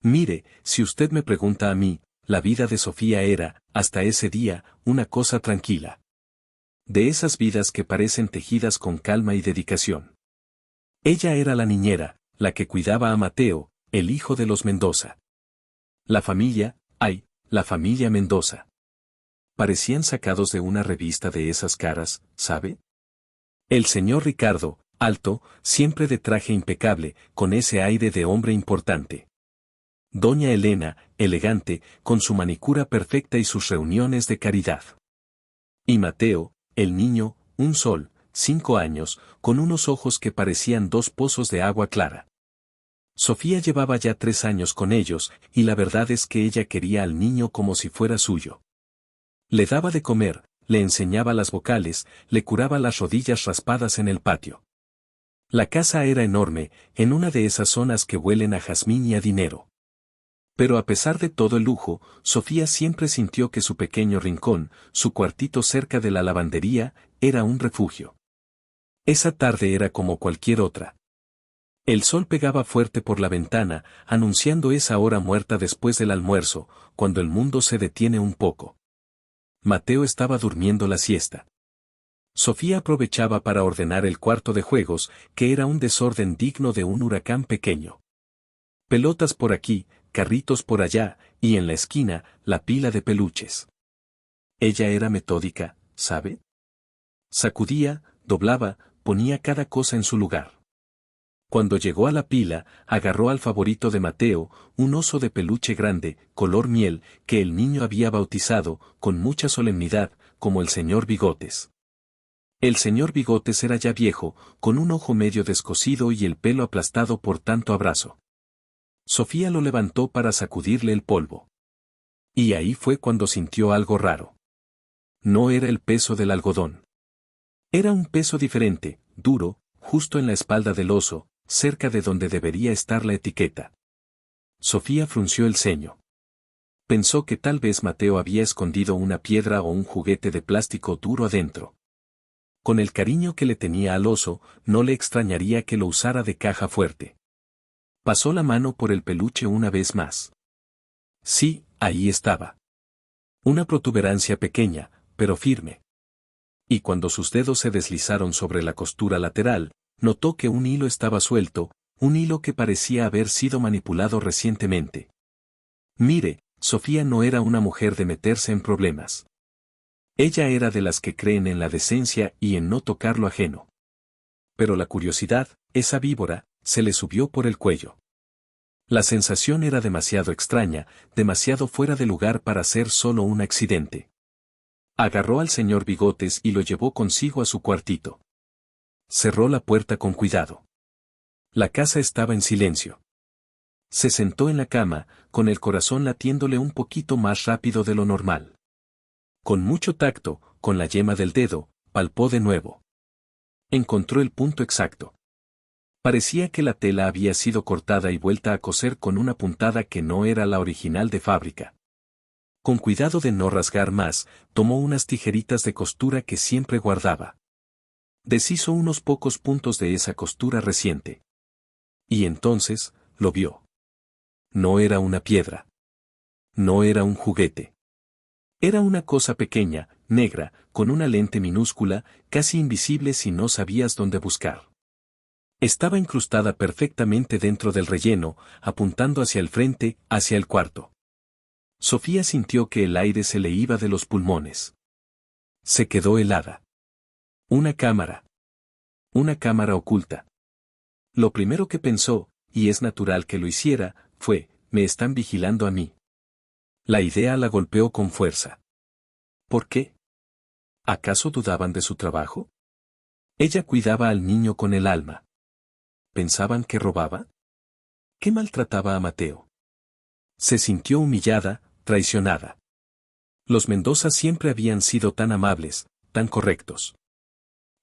Mire, si usted me pregunta a mí, la vida de Sofía era, hasta ese día, una cosa tranquila. De esas vidas que parecen tejidas con calma y dedicación. Ella era la niñera, la que cuidaba a Mateo, el hijo de los Mendoza. La familia, la familia Mendoza. Parecían sacados de una revista de esas caras, ¿sabe? El señor Ricardo, alto, siempre de traje impecable, con ese aire de hombre importante. Doña Elena, elegante, con su manicura perfecta y sus reuniones de caridad. Y Mateo, el niño, un sol, 5 años, con unos ojos que parecían 2 pozos de agua clara. Sofía llevaba ya 3 años con ellos, y la verdad es que ella quería al niño como si fuera suyo. Le daba de comer, le enseñaba las vocales, le curaba las rodillas raspadas en el patio. La casa era enorme, en una de esas zonas que huelen a jazmín y a dinero. Pero a pesar de todo el lujo, Sofía siempre sintió que su pequeño rincón, su cuartito cerca de la lavandería, era un refugio. Esa tarde era como cualquier otra. El sol pegaba fuerte por la ventana, anunciando esa hora muerta después del almuerzo, cuando el mundo se detiene un poco. Mateo estaba durmiendo la siesta. Sofía aprovechaba para ordenar el cuarto de juegos, que era un desorden digno de un huracán pequeño. Pelotas por aquí, carritos por allá, y en la esquina, la pila de peluches. Ella era metódica, ¿sabe? Sacudía, doblaba, ponía cada cosa en su lugar. Cuando llegó a la pila, agarró al favorito de Mateo, un oso de peluche grande, color miel, que el niño había bautizado, con mucha solemnidad, como el señor Bigotes. El señor Bigotes era ya viejo, con un ojo medio descosido y el pelo aplastado por tanto abrazo. Sofía lo levantó para sacudirle el polvo. Y ahí fue cuando sintió algo raro. No era el peso del algodón. Era un peso diferente, duro, justo en la espalda del oso, cerca de donde debería estar la etiqueta. Sofía frunció el ceño. Pensó que tal vez Mateo había escondido una piedra o un juguete de plástico duro adentro. Con el cariño que le tenía al oso, no le extrañaría que lo usara de caja fuerte. Pasó la mano por el peluche una vez más. Sí, ahí estaba. Una protuberancia pequeña, pero firme. Y cuando sus dedos se deslizaron sobre la costura lateral, notó que un hilo estaba suelto, un hilo que parecía haber sido manipulado recientemente. Mire, Sofía no era una mujer de meterse en problemas. Ella era de las que creen en la decencia y en no tocar lo ajeno. Pero la curiosidad, esa víbora, se le subió por el cuello. La sensación era demasiado extraña, demasiado fuera de lugar para ser solo un accidente. Agarró al señor Bigotes y lo llevó consigo a su cuartito. Cerró la puerta con cuidado. La casa estaba en silencio. Se sentó en la cama, con el corazón latiéndole un poquito más rápido de lo normal. Con mucho tacto, con la yema del dedo, palpó de nuevo. Encontró el punto exacto. Parecía que la tela había sido cortada y vuelta a coser con una puntada que no era la original de fábrica. Con cuidado de no rasgar más, tomó unas tijeritas de costura que siempre guardaba. Deshizo unos pocos puntos de esa costura reciente. Y entonces, lo vio. No era una piedra. No era un juguete. Era una cosa pequeña, negra, con una lente minúscula, casi invisible si no sabías dónde buscar. Estaba incrustada perfectamente dentro del relleno, apuntando hacia el frente, hacia el cuarto. Sofía sintió que el aire se le iba de los pulmones. Se quedó helada. Una cámara. Una cámara oculta. Lo primero que pensó, y es natural que lo hiciera, fue, me están vigilando a mí. La idea la golpeó con fuerza. ¿Por qué? ¿Acaso dudaban de su trabajo? Ella cuidaba al niño con el alma. ¿Pensaban que robaba? ¿Qué maltrataba a Mateo? Se sintió humillada, traicionada. Los Mendoza siempre habían sido tan amables, tan correctos.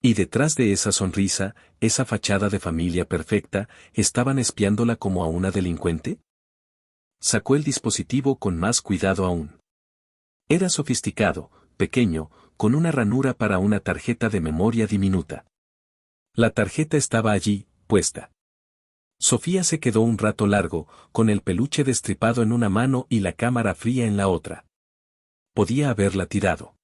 Y detrás de esa sonrisa, esa fachada de familia perfecta, ¿estaban espiándola como a una delincuente? Sacó el dispositivo con más cuidado aún. Era sofisticado, pequeño, con una ranura para una tarjeta de memoria diminuta. La tarjeta estaba allí, puesta. Sofía se quedó un rato largo, con el peluche destripado en una mano y la cámara fría en la otra. Podía haberla tirado.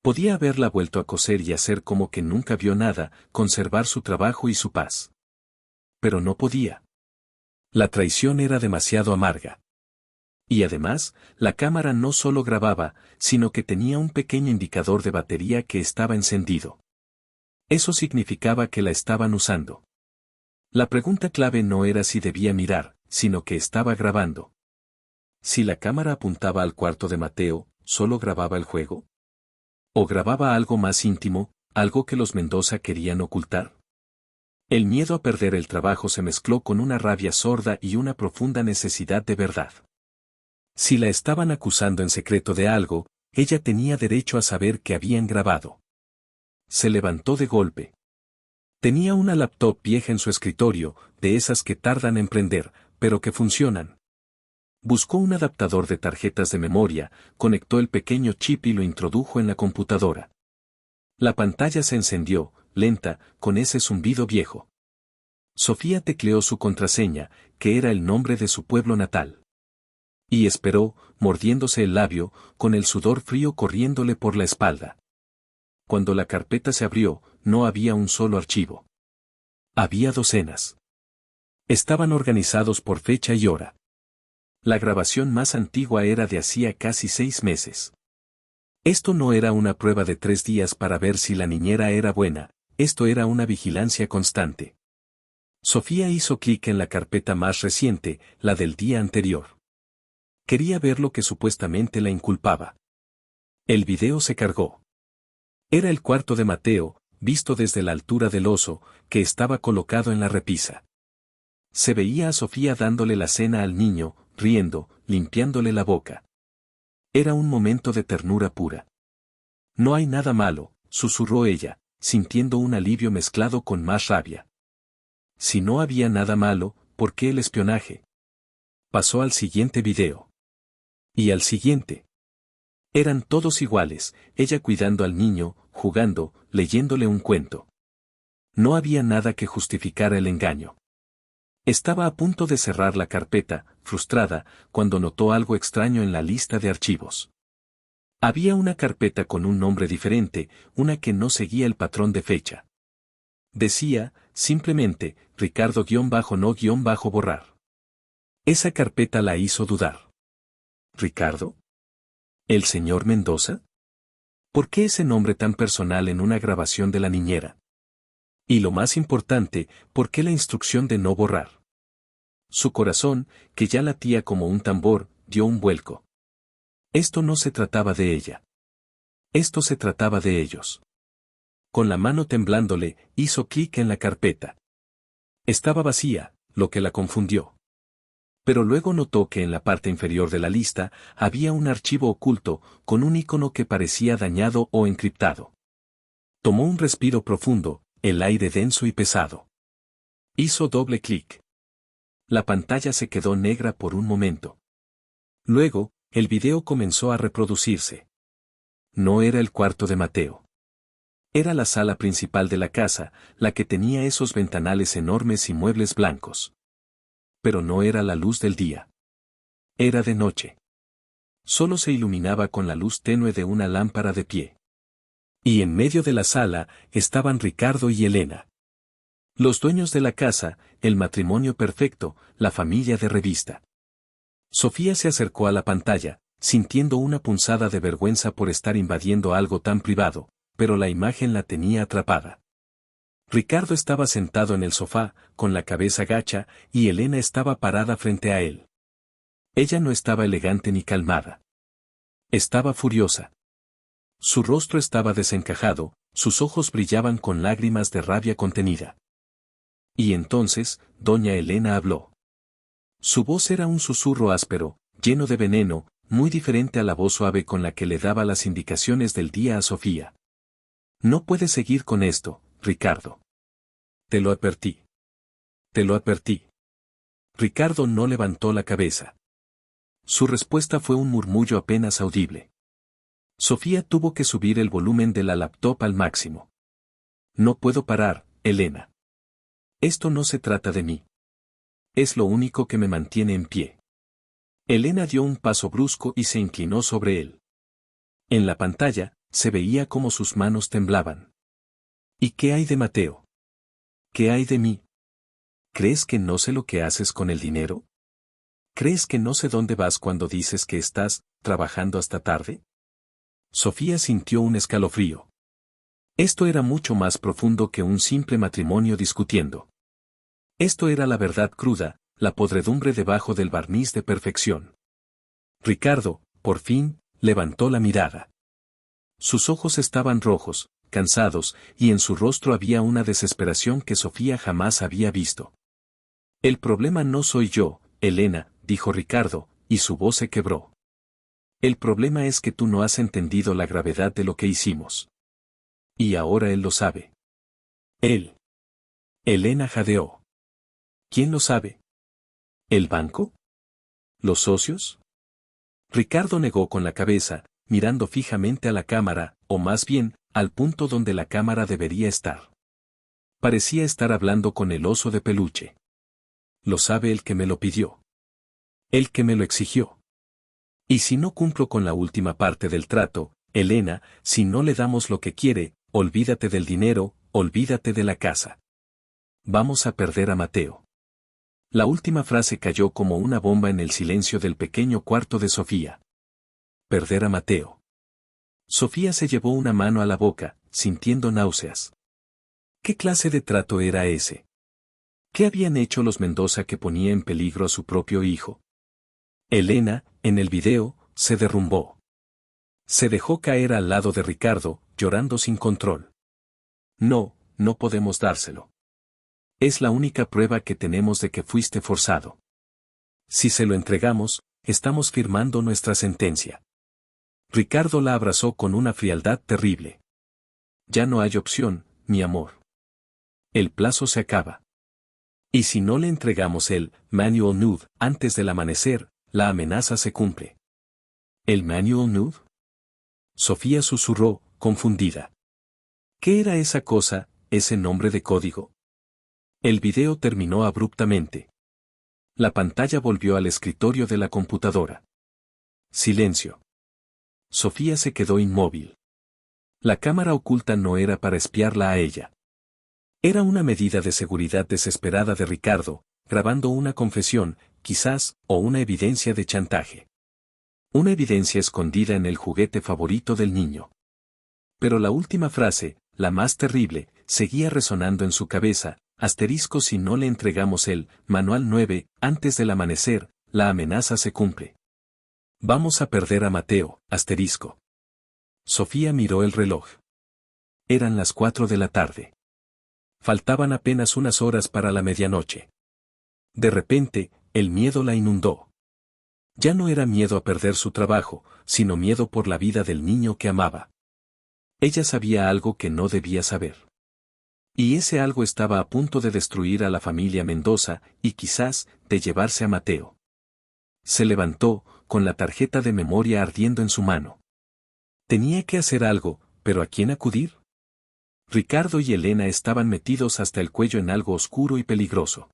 Podía haberla vuelto a coser y hacer como que nunca vio nada, conservar su trabajo y su paz. Pero no podía. La traición era demasiado amarga. Y además, la cámara no solo grababa, sino que tenía un pequeño indicador de batería que estaba encendido. Eso significaba que la estaban usando. La pregunta clave no era si debía mirar, sino que estaba grabando. Si la cámara apuntaba al cuarto de Mateo, ¿solo grababa el juego? ¿O grababa algo más íntimo, algo que los Mendoza querían ocultar? El miedo a perder el trabajo se mezcló con una rabia sorda y una profunda necesidad de verdad. Si la estaban acusando en secreto de algo, ella tenía derecho a saber que habían grabado. Se levantó de golpe. Tenía una laptop vieja en su escritorio, de esas que tardan en prender, pero que funcionan. Buscó un adaptador de tarjetas de memoria, conectó el pequeño chip y lo introdujo en la computadora. La pantalla se encendió, lenta, con ese zumbido viejo. Sofía tecleó su contraseña, que era el nombre de su pueblo natal. Y esperó, mordiéndose el labio, con el sudor frío corriéndole por la espalda. Cuando la carpeta se abrió, no había un solo archivo. Había docenas. Estaban organizados por fecha y hora. La grabación más antigua era de hacía casi 6 meses. Esto no era una prueba de 3 días para ver si la niñera era buena, esto era una vigilancia constante. Sofía hizo clic en la carpeta más reciente, la del día anterior. Quería ver lo que supuestamente la inculpaba. El video se cargó. Era el cuarto de Mateo, visto desde la altura del oso, que estaba colocado en la repisa. Se veía a Sofía dándole la cena al niño, riendo, limpiándole la boca. Era un momento de ternura pura. No hay nada malo, susurró ella, sintiendo un alivio mezclado con más rabia. Si no había nada malo, ¿por qué el espionaje? Pasó al siguiente video. Y al siguiente. Eran todos iguales, ella cuidando al niño, jugando, leyéndole un cuento. No había nada que justificara el engaño. Estaba a punto de cerrar la carpeta, frustrada, cuando notó algo extraño en la lista de archivos. Había una carpeta con un nombre diferente, una que no seguía el patrón de fecha. Decía, simplemente, Ricardo-no-borrar. Esa carpeta la hizo dudar. ¿Ricardo? ¿El señor Mendoza? ¿Por qué ese nombre tan personal en una grabación de la niñera? Y lo más importante, ¿por qué la instrucción de no borrar? Su corazón, que ya latía como un tambor, dio un vuelco. Esto no se trataba de ella. Esto se trataba de ellos. Con la mano temblándole, hizo clic en la carpeta. Estaba vacía, lo que la confundió. Pero luego notó que en la parte inferior de la lista había un archivo oculto, con un icono que parecía dañado o encriptado. Tomó un respiro profundo, el aire denso y pesado. Hizo doble clic. La pantalla se quedó negra por un momento. Luego, el video comenzó a reproducirse. No era el cuarto de Mateo. Era la sala principal de la casa, la que tenía esos ventanales enormes y muebles blancos. Pero no era la luz del día. Era de noche. Solo se iluminaba con la luz tenue de una lámpara de pie. Y en medio de la sala estaban Ricardo y Elena. Los dueños de la casa, el matrimonio perfecto, la familia de revista. Sofía se acercó a la pantalla, sintiendo una punzada de vergüenza por estar invadiendo algo tan privado, pero la imagen la tenía atrapada. Ricardo estaba sentado en el sofá, con la cabeza gacha, y Elena estaba parada frente a él. Ella no estaba elegante ni calmada. Estaba furiosa. Su rostro estaba desencajado, sus ojos brillaban con lágrimas de rabia contenida. Y entonces, doña Elena habló. Su voz era un susurro áspero, lleno de veneno, muy diferente a la voz suave con la que le daba las indicaciones del día a Sofía. No puedes seguir con esto, Ricardo. Te lo advertí. Te lo advertí. Ricardo no levantó la cabeza. Su respuesta fue un murmullo apenas audible. Sofía tuvo que subir el volumen de la laptop al máximo. No puedo parar, Elena. Esto no se trata de mí. Es lo único que me mantiene en pie. Elena dio un paso brusco y se inclinó sobre él. En la pantalla, se veía cómo sus manos temblaban. ¿Y qué hay de Mateo? ¿Qué hay de mí? ¿Crees que no sé lo que haces con el dinero? ¿Crees que no sé dónde vas cuando dices que estás trabajando hasta tarde? Sofía sintió un escalofrío. Esto era mucho más profundo que un simple matrimonio discutiendo. Esto era la verdad cruda, la podredumbre debajo del barniz de perfección. Ricardo, por fin, levantó la mirada. Sus ojos estaban rojos, cansados, y en su rostro había una desesperación que Sofía jamás había visto. El problema no soy yo, Elena, dijo Ricardo, y su voz se quebró. El problema es que tú no has entendido la gravedad de lo que hicimos. Y ahora él lo sabe. Él. Elena jadeó. ¿Quién lo sabe? ¿El banco? ¿Los socios? Ricardo negó con la cabeza, mirando fijamente a la cámara, o más bien, al punto donde la cámara debería estar. Parecía estar hablando con el oso de peluche. Lo sabe el que me lo pidió. El que me lo exigió. Y si no cumplo con la última parte del trato, Elena, si no le damos lo que quiere, olvídate del dinero, olvídate de la casa. Vamos a perder a Mateo. La última frase cayó como una bomba en el silencio del pequeño cuarto de Sofía. Perder a Mateo. Sofía se llevó una mano a la boca, sintiendo náuseas. ¿Qué clase de trato era ese? ¿Qué habían hecho los Mendoza que ponía en peligro a su propio hijo? Elena, en el video, se derrumbó. Se dejó caer al lado de Ricardo, llorando sin control. No, no podemos dárselo. Es la única prueba que tenemos de que fuiste forzado. Si se lo entregamos, estamos firmando nuestra sentencia. Ricardo la abrazó con una frialdad terrible. Ya no hay opción, mi amor. El plazo se acaba. Y si no le entregamos el manual nude antes del amanecer, la amenaza se cumple. ¿El manual nude? Sofía susurró, confundida. ¿Qué era esa cosa, ese nombre de código? El video terminó abruptamente. La pantalla volvió al escritorio de la computadora. Silencio. Sofía se quedó inmóvil. La cámara oculta no era para espiarla a ella. Era una medida de seguridad desesperada de Ricardo, grabando una confesión, quizás, o una evidencia de chantaje. Una evidencia escondida en el juguete favorito del niño. Pero la última frase, la más terrible, seguía resonando en su cabeza, asterisco si no le entregamos el manual 9, antes del amanecer, la amenaza se cumple. Vamos a perder a Mateo, asterisco. Sofía miró el reloj. Eran las 4 de la tarde. Faltaban apenas unas horas para la medianoche. De repente, el miedo la inundó. Ya no era miedo a perder su trabajo, sino miedo por la vida del niño que amaba. Ella sabía algo que no debía saber. Y ese algo estaba a punto de destruir a la familia Mendoza, y quizás, de llevarse a Mateo. Se levantó, con la tarjeta de memoria ardiendo en su mano. Tenía que hacer algo, pero ¿a quién acudir? Ricardo y Elena estaban metidos hasta el cuello en algo oscuro y peligroso.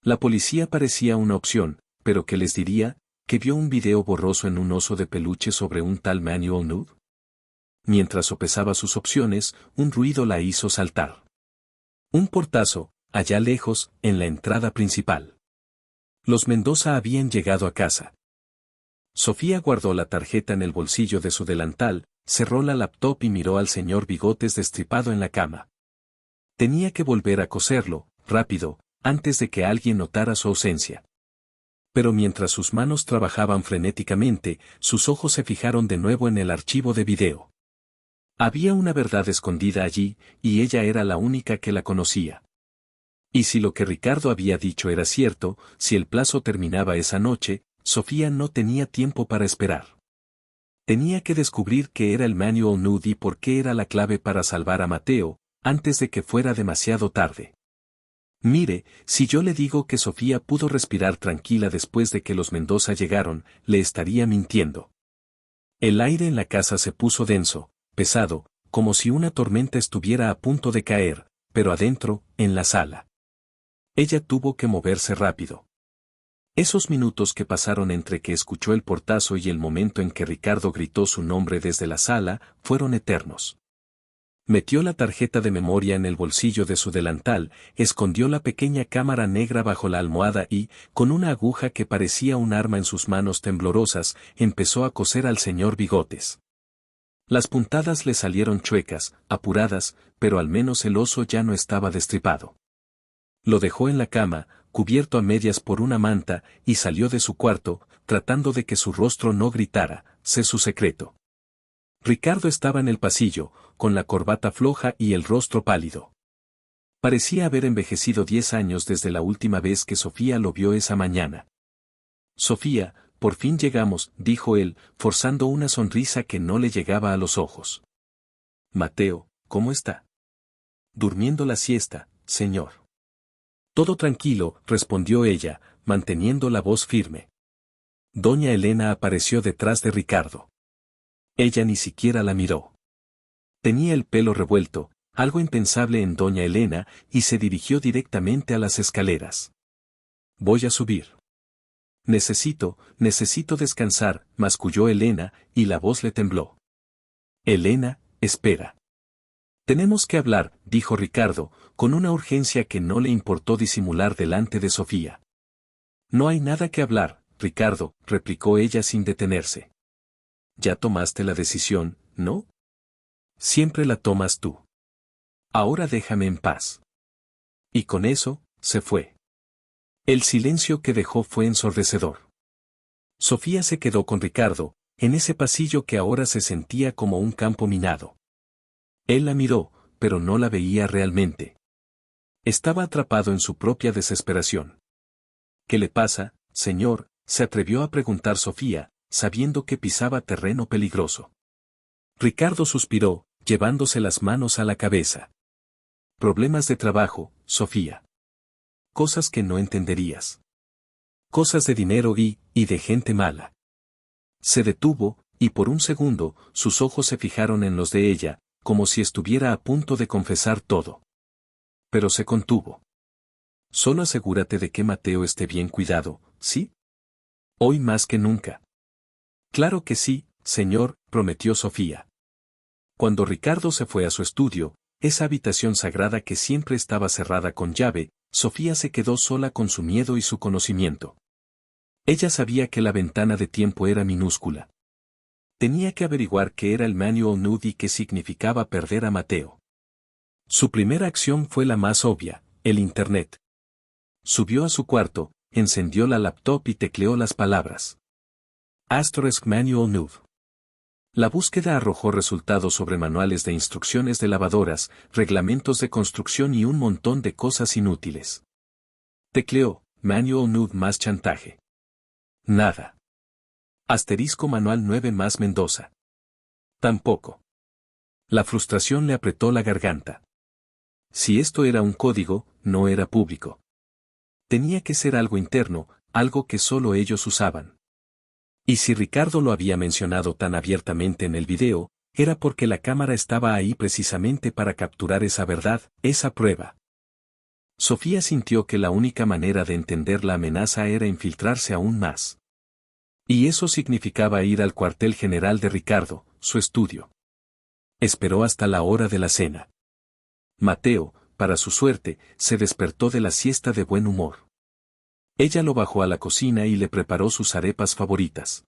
La policía parecía una opción, pero ¿qué les diría? ¿Que vio un video borroso en un oso de peluche sobre un tal manual nude? Mientras sopesaba sus opciones, un ruido la hizo saltar. Un portazo, allá lejos, en la entrada principal. Los Mendoza habían llegado a casa. Sofía guardó la tarjeta en el bolsillo de su delantal, cerró la laptop y miró al señor Bigotes destripado en la cama. Tenía que volver a coserlo, rápido, antes de que alguien notara su ausencia. Pero mientras sus manos trabajaban frenéticamente, sus ojos se fijaron de nuevo en el archivo de video. Había una verdad escondida allí, y ella era la única que la conocía. Y si lo que Ricardo había dicho era cierto, si el plazo terminaba esa noche, Sofía no tenía tiempo para esperar. Tenía que descubrir qué era el manual nude y por qué era la clave para salvar a Mateo, antes de que fuera demasiado tarde. Mire, si yo le digo que Sofía pudo respirar tranquila después de que los Mendoza llegaron, le estaría mintiendo. El aire en la casa se puso denso, pesado, como si una tormenta estuviera a punto de caer, pero adentro, en la sala. Ella tuvo que moverse rápido. Esos minutos que pasaron entre que escuchó el portazo y el momento en que Ricardo gritó su nombre desde la sala, fueron eternos. Metió la tarjeta de memoria en el bolsillo de su delantal, escondió la pequeña cámara negra bajo la almohada y, con una aguja que parecía un arma en sus manos temblorosas, empezó a coser al señor Bigotes. Las puntadas le salieron chuecas, apuradas, pero al menos el oso ya no estaba destripado. Lo dejó en la cama, cubierto a medias por una manta, y salió de su cuarto, tratando de que su rostro no gritara, sé su secreto. Ricardo estaba en el pasillo, con la corbata floja y el rostro pálido. Parecía haber envejecido 10 años desde la última vez que Sofía lo vio esa mañana. Sofía, por fin llegamos, dijo él, forzando una sonrisa que no le llegaba a los ojos. Mateo, ¿cómo está? Durmiendo la siesta, señor. Todo tranquilo, respondió ella, manteniendo la voz firme. Doña Elena apareció detrás de Ricardo. Ella ni siquiera la miró. Tenía el pelo revuelto, algo impensable en doña Elena, y se dirigió directamente a las escaleras. Voy a subir. Necesito descansar, masculló Elena, y la voz le tembló. Elena, espera. Tenemos que hablar, dijo Ricardo, con una urgencia que no le importó disimular delante de Sofía. No hay nada que hablar, Ricardo, replicó ella sin detenerse. Ya tomaste la decisión, ¿no? Siempre la tomas tú. Ahora déjame en paz. Y con eso, se fue. El silencio que dejó fue ensordecedor. Sofía se quedó con Ricardo, en ese pasillo que ahora se sentía como un campo minado. Él la miró, pero no la veía realmente. Estaba atrapado en su propia desesperación. ¿Qué le pasa, señor?, se atrevió a preguntar Sofía, sabiendo que pisaba terreno peligroso. Ricardo suspiró, llevándose las manos a la cabeza. Problemas de trabajo, Sofía. Cosas que no entenderías. Cosas de dinero y de gente mala. Se detuvo, y por un segundo, sus ojos se fijaron en los de ella, como si estuviera a punto de confesar todo. Pero se contuvo. Solo asegúrate de que Mateo esté bien cuidado, ¿sí? Hoy más que nunca. Claro que sí, señor, prometió Sofía. Cuando Ricardo se fue a su estudio, esa habitación sagrada que siempre estaba cerrada con llave, Sofía se quedó sola con su miedo y su conocimiento. Ella sabía que la ventana de tiempo era minúscula. Tenía que averiguar qué era el manual nude y qué significaba perder a Mateo. Su primera acción fue la más obvia, el Internet. Subió a su cuarto, encendió la laptop y tecleó las palabras. Asterisk manual nude. La búsqueda arrojó resultados sobre manuales de instrucciones de lavadoras, reglamentos de construcción y un montón de cosas inútiles. Tecleó, manual nude más chantaje. Nada. Asterisco manual 9 más Mendoza. Tampoco. La frustración le apretó la garganta. Si esto era un código, no era público. Tenía que ser algo interno, algo que solo ellos usaban. Y si Ricardo lo había mencionado tan abiertamente en el video, era porque la cámara estaba ahí precisamente para capturar esa verdad, esa prueba. Sofía sintió que la única manera de entender la amenaza era infiltrarse aún más. Y eso significaba ir al cuartel general de Ricardo, su estudio. Esperó hasta la hora de la cena. Mateo, para su suerte, se despertó de la siesta de buen humor. Ella lo bajó a la cocina y le preparó sus arepas favoritas.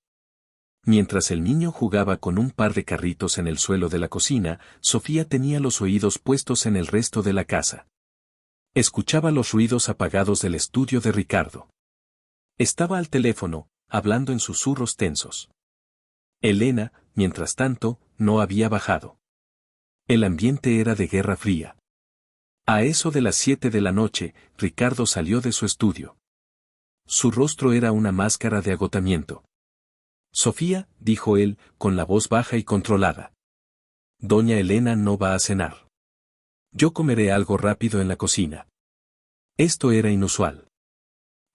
Mientras el niño jugaba con un par de carritos en el suelo de la cocina, Sofía tenía los oídos puestos en el resto de la casa. Escuchaba los ruidos apagados del estudio de Ricardo. Estaba al teléfono, hablando en susurros tensos. Elena, mientras tanto, no había bajado. El ambiente era de guerra fría. A eso de las 7 de la noche, Ricardo salió de su estudio. Su rostro era una máscara de agotamiento. Sofía, dijo él, con la voz baja y controlada. Doña Elena no va a cenar. Yo comeré algo rápido en la cocina. Esto era inusual.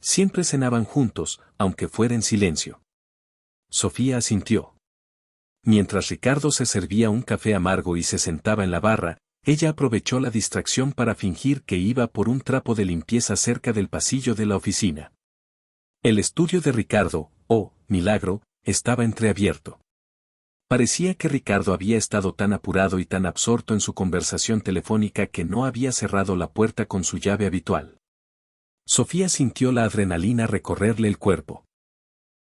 Siempre cenaban juntos, aunque fuera en silencio. Sofía asintió. Mientras Ricardo se servía un café amargo y se sentaba en la barra, ella aprovechó la distracción para fingir que iba por un trapo de limpieza cerca del pasillo de la oficina. El estudio de Ricardo, oh, milagro, estaba entreabierto. Parecía que Ricardo había estado tan apurado y tan absorto en su conversación telefónica que no había cerrado la puerta con su llave habitual. Sofía sintió la adrenalina recorrerle el cuerpo.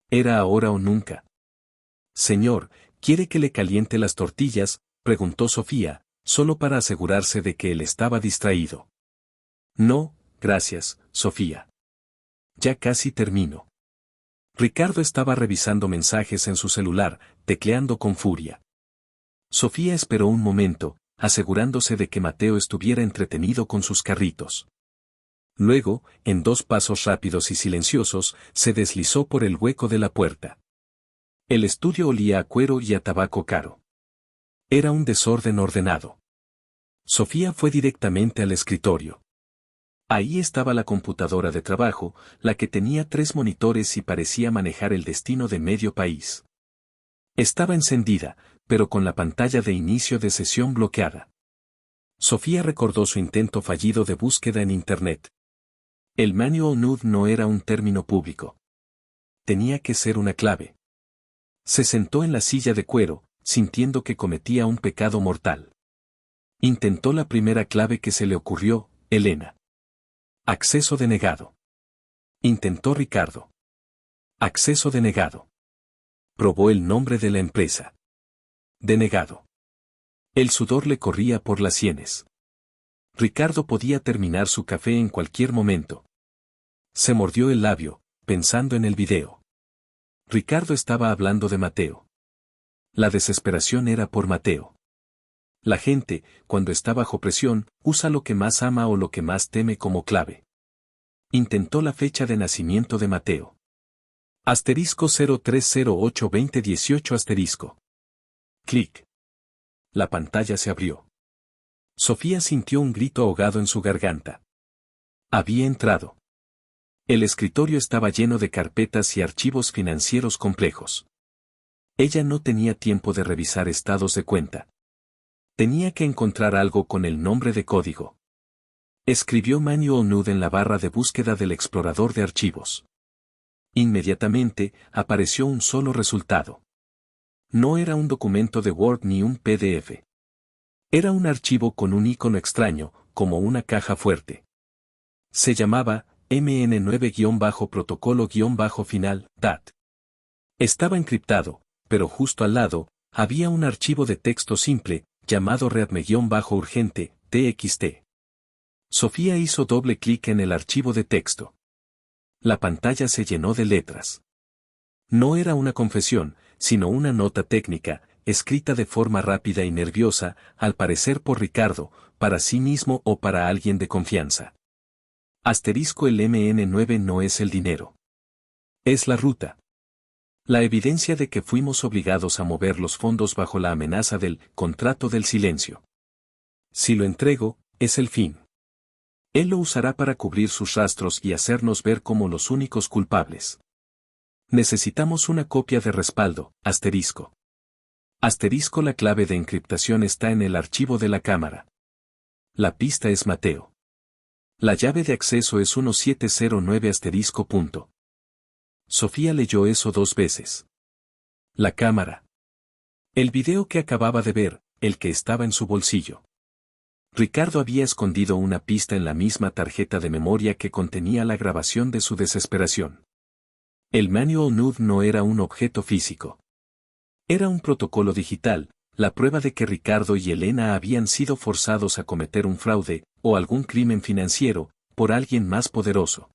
Era ahora o nunca. Señor, ¿quiere que le caliente las tortillas?, preguntó Sofía, solo para asegurarse de que él estaba distraído. No, gracias, Sofía. Ya casi termino. Ricardo estaba revisando mensajes en su celular, tecleando con furia. Sofía esperó un momento, asegurándose de que Mateo estuviera entretenido con sus carritos. Luego, en 2 pasos rápidos y silenciosos, se deslizó por el hueco de la puerta. El estudio olía a cuero y a tabaco caro. Era un desorden ordenado. Sofía fue directamente al escritorio. Ahí estaba la computadora de trabajo, la que tenía 3 monitores y parecía manejar el destino de medio país. Estaba encendida, pero con la pantalla de inicio de sesión bloqueada. Sofía recordó su intento fallido de búsqueda en Internet. El manual nude no era un término público. Tenía que ser una clave. Se sentó en la silla de cuero, sintiendo que cometía un pecado mortal. Intentó la primera clave que se le ocurrió, Elena. Acceso denegado. Intentó Ricardo. Acceso denegado. Probó el nombre de la empresa. Denegado. El sudor le corría por las sienes. Ricardo podía terminar su café en cualquier momento. Se mordió el labio, pensando en el video. Ricardo estaba hablando de Mateo. La desesperación era por Mateo. La gente, cuando está bajo presión, usa lo que más ama o lo que más teme como clave. Intentó la fecha de nacimiento de Mateo. Asterisco 03082018 asterisco. Clic. La pantalla se abrió. Sofía sintió un grito ahogado en su garganta. Había entrado. El escritorio estaba lleno de carpetas y archivos financieros complejos. Ella no tenía tiempo de revisar estados de cuenta. Tenía que encontrar algo con el nombre de código. Escribió manual nude en la barra de búsqueda del explorador de archivos. Inmediatamente, apareció un solo resultado. No era un documento de Word ni un PDF. Era un archivo con un icono extraño, como una caja fuerte. Se llamaba MN9-protocolo-final, DAT. Estaba encriptado, pero justo al lado, había un archivo de texto simple, llamado readme-urgente, TXT. Sofía hizo doble clic en el archivo de texto. La pantalla se llenó de letras. No era una confesión, sino una nota técnica, escrita de forma rápida y nerviosa, al parecer por Ricardo, para sí mismo o para alguien de confianza. Asterisco el MN9 no es el dinero. Es la ruta. La evidencia de que fuimos obligados a mover los fondos bajo la amenaza del contrato del silencio. Si lo entrego, es el fin. Él lo usará para cubrir sus rastros y hacernos ver como los únicos culpables. Necesitamos una copia de respaldo, asterisco. Asterisco la clave de encriptación está en el archivo de la cámara. La pista es Mateo. La llave de acceso es 1709 asterisco punto. Sofía leyó eso 2 veces. La cámara. El video que acababa de ver, el que estaba en su bolsillo. Ricardo había escondido una pista en la misma tarjeta de memoria que contenía la grabación de su desesperación. El manual nude no era un objeto físico. Era un protocolo digital, la prueba de que Ricardo y Elena habían sido forzados a cometer un fraude, o algún crimen financiero, por alguien más poderoso.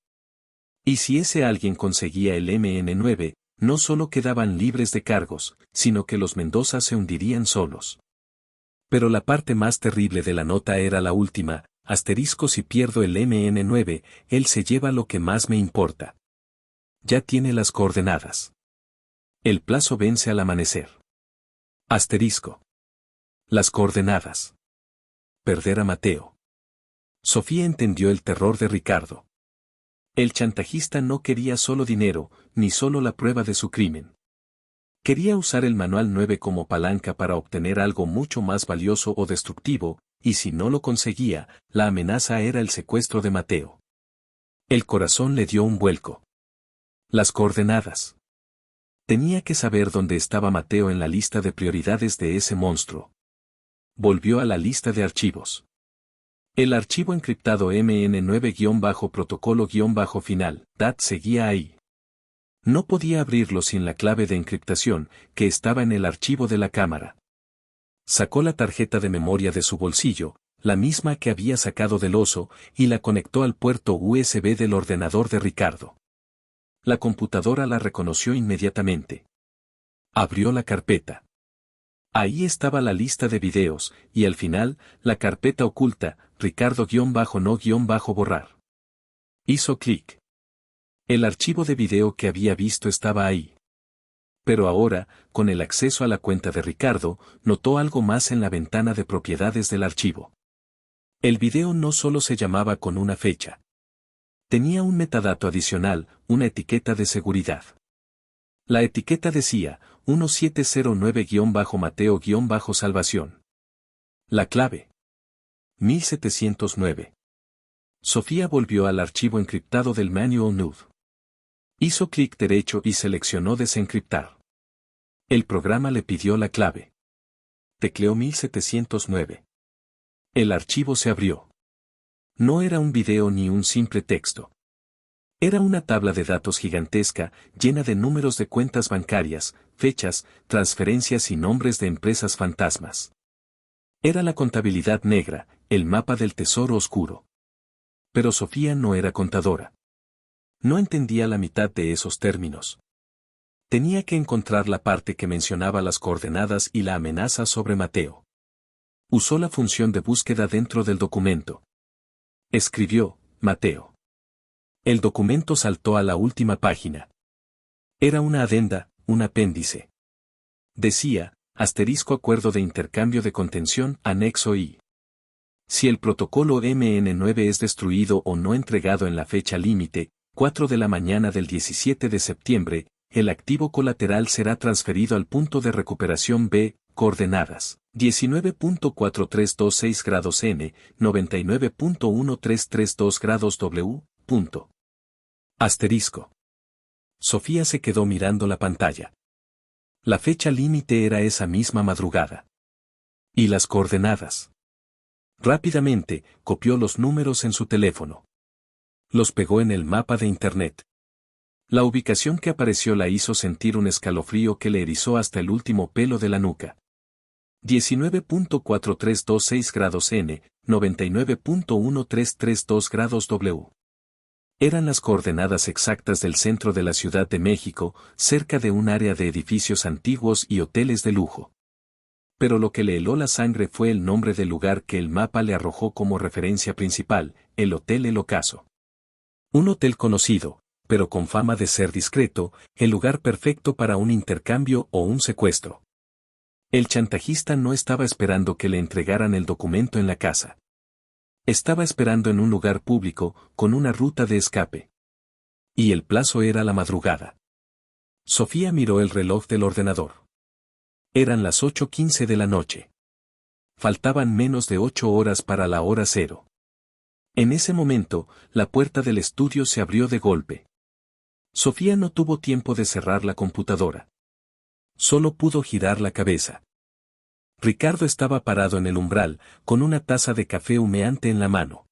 Y si ese alguien conseguía el MN9, no solo quedaban libres de cargos, sino que los Mendoza se hundirían solos. Pero la parte más terrible de la nota era la última, asterisco si pierdo el MN9, él se lleva lo que más me importa. Ya tiene las coordenadas. El plazo vence al amanecer. Asterisco. Las coordenadas. Perder a Mateo. Sofía entendió el terror de Ricardo. El chantajista no quería solo dinero, ni solo la prueba de su crimen. Quería usar el manual 9 como palanca para obtener algo mucho más valioso o destructivo, y si no lo conseguía, la amenaza era el secuestro de Mateo. El corazón le dio un vuelco. Las coordenadas. Tenía que saber dónde estaba Mateo en la lista de prioridades de ese monstruo. Volvió a la lista de archivos. El archivo encriptado MN9-protocolo-final, DAT seguía ahí. No podía abrirlo sin la clave de encriptación, que estaba en el archivo de la cámara. Sacó la tarjeta de memoria de su bolsillo, la misma que había sacado del oso, y la conectó al puerto USB del ordenador de Ricardo. La computadora la reconoció inmediatamente. Abrió la carpeta. Ahí estaba la lista de videos, y al final, la carpeta oculta, Ricardo-no-borrar. Hizo clic. El archivo de video que había visto estaba ahí. Pero ahora, con el acceso a la cuenta de Ricardo, notó algo más en la ventana de propiedades del archivo. El video no solo se llamaba con una fecha. Tenía un metadato adicional, una etiqueta de seguridad. La etiqueta decía, 1709-Mateo-Salvación. La clave. 1709. Sofía volvió al archivo encriptado del Manual Node. Hizo clic derecho y seleccionó desencriptar. El programa le pidió la clave. Tecleó 1709. El archivo se abrió. No era un video ni un simple texto. Era una tabla de datos gigantesca, llena de números de cuentas bancarias, fechas, transferencias y nombres de empresas fantasmas. Era la contabilidad negra, el mapa del tesoro oscuro. Pero Sofía no era contadora. No entendía la mitad de esos términos. Tenía que encontrar la parte que mencionaba las coordenadas y la amenaza sobre Mateo. Usó la función de búsqueda dentro del documento. Escribió, Mateo. El documento saltó a la última página. Era una adenda, un apéndice. Decía, acuerdo de intercambio de contención, anexo I. Si el protocolo MN9 es destruido o no entregado en la fecha límite, 4 de la mañana del 17 de septiembre, el activo colateral será transferido al punto de recuperación B, coordenadas, 19.4326 grados N, 99.1332 grados W, punto. Asterisco. Sofía se quedó mirando la pantalla. La fecha límite era esa misma madrugada. ¿Y las coordenadas? Rápidamente, copió los números en su teléfono. Los pegó en el mapa de Internet. La ubicación que apareció la hizo sentir un escalofrío que le erizó hasta el último pelo de la nuca. 19.4326 grados N, 99.1332 grados W. Eran las coordenadas exactas del centro de la Ciudad de México, cerca de un área de edificios antiguos y hoteles de lujo. Pero lo que le heló la sangre fue el nombre del lugar que el mapa le arrojó como referencia principal, el Hotel El Ocaso. Un hotel conocido, pero con fama de ser discreto, el lugar perfecto para un intercambio o un secuestro. El chantajista no estaba esperando que le entregaran el documento en la casa. Estaba esperando en un lugar público, con una ruta de escape. Y el plazo era la madrugada. Sofía miró el reloj del ordenador. Eran las 8:15 de la noche. Faltaban menos de 8 horas para la hora cero. En ese momento, la puerta del estudio se abrió de golpe. Sofía no tuvo tiempo de cerrar la computadora. Solo pudo girar la cabeza. Ricardo estaba parado en el umbral, con una taza de café humeante en la mano.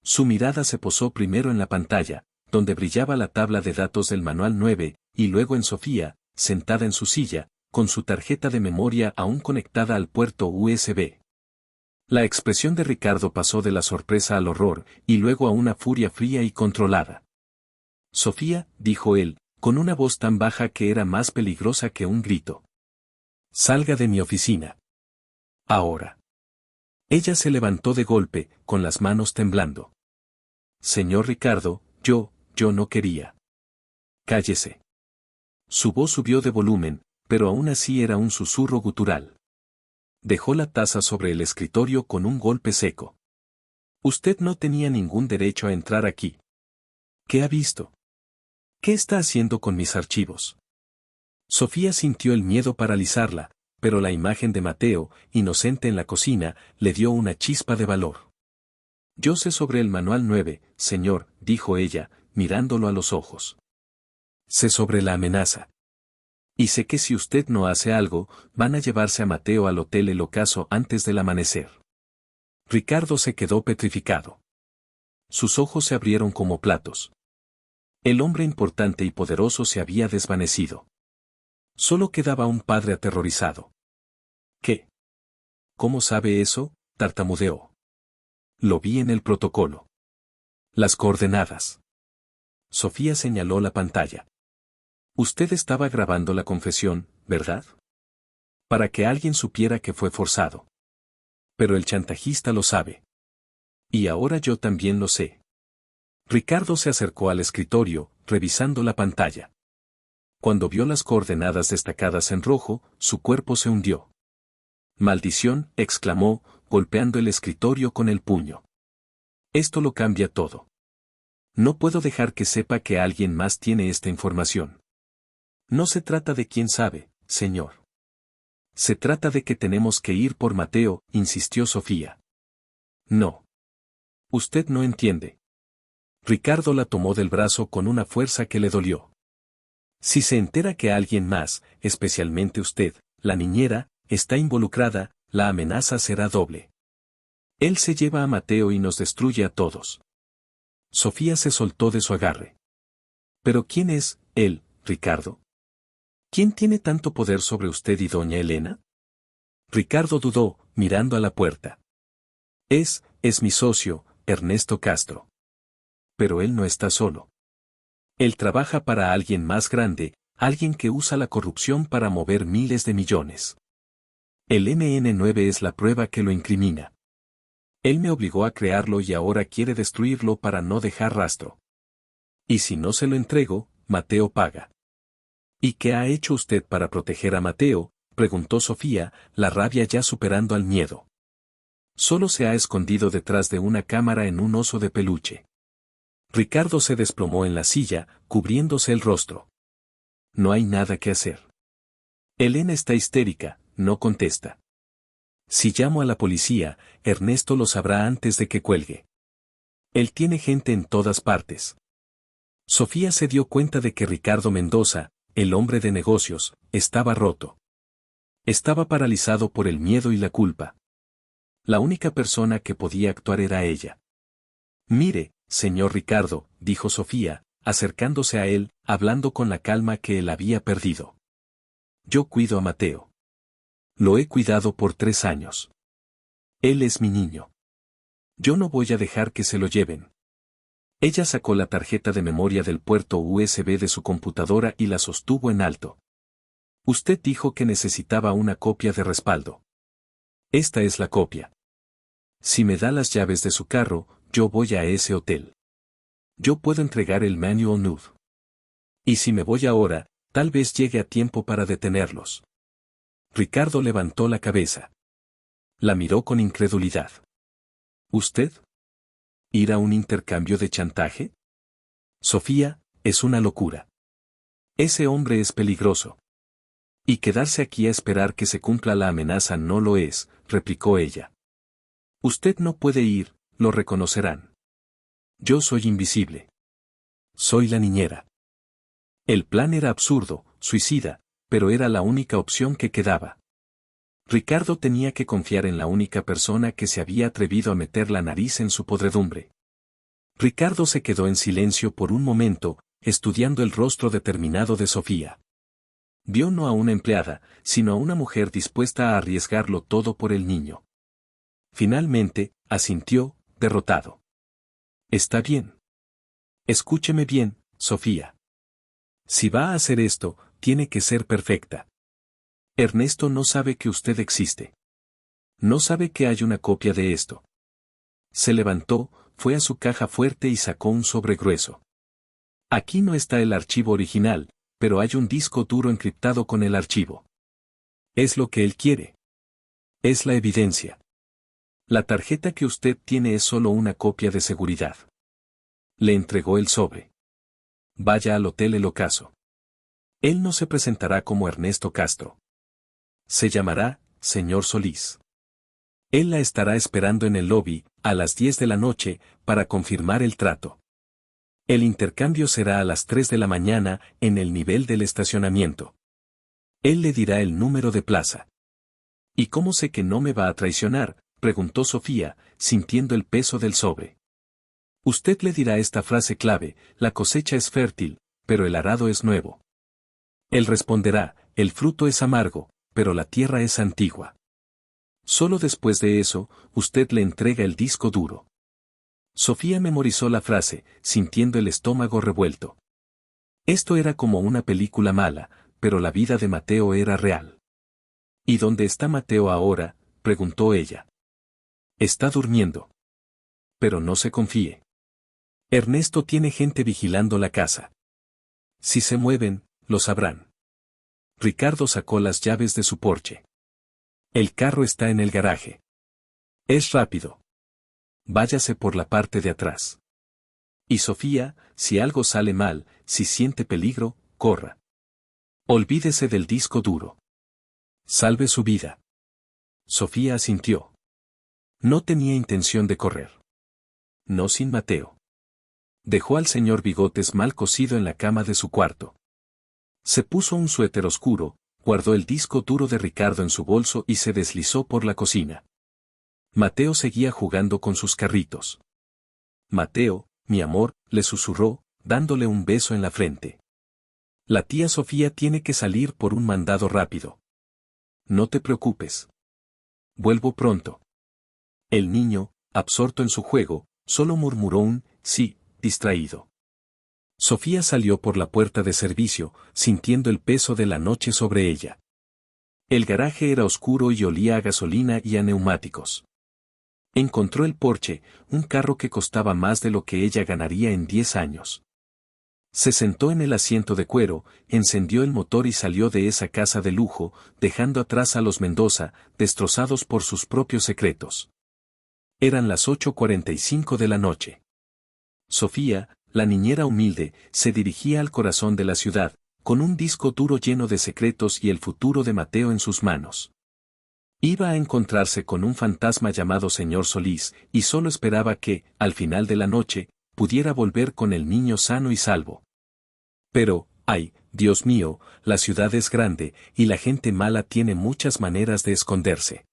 Su mirada se posó primero en la pantalla, donde brillaba la tabla de datos del manual 9, y luego en Sofía, sentada en su silla, con su tarjeta de memoria aún conectada al puerto USB. La expresión de Ricardo pasó de la sorpresa al horror, y luego a una furia fría y controlada. Sofía, dijo él, con una voz tan baja que era más peligrosa que un grito. Salga de mi oficina. Ahora. Ella se levantó de golpe, con las manos temblando. Señor Ricardo, yo no quería. Cállese. Su voz subió de volumen, pero aún así era un susurro gutural. Dejó la taza sobre el escritorio con un golpe seco. Usted no tenía ningún derecho a entrar aquí. ¿Qué ha visto? ¿Qué está haciendo con mis archivos? Sofía sintió el miedo paralizarla, pero la imagen de Mateo, inocente en la cocina, le dio una chispa de valor. Yo sé sobre el manual 9, señor, dijo ella, mirándolo a los ojos. Sé sobre la amenaza. Y sé que si usted no hace algo, van a llevarse a Mateo al Hotel El Ocaso antes del amanecer. Ricardo se quedó petrificado. Sus ojos se abrieron como platos. El hombre importante y poderoso se había desvanecido. Solo quedaba un padre aterrorizado. ¿Qué? ¿Cómo sabe eso?, tartamudeó. Lo vi en el protocolo. Las coordenadas. Sofía señaló la pantalla. Usted estaba grabando la confesión, ¿verdad? Para que alguien supiera que fue forzado. Pero el chantajista lo sabe. Y ahora yo también lo sé. Ricardo se acercó al escritorio, revisando la pantalla. Cuando vio las coordenadas destacadas en rojo, su cuerpo se hundió. «Maldición», exclamó, golpeando el escritorio con el puño. «Esto lo cambia todo. No puedo dejar que sepa que alguien más tiene esta información. No se trata de quién sabe, señor. Se trata de que tenemos que ir por Mateo», insistió Sofía. «No. Usted no entiende». Ricardo la tomó del brazo con una fuerza que le dolió. «Si se entera que alguien más, especialmente usted, la niñera, está involucrada, la amenaza será doble. Él se lleva a Mateo y nos destruye a todos». Sofía se soltó de su agarre. «¿Pero quién es él, Ricardo? ¿Quién tiene tanto poder sobre usted y doña Elena?» Ricardo dudó, mirando a la puerta. Es mi socio, Ernesto Castro. Pero él no está solo. Él trabaja para alguien más grande, alguien que usa la corrupción para mover miles de millones. El MN9 es la prueba que lo incrimina. Él me obligó a crearlo y ahora quiere destruirlo para no dejar rastro. Y si no se lo entrego, Mateo paga. ¿Y qué ha hecho usted para proteger a Mateo?, preguntó Sofía, la rabia ya superando al miedo. Solo se ha escondido detrás de una cámara en un oso de peluche. Ricardo se desplomó en la silla, cubriéndose el rostro. No hay nada que hacer. Elena está histérica, no contesta. Si llamo a la policía, Ernesto lo sabrá antes de que cuelgue. Él tiene gente en todas partes. Sofía se dio cuenta de que Ricardo Mendoza, el hombre de negocios, estaba roto. Estaba paralizado por el miedo y la culpa. La única persona que podía actuar era ella. «Mire, señor Ricardo», dijo Sofía, acercándose a él, hablando con la calma que él había perdido. «Yo cuido a Mateo. Lo he cuidado por 3 años. Él es mi niño. Yo no voy a dejar que se lo lleven». Ella sacó la tarjeta de memoria del puerto USB de su computadora y la sostuvo en alto. «Usted dijo que necesitaba una copia de respaldo. Esta es la copia. Si me da las llaves de su carro, yo voy a ese hotel. Yo puedo entregar el manual nude. Y si me voy ahora, tal vez llegue a tiempo para detenerlos». Ricardo levantó la cabeza. La miró con incredulidad. «¿Usted? ¿Ir a un intercambio de chantaje? Sofía, es una locura. Ese hombre es peligroso. Y quedarse aquí a esperar que se cumpla la amenaza no lo es», replicó ella. «Usted no puede ir, lo reconocerán. Yo soy invisible. Soy la niñera». El plan era absurdo, suicida, pero era la única opción que quedaba. Ricardo tenía que confiar en la única persona que se había atrevido a meter la nariz en su podredumbre. Ricardo se quedó en silencio por un momento, estudiando el rostro determinado de Sofía. Vio no a una empleada, sino a una mujer dispuesta a arriesgarlo todo por el niño. Finalmente, asintió, derrotado. «Está bien. Escúcheme bien, Sofía. Si va a hacer esto, tiene que ser perfecta. Ernesto no sabe que usted existe. No sabe que hay una copia de esto». Se levantó, fue a su caja fuerte y sacó un sobre grueso. «Aquí no está el archivo original, pero hay un disco duro encriptado con el archivo. Es lo que él quiere. Es la evidencia. La tarjeta que usted tiene es solo una copia de seguridad». Le entregó el sobre. «Vaya al Hotel El Ocaso. Él no se presentará como Ernesto Castro. Se llamará, señor Solís. Él la estará esperando en el lobby, a las 10 de la noche, para confirmar el trato. El intercambio será a las 3 de la mañana, en el nivel del estacionamiento. Él le dirá el número de plaza. ¿Y cómo sé que no me va a traicionar?, preguntó Sofía, sintiendo el peso del sobre. Usted le dirá esta frase clave: la cosecha es fértil, pero el arado es nuevo. Él responderá: el fruto es amargo, pero la tierra es antigua. Solo después de eso, usted le entrega el disco duro. Sofía memorizó la frase, sintiendo el estómago revuelto. Esto era como una película mala, pero la vida de Mateo era real. ¿Y dónde está Mateo ahora?, preguntó ella. Está durmiendo. Pero no se confíe. Ernesto tiene gente vigilando la casa. Si se mueven, lo sabrán. Ricardo sacó las llaves de su porche. El carro está en el garaje. Es rápido. Váyase por la parte de atrás. Y Sofía, si algo sale mal, si siente peligro, corra. Olvídese del disco duro. Salve su vida. Sofía asintió. No tenía intención de correr. No sin Mateo. Dejó al señor Bigotes mal cosido en la cama de su cuarto. Se puso un suéter oscuro, guardó el disco duro de Ricardo en su bolso y se deslizó por la cocina. Mateo seguía jugando con sus carritos. Mateo, mi amor, le susurró, dándole un beso en la frente. La tía Sofía tiene que salir por un mandado rápido. No te preocupes. Vuelvo pronto. El niño, absorto en su juego, solo murmuró un sí, distraído. Sofía salió por la puerta de servicio, sintiendo el peso de la noche sobre ella. El garaje era oscuro y olía a gasolina y a neumáticos. Encontró el Porsche, un carro que costaba más de lo que ella ganaría en 10 años. Se sentó en el asiento de cuero, encendió el motor y salió de esa casa de lujo, dejando atrás a los Mendoza, destrozados por sus propios secretos. Eran las 8:45 de la noche. Sofía, la niñera humilde, se dirigía al corazón de la ciudad, con un disco duro lleno de secretos y el futuro de Mateo en sus manos. Iba a encontrarse con un fantasma llamado señor Solís, y solo esperaba que, al final de la noche, pudiera volver con el niño sano y salvo. Pero, ay, Dios mío, la ciudad es grande, y la gente mala tiene muchas maneras de esconderse.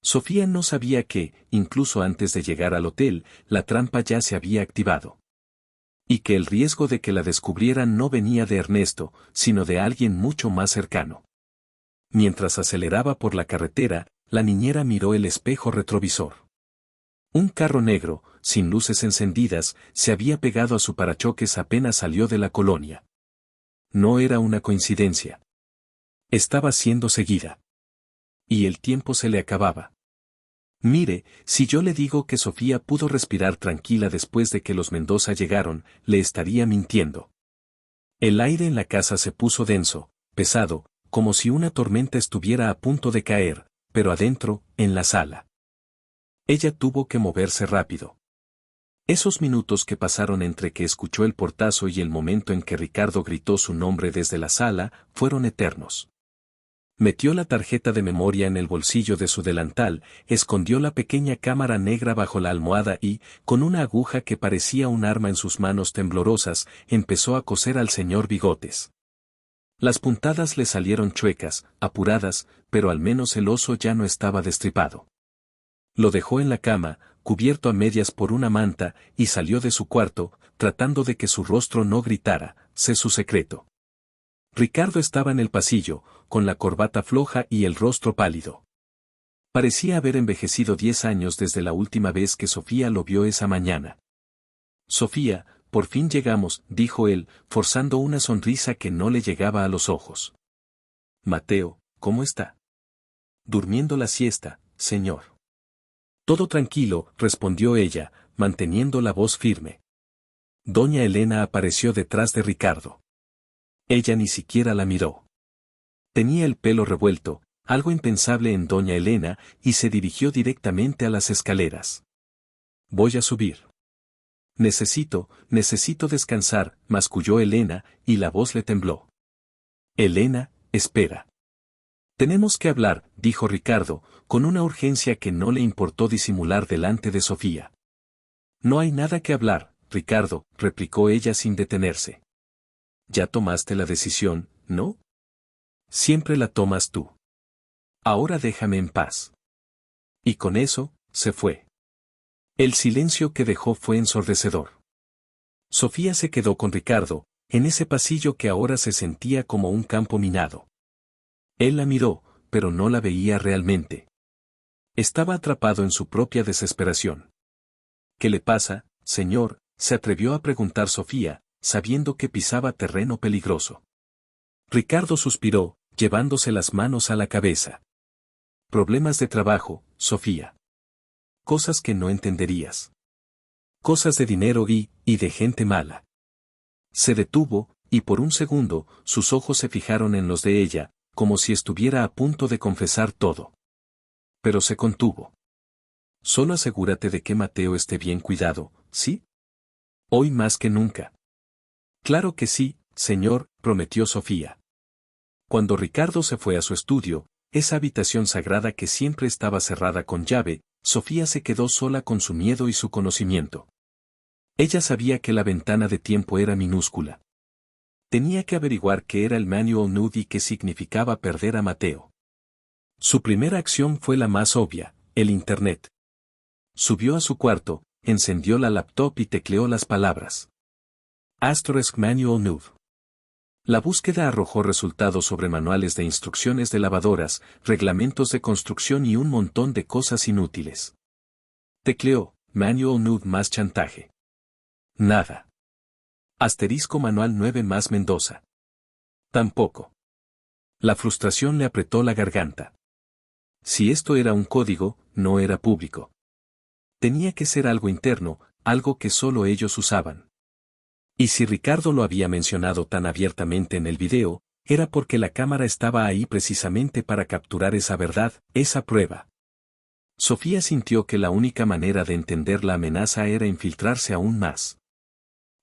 Sofía no sabía que, incluso antes de llegar al hotel, la trampa ya se había activado. Y que el riesgo de que la descubrieran no venía de Ernesto, sino de alguien mucho más cercano. Mientras aceleraba por la carretera, la niñera miró el espejo retrovisor. Un carro negro, sin luces encendidas, se había pegado a su parachoques apenas salió de la colonia. No era una coincidencia. Estaba siendo seguida. Y el tiempo se le acababa. Mire, si yo le digo que Sofía pudo respirar tranquila después de que los Mendoza llegaron, le estaría mintiendo. El aire en la casa se puso denso, pesado, como si una tormenta estuviera a punto de caer, pero adentro, en la sala. Ella tuvo que moverse rápido. Esos minutos que pasaron entre que escuchó el portazo y el momento en que Ricardo gritó su nombre desde la sala, fueron eternos. Metió la tarjeta de memoria en el bolsillo de su delantal, escondió la pequeña cámara negra bajo la almohada y, con una aguja que parecía un arma en sus manos temblorosas, empezó a coser al señor Bigotes. Las puntadas le salieron chuecas, apuradas, pero al menos el oso ya no estaba destripado. Lo dejó en la cama, cubierto a medias por una manta, y salió de su cuarto, tratando de que su rostro no gritara, sé su secreto. Ricardo estaba en el pasillo, con la corbata floja y el rostro pálido. Parecía haber envejecido 10 años desde la última vez que Sofía lo vio esa mañana. Sofía, por fin llegamos, dijo él, forzando una sonrisa que no le llegaba a los ojos. Mateo, ¿cómo está? Durmiendo la siesta, señor. Todo tranquilo, respondió ella, manteniendo la voz firme. Doña Elena apareció detrás de Ricardo. Ella ni siquiera la miró. Tenía el pelo revuelto, algo impensable en doña Elena, y se dirigió directamente a las escaleras. Voy a subir. Necesito descansar, masculló Elena, y la voz le tembló. Elena, espera. Tenemos que hablar, dijo Ricardo, con una urgencia que no le importó disimular delante de Sofía. No hay nada que hablar, Ricardo, replicó ella sin detenerse. Ya tomaste la decisión, ¿no? Siempre la tomas tú. Ahora déjame en paz. Y con eso, se fue. El silencio que dejó fue ensordecedor. Sofía se quedó con Ricardo, en ese pasillo que ahora se sentía como un campo minado. Él la miró, pero no la veía realmente. Estaba atrapado en su propia desesperación. ¿Qué le pasa, señor?, se atrevió a preguntar Sofía, sabiendo que pisaba terreno peligroso. Ricardo suspiró, llevándose las manos a la cabeza. Problemas de trabajo, Sofía. Cosas que no entenderías. Cosas de dinero y de gente mala. Se detuvo, y por un segundo, sus ojos se fijaron en los de ella, como si estuviera a punto de confesar todo. Pero se contuvo. Solo asegúrate de que Mateo esté bien cuidado, ¿sí? Hoy más que nunca. Claro que sí, señor, prometió Sofía. Cuando Ricardo se fue a su estudio, esa habitación sagrada que siempre estaba cerrada con llave, Sofía se quedó sola con su miedo y su conocimiento. Ella sabía que la ventana de tiempo era minúscula. Tenía que averiguar qué era el manual nude y qué significaba perder a Mateo. Su primera acción fue la más obvia, el Internet. Subió a su cuarto, encendió la laptop y tecleó las palabras. Asterisk Manual Nude. La búsqueda arrojó resultados sobre manuales de instrucciones de lavadoras, reglamentos de construcción y un montón de cosas inútiles. Tecleó, Manual Nude más chantaje. Nada. Asterisco Manual 9 más Mendoza. Tampoco. La frustración le apretó la garganta. Si esto era un código, no era público. Tenía que ser algo interno, algo que solo ellos usaban. Y si Ricardo lo había mencionado tan abiertamente en el video, era porque la cámara estaba ahí precisamente para capturar esa verdad, esa prueba. Sofía sintió que la única manera de entender la amenaza era infiltrarse aún más.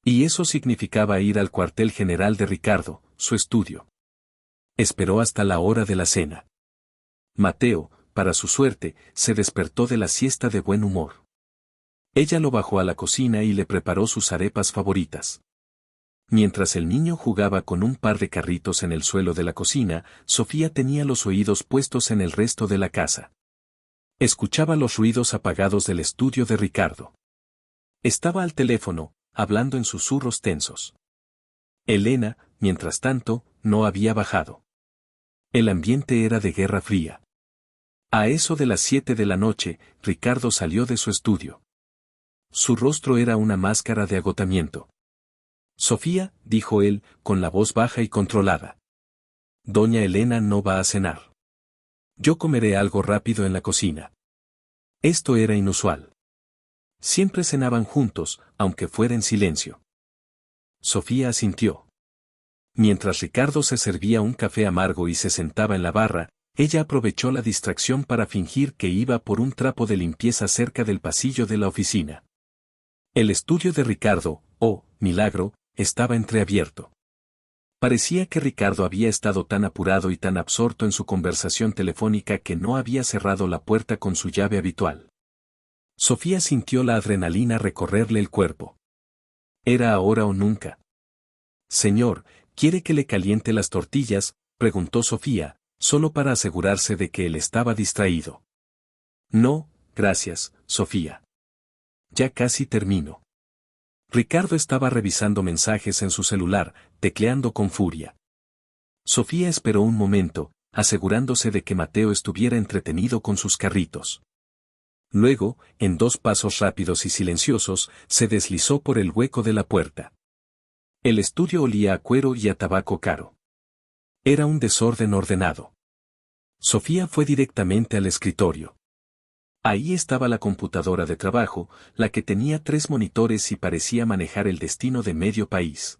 Y eso significaba ir al cuartel general de Ricardo, su estudio. Esperó hasta la hora de la cena. Mateo, para su suerte, se despertó de la siesta de buen humor. Ella lo bajó a la cocina y le preparó sus arepas favoritas. Mientras el niño jugaba con un par de carritos en el suelo de la cocina, Sofía tenía los oídos puestos en el resto de la casa. Escuchaba los ruidos apagados del estudio de Ricardo. Estaba al teléfono, hablando en susurros tensos. Elena, mientras tanto, no había bajado. El ambiente era de guerra fría. A eso de las 7 de la noche, Ricardo salió de su estudio. Su rostro era una máscara de agotamiento. Sofía, dijo él, con la voz baja y controlada. Doña Elena no va a cenar. Yo comeré algo rápido en la cocina. Esto era inusual. Siempre cenaban juntos, aunque fuera en silencio. Sofía asintió. Mientras Ricardo se servía un café amargo y se sentaba en la barra, ella aprovechó la distracción para fingir que iba por un trapo de limpieza cerca del pasillo de la oficina. El estudio de Ricardo, oh, milagro, estaba entreabierto. Parecía que Ricardo había estado tan apurado y tan absorto en su conversación telefónica que no había cerrado la puerta con su llave habitual. Sofía sintió la adrenalina recorrerle el cuerpo. Era ahora o nunca. Señor, ¿quiere que le caliente las tortillas?, preguntó Sofía, solo para asegurarse de que él estaba distraído. No, gracias, Sofía. Ya casi termino. Ricardo estaba revisando mensajes en su celular, tecleando con furia. Sofía esperó un momento, asegurándose de que Mateo estuviera entretenido con sus carritos. Luego, en 2 pasos rápidos y silenciosos, se deslizó por el hueco de la puerta. El estudio olía a cuero y a tabaco caro. Era un desorden ordenado. Sofía fue directamente al escritorio. Ahí estaba la computadora de trabajo, la que tenía 3 monitores y parecía manejar el destino de medio país.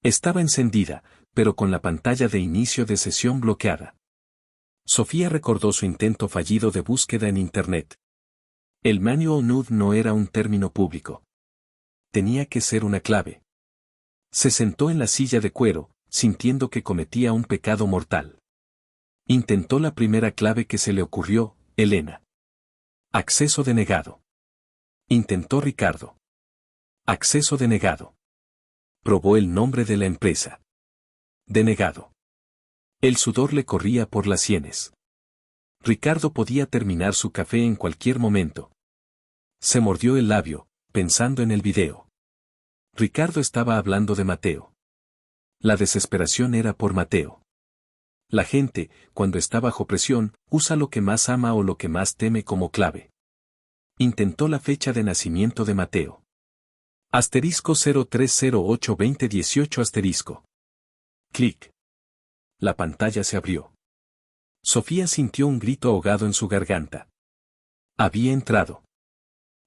Estaba encendida, pero con la pantalla de inicio de sesión bloqueada. Sofía recordó su intento fallido de búsqueda en Internet. El manual nude no era un término público. Tenía que ser una clave. Se sentó en la silla de cuero, sintiendo que cometía un pecado mortal. Intentó la primera clave que se le ocurrió, Elena. Acceso denegado. Intentó Ricardo. Acceso denegado. Probó el nombre de la empresa. Denegado. El sudor le corría por las sienes. Ricardo podía terminar su café en cualquier momento. Se mordió el labio, pensando en el video. Ricardo estaba hablando de Mateo. La desesperación era por Mateo. La gente, cuando está bajo presión, usa lo que más ama o lo que más teme como clave. Intentó la fecha de nacimiento de Mateo. Asterisco 03082018 asterisco. Clic. La pantalla se abrió. Sofía sintió un grito ahogado en su garganta. Había entrado.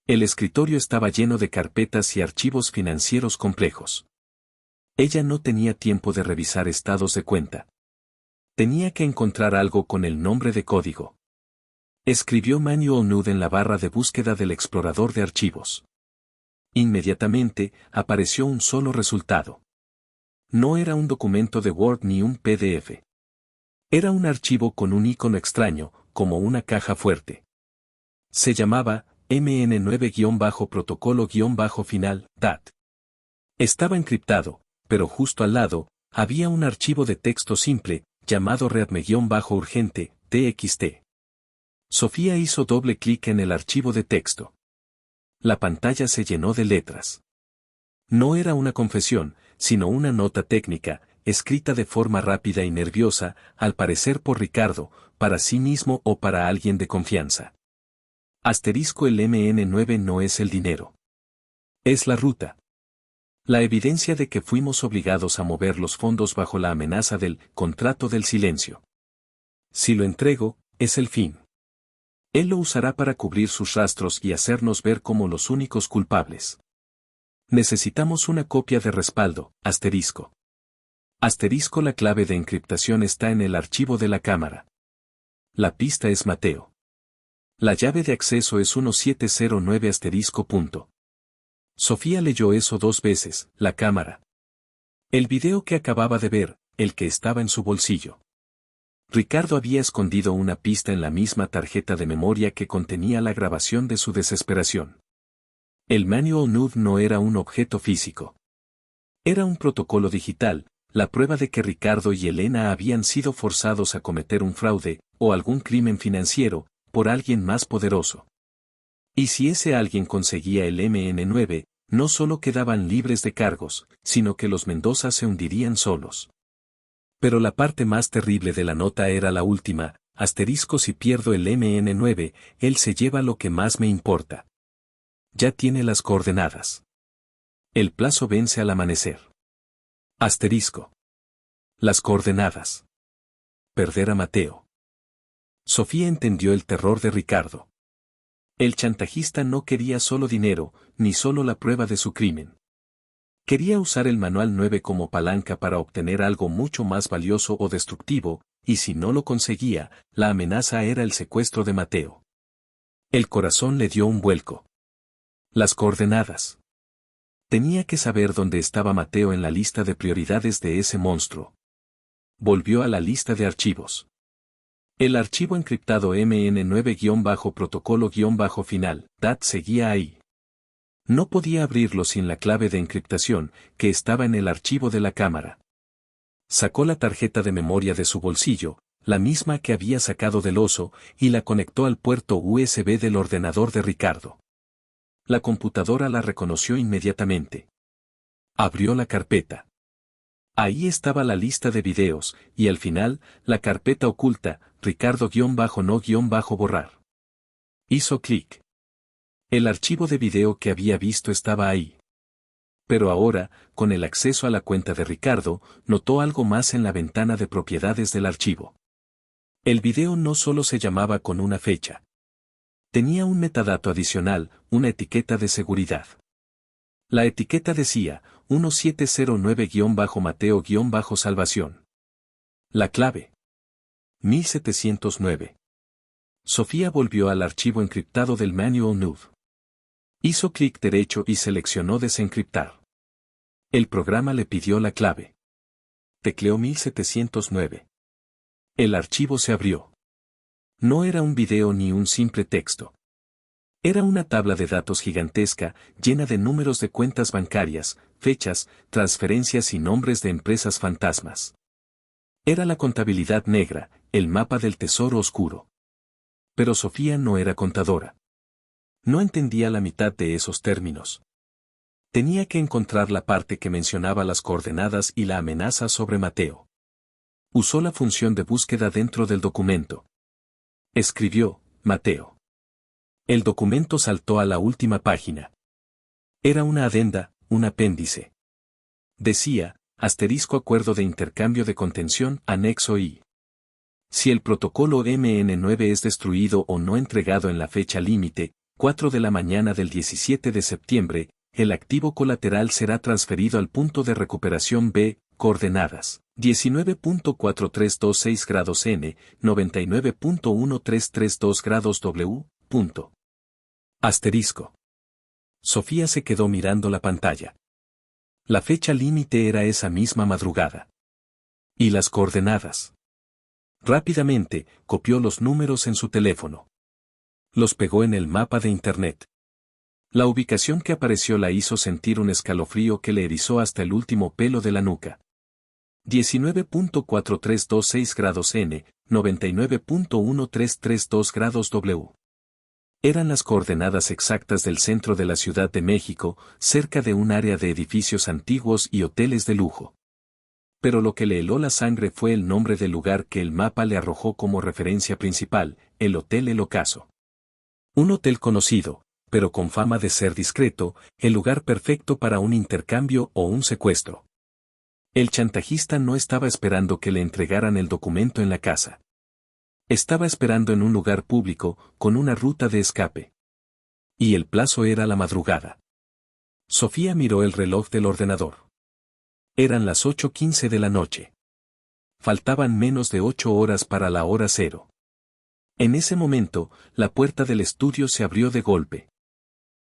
El escritorio estaba lleno de carpetas y archivos financieros complejos. Ella no tenía tiempo de revisar estados de cuenta. Tenía que encontrar algo con el nombre de código. Escribió Manual Nude en la barra de búsqueda del explorador de archivos. Inmediatamente, apareció un solo resultado. No era un documento de Word ni un PDF. Era un archivo con un icono extraño, como una caja fuerte. Se llamaba MN9-protocolo-final, DAT. Estaba encriptado, pero justo al lado, había un archivo de texto simple, llamado readme-urgente, TXT. Sofía hizo doble clic en el archivo de texto. La pantalla se llenó de letras. No era una confesión, sino una nota técnica, escrita de forma rápida y nerviosa, al parecer por Ricardo, para sí mismo o para alguien de confianza. Asterisco el MN9 no es el dinero. Es la ruta. La evidencia de que fuimos obligados a mover los fondos bajo la amenaza del contrato del silencio. Si lo entrego, es el fin. Él lo usará para cubrir sus rastros y hacernos ver como los únicos culpables. Necesitamos una copia de respaldo, asterisco. Asterisco la clave de encriptación está en el archivo de la cámara. La pista es Mateo. La llave de acceso es 1709 asterisco punto. Sofía leyó eso 2 veces, la cámara. El video que acababa de ver, el que estaba en su bolsillo. Ricardo había escondido una pista en la misma tarjeta de memoria que contenía la grabación de su desesperación. El Manual Nude no era un objeto físico. Era un protocolo digital, la prueba de que Ricardo y Elena habían sido forzados a cometer un fraude, o algún crimen financiero, por alguien más poderoso. Y si ese alguien conseguía el MN9, no solo quedaban libres de cargos, sino que los Mendoza se hundirían solos. Pero la parte más terrible de la nota era la última, asterisco si pierdo el MN9, él se lleva lo que más me importa. Ya tiene las coordenadas. El plazo vence al amanecer. Asterisco. Las coordenadas. Perder a Mateo. Sofía entendió el terror de Ricardo. El chantajista no quería solo dinero, ni solo la prueba de su crimen. Quería usar el Manual 9 como palanca para obtener algo mucho más valioso o destructivo, y si no lo conseguía, la amenaza era el secuestro de Mateo. El corazón le dio un vuelco. Las coordenadas. Tenía que saber dónde estaba Mateo en la lista de prioridades de ese monstruo. Volvió a la lista de archivos. El archivo encriptado MN9-protocolo-final, DAT seguía ahí. No podía abrirlo sin la clave de encriptación, que estaba en el archivo de la cámara. Sacó la tarjeta de memoria de su bolsillo, la misma que había sacado del oso, y la conectó al puerto USB del ordenador de Ricardo. La computadora la reconoció inmediatamente. Abrió la carpeta. Ahí estaba la lista de videos, y al final, la carpeta oculta, Ricardo-no-borrar. Hizo clic. El archivo de video que había visto estaba ahí. Pero ahora, con el acceso a la cuenta de Ricardo, notó algo más en la ventana de propiedades del archivo. El video no solo se llamaba con una fecha. Tenía un metadato adicional, una etiqueta de seguridad. La etiqueta decía, 1709-Mateo-Salvación. La clave. 1709. Sofía volvió al archivo encriptado del Manual Nude. Hizo clic derecho y seleccionó desencriptar. El programa le pidió la clave. Tecleó 1709. El archivo se abrió. No era un video ni un simple texto. Era una tabla de datos gigantesca, llena de números de cuentas bancarias, fechas, transferencias y nombres de empresas fantasmas. Era la contabilidad negra, el mapa del tesoro oscuro. Pero Sofía no era contadora. No entendía la mitad de esos términos. Tenía que encontrar la parte que mencionaba las coordenadas y la amenaza sobre Mateo. Usó la función de búsqueda dentro del documento. Escribió, Mateo. El documento saltó a la última página. Era una adenda, un apéndice. Decía, acuerdo de intercambio de contención, anexo I. Si el protocolo MN9 es destruido o no entregado en la fecha límite, 4 de la mañana del 17 de septiembre, el activo colateral será transferido al punto de recuperación B, coordenadas, 19.4326 grados N, 99.1332 grados W, punto. Asterisco. Sofía se quedó mirando la pantalla. La fecha límite era esa misma madrugada. ¿Y las coordenadas? Rápidamente, copió los números en su teléfono. Los pegó en el mapa de Internet. La ubicación que apareció la hizo sentir un escalofrío que le erizó hasta el último pelo de la nuca. 19.4326 grados N, 99.1332 grados W. Eran las coordenadas exactas del centro de la Ciudad de México, cerca de un área de edificios antiguos y hoteles de lujo. Pero lo que le heló la sangre fue el nombre del lugar que el mapa le arrojó como referencia principal, el Hotel El Ocaso. Un hotel conocido, pero con fama de ser discreto, el lugar perfecto para un intercambio o un secuestro. El chantajista no estaba esperando que le entregaran el documento en la casa. Estaba esperando en un lugar público, con una ruta de escape. Y el plazo era la madrugada. Sofía miró el reloj del ordenador. Eran las 8:15 de la noche. Faltaban menos de 8 horas para la hora cero. En ese momento, la puerta del estudio se abrió de golpe.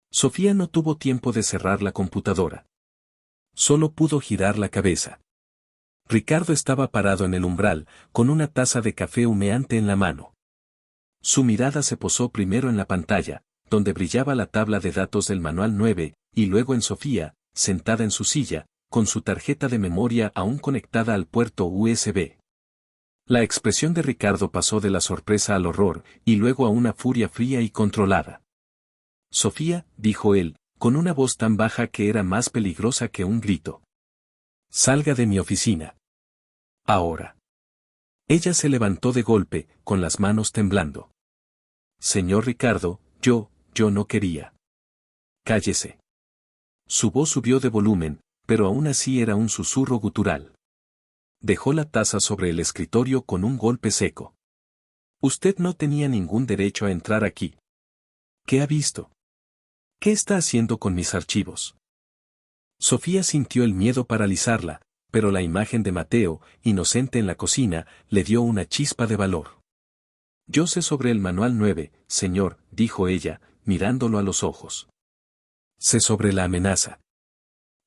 Sofía no tuvo tiempo de cerrar la computadora. Solo pudo girar la cabeza. Ricardo estaba parado en el umbral, con una taza de café humeante en la mano. Su mirada se posó primero en la pantalla, donde brillaba la tabla de datos del manual 9, y luego en Sofía, sentada en su silla, con su tarjeta de memoria aún conectada al puerto USB. La expresión de Ricardo pasó de la sorpresa al horror, y luego a una furia fría y controlada. Sofía, dijo él, con una voz tan baja que era más peligrosa que un grito. Salga de mi oficina. Ahora. Ella se levantó de golpe, con las manos temblando. Señor Ricardo, yo no quería. Cállese. Su voz subió de volumen, pero aún así era un susurro gutural. Dejó la taza sobre el escritorio con un golpe seco. Usted no tenía ningún derecho a entrar aquí. ¿Qué ha visto? ¿Qué está haciendo con mis archivos? Sofía sintió el miedo paralizarla, pero la imagen de Mateo, inocente en la cocina, le dio una chispa de valor. Yo sé sobre el manual 9, señor, dijo ella, mirándolo a los ojos. Sé sobre la amenaza.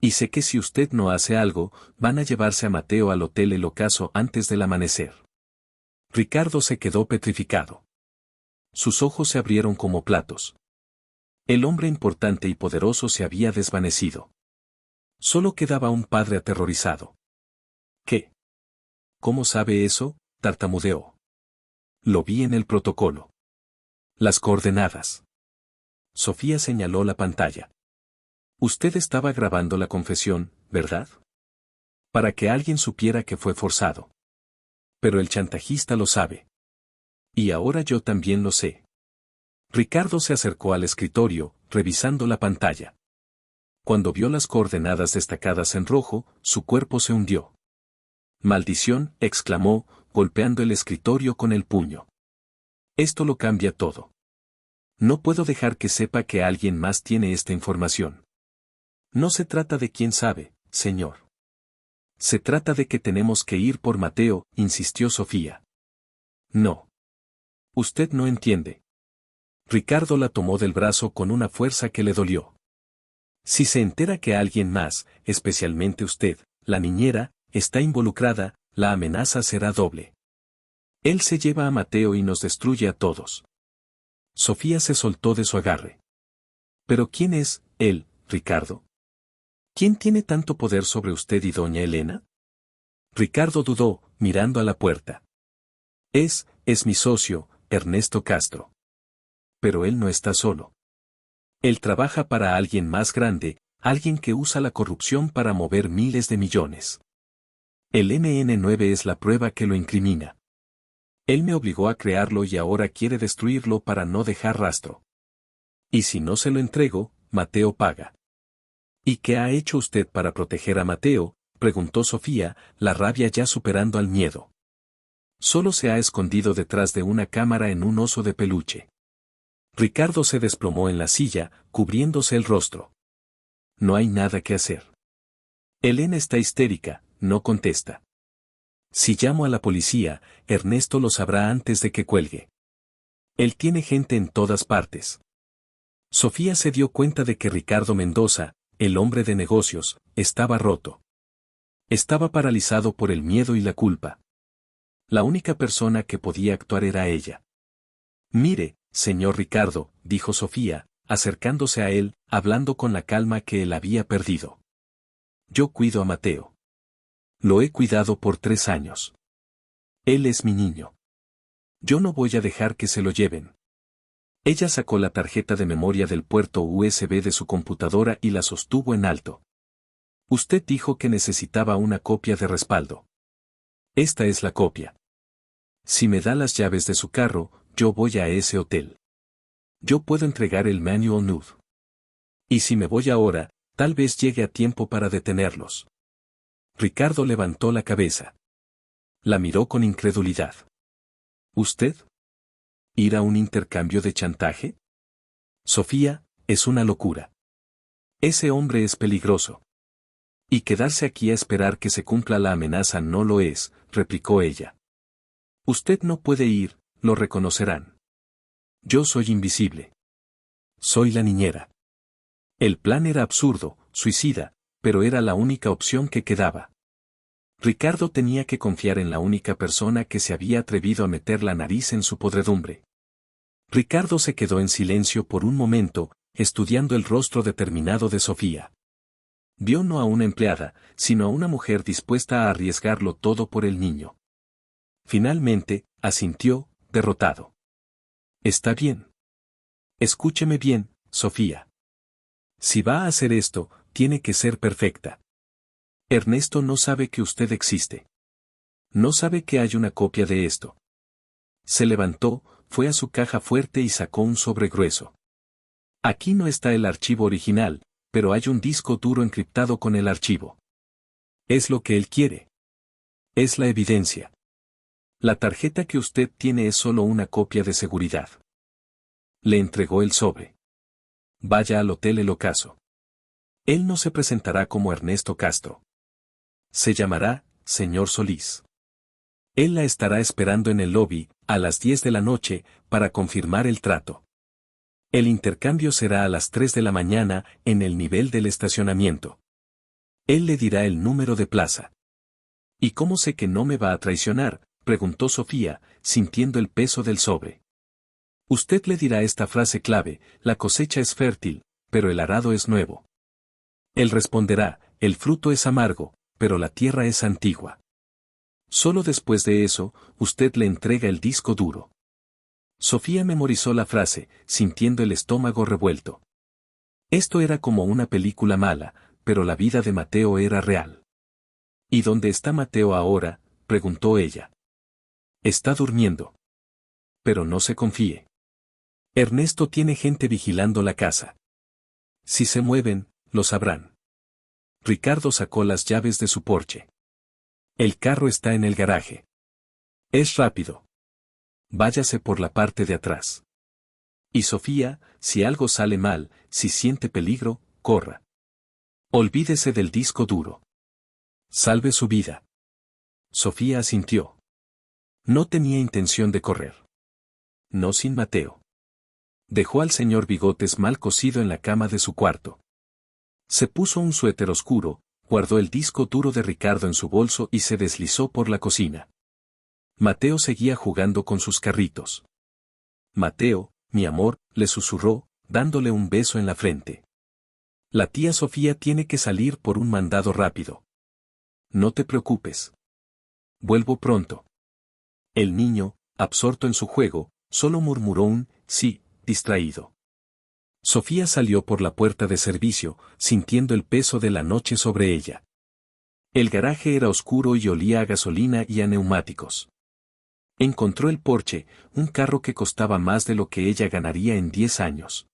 Y sé que si usted no hace algo, van a llevarse a Mateo al Hotel El Ocaso antes del amanecer. Ricardo se quedó petrificado. Sus ojos se abrieron como platos. El hombre importante y poderoso se había desvanecido. Solo quedaba un padre aterrorizado. ¿Qué? ¿Cómo sabe eso? Tartamudeó. Lo vi en el protocolo. Las coordenadas. Sofía señaló la pantalla. Usted estaba grabando la confesión, ¿verdad? Para que alguien supiera que fue forzado. Pero el chantajista lo sabe. Y ahora yo también lo sé. Ricardo se acercó al escritorio, revisando la pantalla. Cuando vio las coordenadas destacadas en rojo, su cuerpo se hundió. Maldición, exclamó, golpeando el escritorio con el puño. Esto lo cambia todo. No puedo dejar que sepa que alguien más tiene esta información. No se trata de quién sabe, señor. Se trata de que tenemos que ir por Mateo, insistió Sofía. No. Usted no entiende. Ricardo la tomó del brazo con una fuerza que le dolió. Si se entera que alguien más, especialmente usted, la niñera, está involucrada, la amenaza será doble. Él se lleva a Mateo y nos destruye a todos. Sofía se soltó de su agarre. ¿Pero quién es él, Ricardo? ¿Quién tiene tanto poder sobre usted y doña Elena? Ricardo dudó, mirando a la puerta. Es mi socio, Ernesto Castro. Pero él no está solo. Él trabaja para alguien más grande, alguien que usa la corrupción para mover miles de millones. El MN9 es la prueba que lo incrimina. Él me obligó a crearlo y ahora quiere destruirlo para no dejar rastro. Y si no se lo entrego, Mateo paga. ¿Y qué ha hecho usted para proteger a Mateo?, preguntó Sofía, la rabia ya superando al miedo. Solo se ha escondido detrás de una cámara en un oso de peluche. Ricardo se desplomó en la silla, cubriéndose el rostro. No hay nada que hacer. Elena está histérica, no contesta. Si llamo a la policía, Ernesto lo sabrá antes de que cuelgue. Él tiene gente en todas partes. Sofía se dio cuenta de que Ricardo Mendoza, el hombre de negocios, estaba roto. Estaba paralizado por el miedo y la culpa. La única persona que podía actuar era ella. Mire, señor Ricardo, dijo Sofía, acercándose a él, hablando con la calma que él había perdido. Yo cuido a Mateo. Lo he cuidado por 3 años. Él es mi niño. Yo no voy a dejar que se lo lleven. Ella sacó la tarjeta de memoria del puerto USB de su computadora y la sostuvo en alto. Usted dijo que necesitaba una copia de respaldo. Esta es la copia. Si me da las llaves de su carro, yo voy a ese hotel. Yo puedo entregar el manual nude. Y si me voy ahora, tal vez llegue a tiempo para detenerlos. Ricardo levantó la cabeza. La miró con incredulidad. ¿Usted? ¿Ir a un intercambio de chantaje? Sofía, es una locura. Ese hombre es peligroso. Y quedarse aquí a esperar que se cumpla la amenaza no lo es, replicó ella. Usted no puede ir, lo reconocerán. Yo soy invisible. Soy la niñera. El plan era absurdo, suicida, pero era la única opción que quedaba. Ricardo tenía que confiar en la única persona que se había atrevido a meter la nariz en su podredumbre. Ricardo se quedó en silencio por un momento, estudiando el rostro determinado de Sofía. Vio no a una empleada, sino a una mujer dispuesta a arriesgarlo todo por el niño. Finalmente, asintió, derrotado. Está bien. Escúcheme bien, Sofía. Si va a hacer esto, tiene que ser perfecta. Ernesto no sabe que usted existe. No sabe que hay una copia de esto. Se levantó, fue a su caja fuerte y sacó un sobre grueso. Aquí no está el archivo original, pero hay un disco duro encriptado con el archivo. Es lo que él quiere. Es la evidencia. La tarjeta que usted tiene es solo una copia de seguridad. Le entregó el sobre. Vaya al Hotel El Ocaso. Él no se presentará como Ernesto Castro. Se llamará, señor Solís. Él la estará esperando en el lobby, a las 10 de la noche, para confirmar el trato. El intercambio será a las 3 de la mañana, en el nivel del estacionamiento. Él le dirá el número de plaza. ¿Y cómo sé que no me va a traicionar?, preguntó Sofía, sintiendo el peso del sobre. Usted le dirá esta frase clave: la cosecha es fértil, pero el arado es nuevo. Él responderá: el fruto es amargo, pero la tierra es antigua. Solo después de eso, usted le entrega el disco duro. Sofía memorizó la frase, sintiendo el estómago revuelto. Esto era como una película mala, pero la vida de Mateo era real. ¿Y dónde está Mateo ahora?, preguntó ella. Está durmiendo. Pero no se confíe. Ernesto tiene gente vigilando la casa. Si se mueven, lo sabrán. Ricardo sacó las llaves de su porche. El carro está en el garaje. Es rápido. Váyase por la parte de atrás. Y Sofía, si algo sale mal, si siente peligro, corra. Olvídese del disco duro. Salve su vida. Sofía asintió. No tenía intención de correr. No sin Mateo. Dejó al señor Bigotes mal cosido en la cama de su cuarto. Se puso un suéter oscuro, guardó el disco duro de Ricardo en su bolso y se deslizó por la cocina. Mateo seguía jugando con sus carritos. Mateo, mi amor, le susurró, dándole un beso en la frente. La tía Sofía tiene que salir por un mandado rápido. No te preocupes. Vuelvo pronto. El niño, absorto en su juego, solo murmuró un sí, distraído. Sofía salió por la puerta de servicio, sintiendo el peso de la noche sobre ella. El garaje era oscuro y olía a gasolina y a neumáticos. Encontró el Porsche, un carro que costaba más de lo que ella ganaría en 10 años.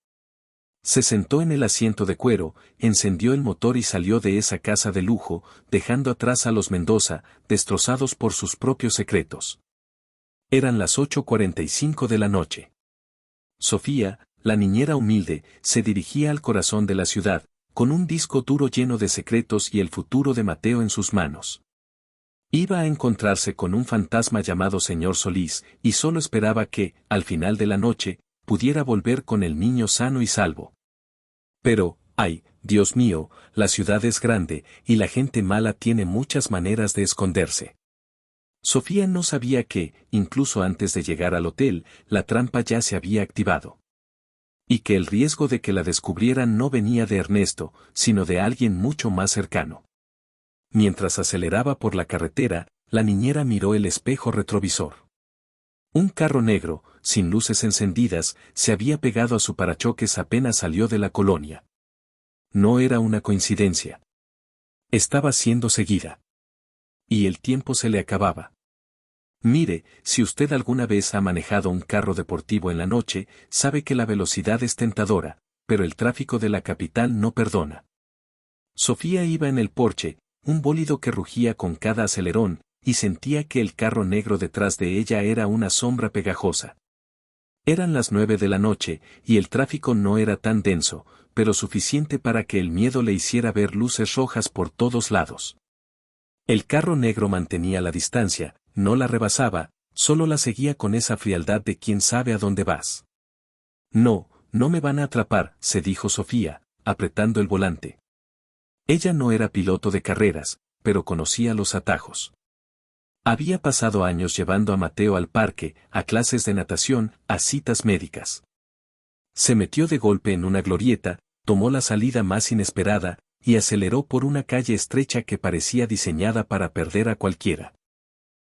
Se sentó en el asiento de cuero, encendió el motor y salió de esa casa de lujo, dejando atrás a los Mendoza, destrozados por sus propios secretos. Eran las 8:45 de la noche. Sofía, la niñera humilde, se dirigía al corazón de la ciudad, con un disco duro lleno de secretos y el futuro de Mateo en sus manos. Iba a encontrarse con un fantasma llamado señor Solís, y solo esperaba que, al final de la noche, pudiera volver con el niño sano y salvo. Pero, ay, Dios mío, la ciudad es grande, y la gente mala tiene muchas maneras de esconderse. Sofía no sabía que, incluso antes de llegar al hotel, la trampa ya se había activado. Y que el riesgo de que la descubrieran no venía de Ernesto, sino de alguien mucho más cercano. Mientras aceleraba por la carretera, la niñera miró el espejo retrovisor. Un carro negro, sin luces encendidas, se había pegado a su parachoques apenas salió de la colonia. No era una coincidencia. Estaba siendo seguida. Y el tiempo se le acababa. Mire, si usted alguna vez ha manejado un carro deportivo en la noche, sabe que la velocidad es tentadora, pero el tráfico de la capital no perdona. Sofía iba en el Porsche, un bólido que rugía con cada acelerón, y sentía que el carro negro detrás de ella era una sombra pegajosa. Eran las 9 de la noche, y el tráfico no era tan denso, pero suficiente para que el miedo le hiciera ver luces rojas por todos lados. El carro negro mantenía la distancia, no la rebasaba, solo la seguía con esa frialdad de quien sabe a dónde vas. No, no me van a atrapar, se dijo Sofía, apretando el volante. Ella no era piloto de carreras, pero conocía los atajos. Había pasado años llevando a Mateo al parque, a clases de natación, a citas médicas. Se metió de golpe en una glorieta, tomó la salida más inesperada, y aceleró por una calle estrecha que parecía diseñada para perder a cualquiera.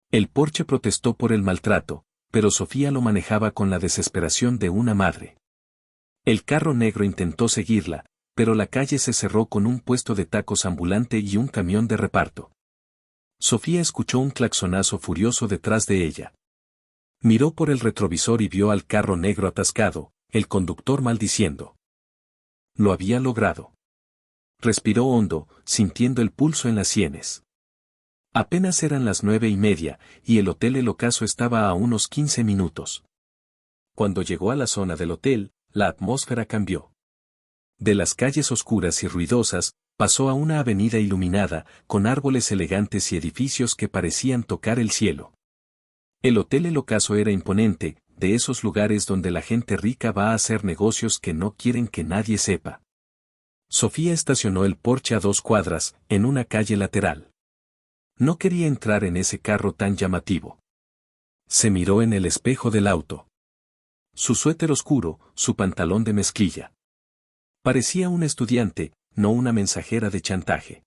El Porsche protestó por el maltrato, pero Sofía lo manejaba con la desesperación de una madre. El carro negro intentó seguirla, pero la calle se cerró con un puesto de tacos ambulante y un camión de reparto. Sofía escuchó un claxonazo furioso detrás de ella. Miró por el retrovisor y vio al carro negro atascado, el conductor maldiciendo. Lo había logrado. Respiró hondo, sintiendo el pulso en las sienes. Apenas eran las 9:30, y el hotel El Ocaso estaba a unos 15 minutos. Cuando llegó a la zona del hotel, la atmósfera cambió. De las calles oscuras y ruidosas, pasó a una avenida iluminada, con árboles elegantes y edificios que parecían tocar el cielo. El Hotel El Ocaso era imponente, de esos lugares donde la gente rica va a hacer negocios que no quieren que nadie sepa. Sofía estacionó el Porsche a 2 cuadras, en una calle lateral. No quería entrar en ese carro tan llamativo. Se miró en el espejo del auto. Su suéter oscuro, su pantalón de mezclilla. Parecía un estudiante, no una mensajera de chantaje.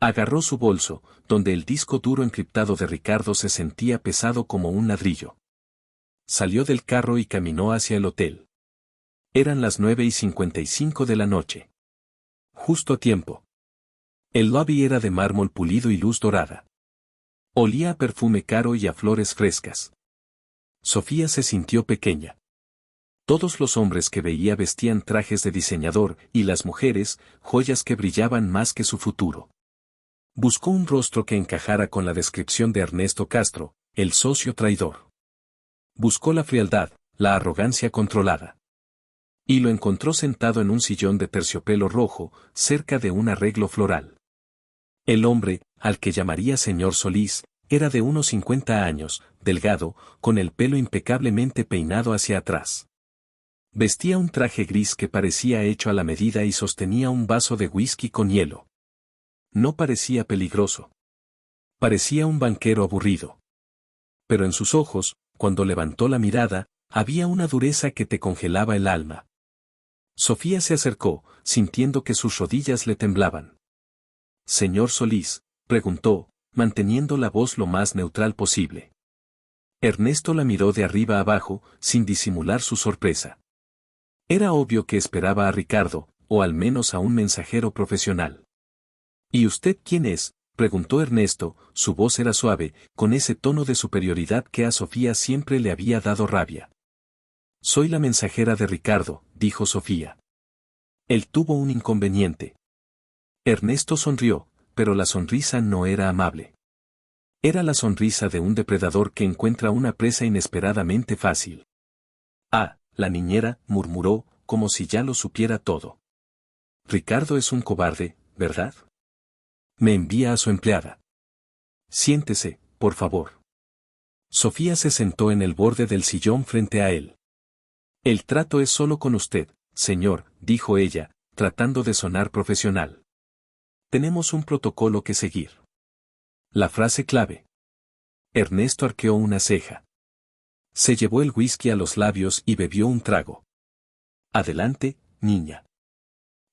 Agarró su bolso, donde el disco duro encriptado de Ricardo se sentía pesado como un ladrillo. Salió del carro y caminó hacia el hotel. Eran las 9:55 de la noche. Justo a tiempo. El lobby era de mármol pulido y luz dorada. Olía a perfume caro y a flores frescas. Sofía se sintió pequeña. Todos los hombres que veía vestían trajes de diseñador, y las mujeres, joyas que brillaban más que su futuro. Buscó un rostro que encajara con la descripción de Ernesto Castro, el socio traidor. Buscó la frialdad, la arrogancia controlada. Y lo encontró sentado en un sillón de terciopelo rojo, cerca de un arreglo floral. El hombre, al que llamaría señor Solís, era de unos 50 años, delgado, con el pelo impecablemente peinado hacia atrás. Vestía un traje gris que parecía hecho a la medida y sostenía un vaso de whisky con hielo. No parecía peligroso. Parecía un banquero aburrido. Pero en sus ojos, cuando levantó la mirada, había una dureza que te congelaba el alma. Sofía se acercó, sintiendo que sus rodillas le temblaban. «Señor Solís», preguntó, manteniendo la voz lo más neutral posible. Ernesto la miró de arriba abajo, sin disimular su sorpresa. Era obvio que esperaba a Ricardo, o al menos a un mensajero profesional. «¿Y usted quién es?», preguntó Ernesto, su voz era suave, con ese tono de superioridad que a Sofía siempre le había dado rabia. «Soy la mensajera de Ricardo», dijo Sofía. Él tuvo un inconveniente. Ernesto sonrió, pero la sonrisa no era amable. Era la sonrisa de un depredador que encuentra una presa inesperadamente fácil. «Ah», la niñera murmuró, como si ya lo supiera todo. «Ricardo es un cobarde, ¿verdad? Me envía a su empleada. Siéntese, por favor». Sofía se sentó en el borde del sillón frente a él. «El trato es solo con usted, señor», dijo ella, tratando de sonar profesional. «Tenemos un protocolo que seguir». La frase clave. Ernesto arqueó una ceja. Se llevó el whisky a los labios y bebió un trago. «Adelante, niña».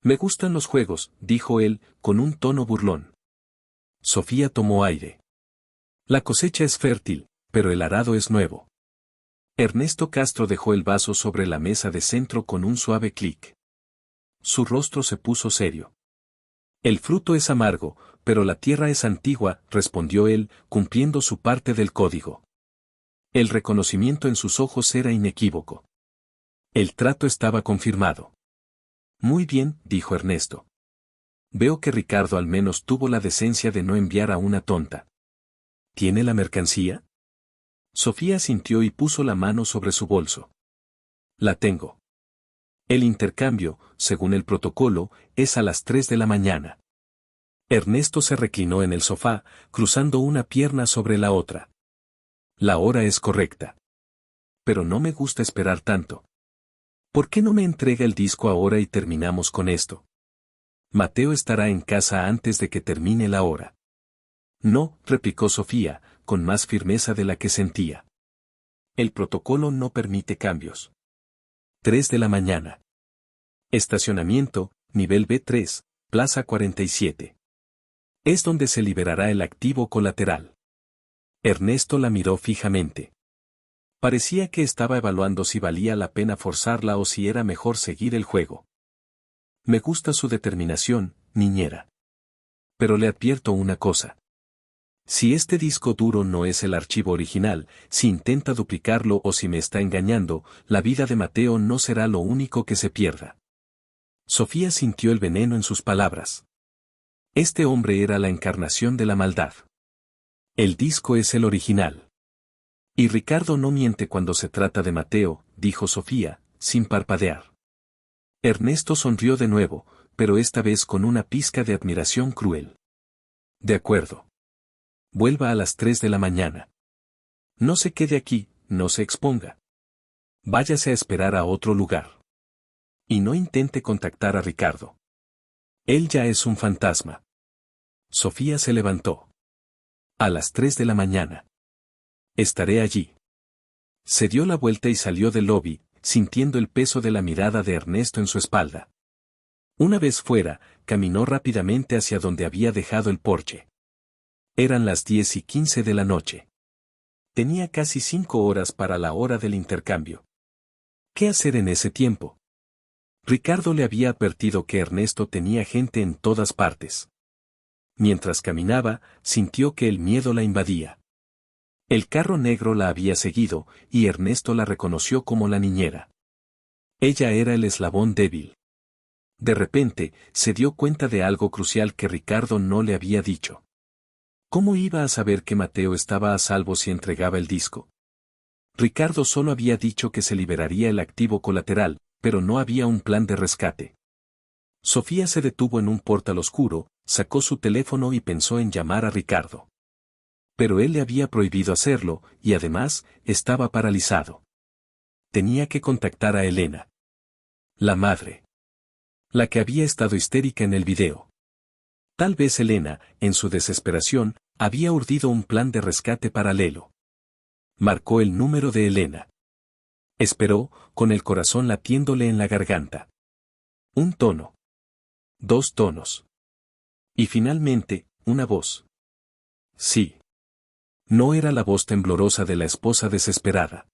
«Me gustan los juegos», dijo él, con un tono burlón. Sofía tomó aire. «La cosecha es fértil, pero el arado es nuevo». Ernesto Castro dejó el vaso sobre la mesa de centro con un suave clic. Su rostro se puso serio. «El fruto es amargo, pero la tierra es antigua», respondió él, cumpliendo su parte del código. El reconocimiento en sus ojos era inequívoco. El trato estaba confirmado. «Muy bien», dijo Ernesto. «Veo que Ricardo al menos tuvo la decencia de no enviar a una tonta». «¿Tiene la mercancía?». Sofía asintió y puso la mano sobre su bolso. «La tengo». El intercambio, según el protocolo, es a las 3 de la mañana. Ernesto se reclinó en el sofá, cruzando una pierna sobre la otra. «La hora es correcta. Pero no me gusta esperar tanto. ¿Por qué no me entrega el disco ahora y terminamos con esto? Mateo estará en casa antes de que termine la hora». «No», replicó Sofía, con más firmeza de la que sentía. «El protocolo no permite cambios». 3 de la mañana. Estacionamiento, nivel B3, Plaza 47. Es donde se liberará el activo colateral. Ernesto la miró fijamente. Parecía que estaba evaluando si valía la pena forzarla o si era mejor seguir el juego. «Me gusta su determinación, niñera. Pero le advierto una cosa. Si este disco duro no es el archivo original, si intenta duplicarlo o si me está engañando, la vida de Mateo no será lo único que se pierda». Sofía sintió el veneno en sus palabras. Este hombre era la encarnación de la maldad. El disco es el original. «Y Ricardo no miente cuando se trata de Mateo», dijo Sofía, sin parpadear. Ernesto sonrió de nuevo, pero esta vez con una pizca de admiración cruel. «De acuerdo. Vuelva a las 3 de la mañana. No se quede aquí, no se exponga. Váyase a esperar a otro lugar. Y no intente contactar a Ricardo. Él ya es un fantasma». Sofía se levantó. «A las 3 de la mañana. Estaré allí». Se dio la vuelta y salió del lobby, sintiendo el peso de la mirada de Ernesto en su espalda. Una vez fuera, caminó rápidamente hacia donde había dejado el Porsche. Eran las 10:15 de la noche. Tenía casi 5 horas para la hora del intercambio. ¿Qué hacer en ese tiempo? Ricardo le había advertido que Ernesto tenía gente en todas partes. Mientras caminaba, sintió que el miedo la invadía. El carro negro la había seguido, y Ernesto la reconoció como la niñera. Ella era el eslabón débil. De repente, se dio cuenta de algo crucial que Ricardo no le había dicho. ¿Cómo iba a saber que Mateo estaba a salvo si entregaba el disco? Ricardo solo había dicho que se liberaría el activo colateral, pero no había un plan de rescate. Sofía se detuvo en un portal oscuro, sacó su teléfono y pensó en llamar a Ricardo. Pero él le había prohibido hacerlo, y además, estaba paralizado. Tenía que contactar a Elena. La madre. La que había estado histérica en el video. Tal vez Elena, en su desesperación, había urdido un plan de rescate paralelo. Marcó el número de Elena. Esperó, con el corazón latiéndole en la garganta. Un tono. 2 tonos. Y finalmente, una voz. Sí. No era la voz temblorosa de la esposa desesperada.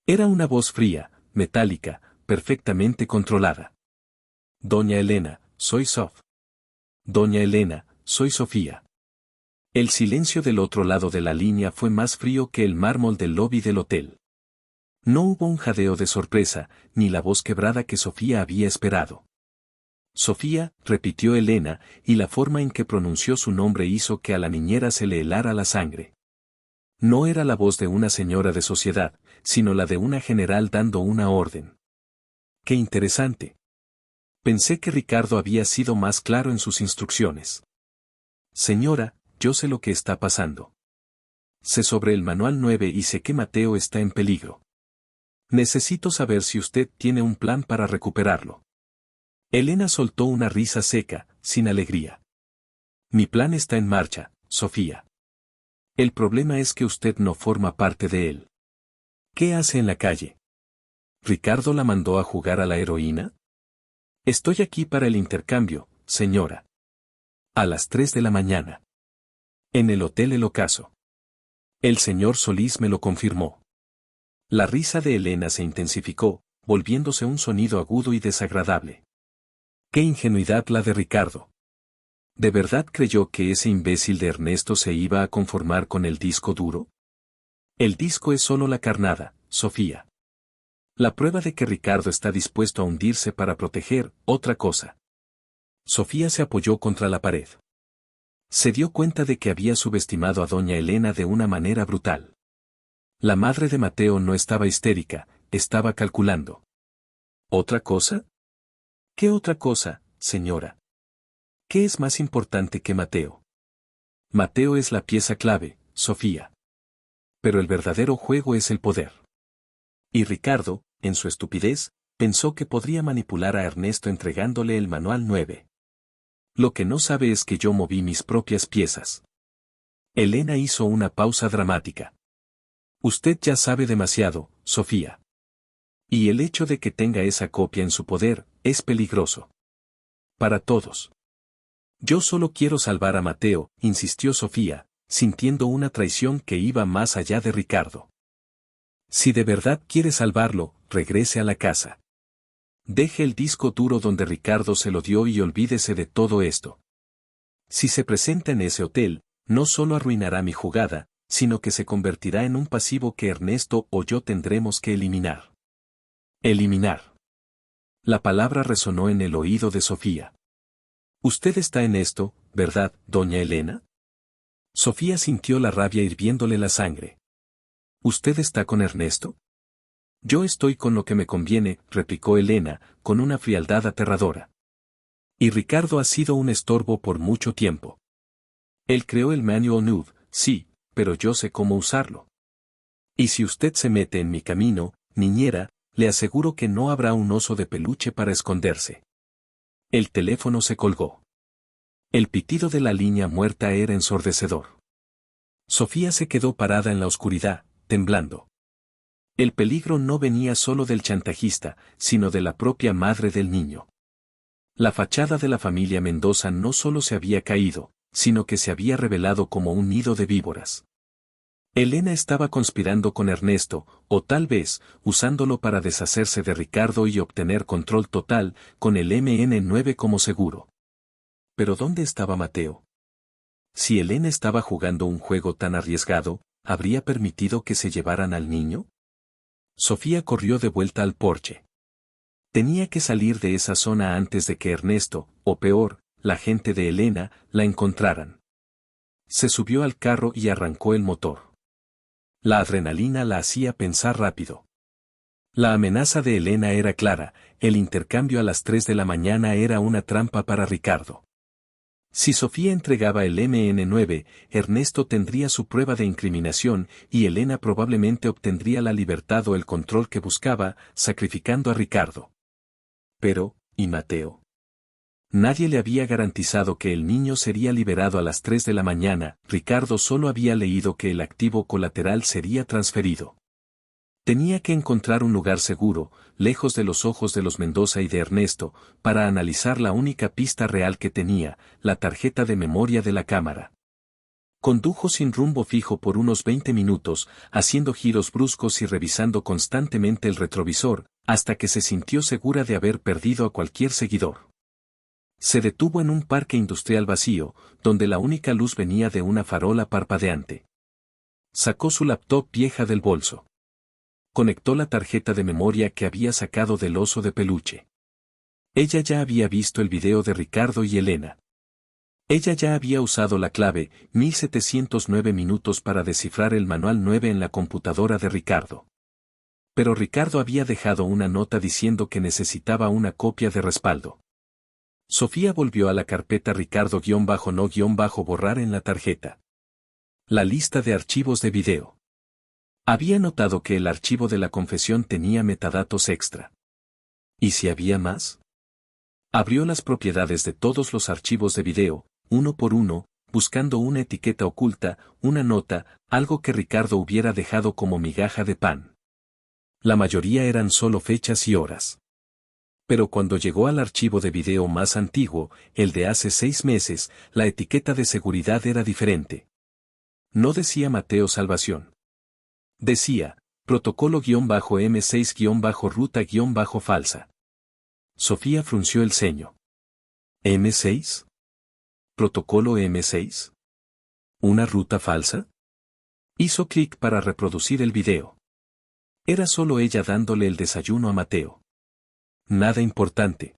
Era una voz fría, metálica, perfectamente controlada. Doña Elena, soy Sof. Doña Elena, soy Sofía. El silencio del otro lado de la línea fue más frío que el mármol del lobby del hotel. No hubo un jadeo de sorpresa, ni la voz quebrada que Sofía había esperado. Sofía, repitió Elena, y la forma en que pronunció su nombre hizo que a la niñera se le helara la sangre. No era la voz de una señora de sociedad, sino la de una general dando una orden. ¡Qué interesante! Pensé que Ricardo había sido más claro en sus instrucciones. Señora, yo sé lo que está pasando. Sé sobre el manual 9 y sé que Mateo está en peligro. Necesito saber si usted tiene un plan para recuperarlo. Elena soltó una risa seca, sin alegría. Mi plan está en marcha, Sofía. El problema es que usted no forma parte de él. ¿Qué hace en la calle? ¿Ricardo la mandó a jugar a la heroína? Estoy aquí para el intercambio, señora. A las 3 de la mañana. En el Hotel El Ocaso. El señor Solís me lo confirmó. La risa de Elena se intensificó, volviéndose un sonido agudo y desagradable. ¡Qué ingenuidad la de Ricardo! ¿De verdad creyó que ese imbécil de Ernesto se iba a conformar con el disco duro? El disco es solo la carnada, Sofía. La prueba de que Ricardo está dispuesto a hundirse para proteger otra cosa. Sofía se apoyó contra la pared. Se dio cuenta de que había subestimado a doña Elena de una manera brutal. La madre de Mateo no estaba histérica, estaba calculando. ¿Otra cosa? ¿Qué otra cosa, señora? ¿Qué es más importante que Mateo? Mateo es la pieza clave, Sofía. Pero el verdadero juego es el poder. Y Ricardo, en su estupidez, pensó que podría manipular a Ernesto entregándole el manual 9. Lo que no sabe es que yo moví mis propias piezas. Elena hizo una pausa dramática. Usted ya sabe demasiado, Sofía. Y el hecho de que tenga esa copia en su poder, es peligroso. Para todos. Yo solo quiero salvar a Mateo, insistió Sofía, sintiendo una traición que iba más allá de Ricardo. Si de verdad quiere salvarlo, regrese a la casa. Deje el disco duro donde Ricardo se lo dio y olvídese de todo esto. Si se presenta en ese hotel, no solo arruinará mi jugada, sino que se convertirá en un pasivo que Ernesto o yo tendremos que eliminar. Eliminar. La palabra resonó en el oído de Sofía. Usted está en esto, ¿verdad, doña Elena? Sofía sintió la rabia hirviéndole la sangre. ¿Usted está con Ernesto? Yo estoy con lo que me conviene, replicó Elena, con una frialdad aterradora. Y Ricardo ha sido un estorbo por mucho tiempo. Él creó el Manual 9, sí, pero yo sé cómo usarlo. Y si usted se mete en mi camino, niñera, le aseguro que no habrá un oso de peluche para esconderse. El teléfono se colgó. El pitido de la línea muerta era ensordecedor. Sofía se quedó parada en la oscuridad, temblando. El peligro no venía solo del chantajista, sino de la propia madre del niño. La fachada de la familia Mendoza no solo se había caído, sino que se había revelado como un nido de víboras. Elena estaba conspirando con Ernesto, o tal vez, usándolo para deshacerse de Ricardo y obtener control total, con el MN9 como seguro. ¿Pero dónde estaba Mateo? Si Elena estaba jugando un juego tan arriesgado, ¿habría permitido que se llevaran al niño? Sofía corrió de vuelta al porche. Tenía que salir de esa zona antes de que Ernesto, o peor, la gente de Elena, la encontraran. Se subió al carro y arrancó el motor. La adrenalina la hacía pensar rápido. La amenaza de Elena era clara, el intercambio a las 3 de la mañana era una trampa para Ricardo. Si Sofía entregaba el MN9, Ernesto tendría su prueba de incriminación y Elena probablemente obtendría la libertad o el control que buscaba, sacrificando a Ricardo. Pero, ¿y Mateo? Nadie le había garantizado que el niño sería liberado a las 3 de la mañana, Ricardo solo había leído que el activo colateral sería transferido. Tenía que encontrar un lugar seguro, lejos de los ojos de los Mendoza y de Ernesto, para analizar la única pista real que tenía, la tarjeta de memoria de la cámara. Condujo sin rumbo fijo por unos 20 minutos, haciendo giros bruscos y revisando constantemente el retrovisor, hasta que se sintió segura de haber perdido a cualquier seguidor. Se detuvo en un parque industrial vacío, donde la única luz venía de una farola parpadeante. Sacó su laptop vieja del bolso. Conectó la tarjeta de memoria que había sacado del oso de peluche. Ella ya había visto el video de Ricardo y Elena. Ella ya había usado la clave 1709 minutos para descifrar el manual 9 en la computadora de Ricardo. Pero Ricardo había dejado una nota diciendo que necesitaba una copia de respaldo. Sofía volvió a la carpeta Ricardo-no-borrar en la tarjeta. La lista de archivos de video. Había notado que el archivo de la confesión tenía metadatos extra. ¿Y si había más? Abrió las propiedades de todos los archivos de video, uno por uno, buscando una etiqueta oculta, una nota, algo que Ricardo hubiera dejado como migaja de pan. La mayoría eran solo fechas y horas. Pero cuando llegó al archivo de video más antiguo, el de hace 6 meses, la etiqueta de seguridad era diferente. No decía Mateo Salvación. Decía, protocolo-M6-ruta-falsa. Sofía frunció el ceño. ¿M6? ¿Protocolo M6? ¿Una ruta falsa? Hizo clic para reproducir el video. Era solo ella dándole el desayuno a Mateo. Nada importante.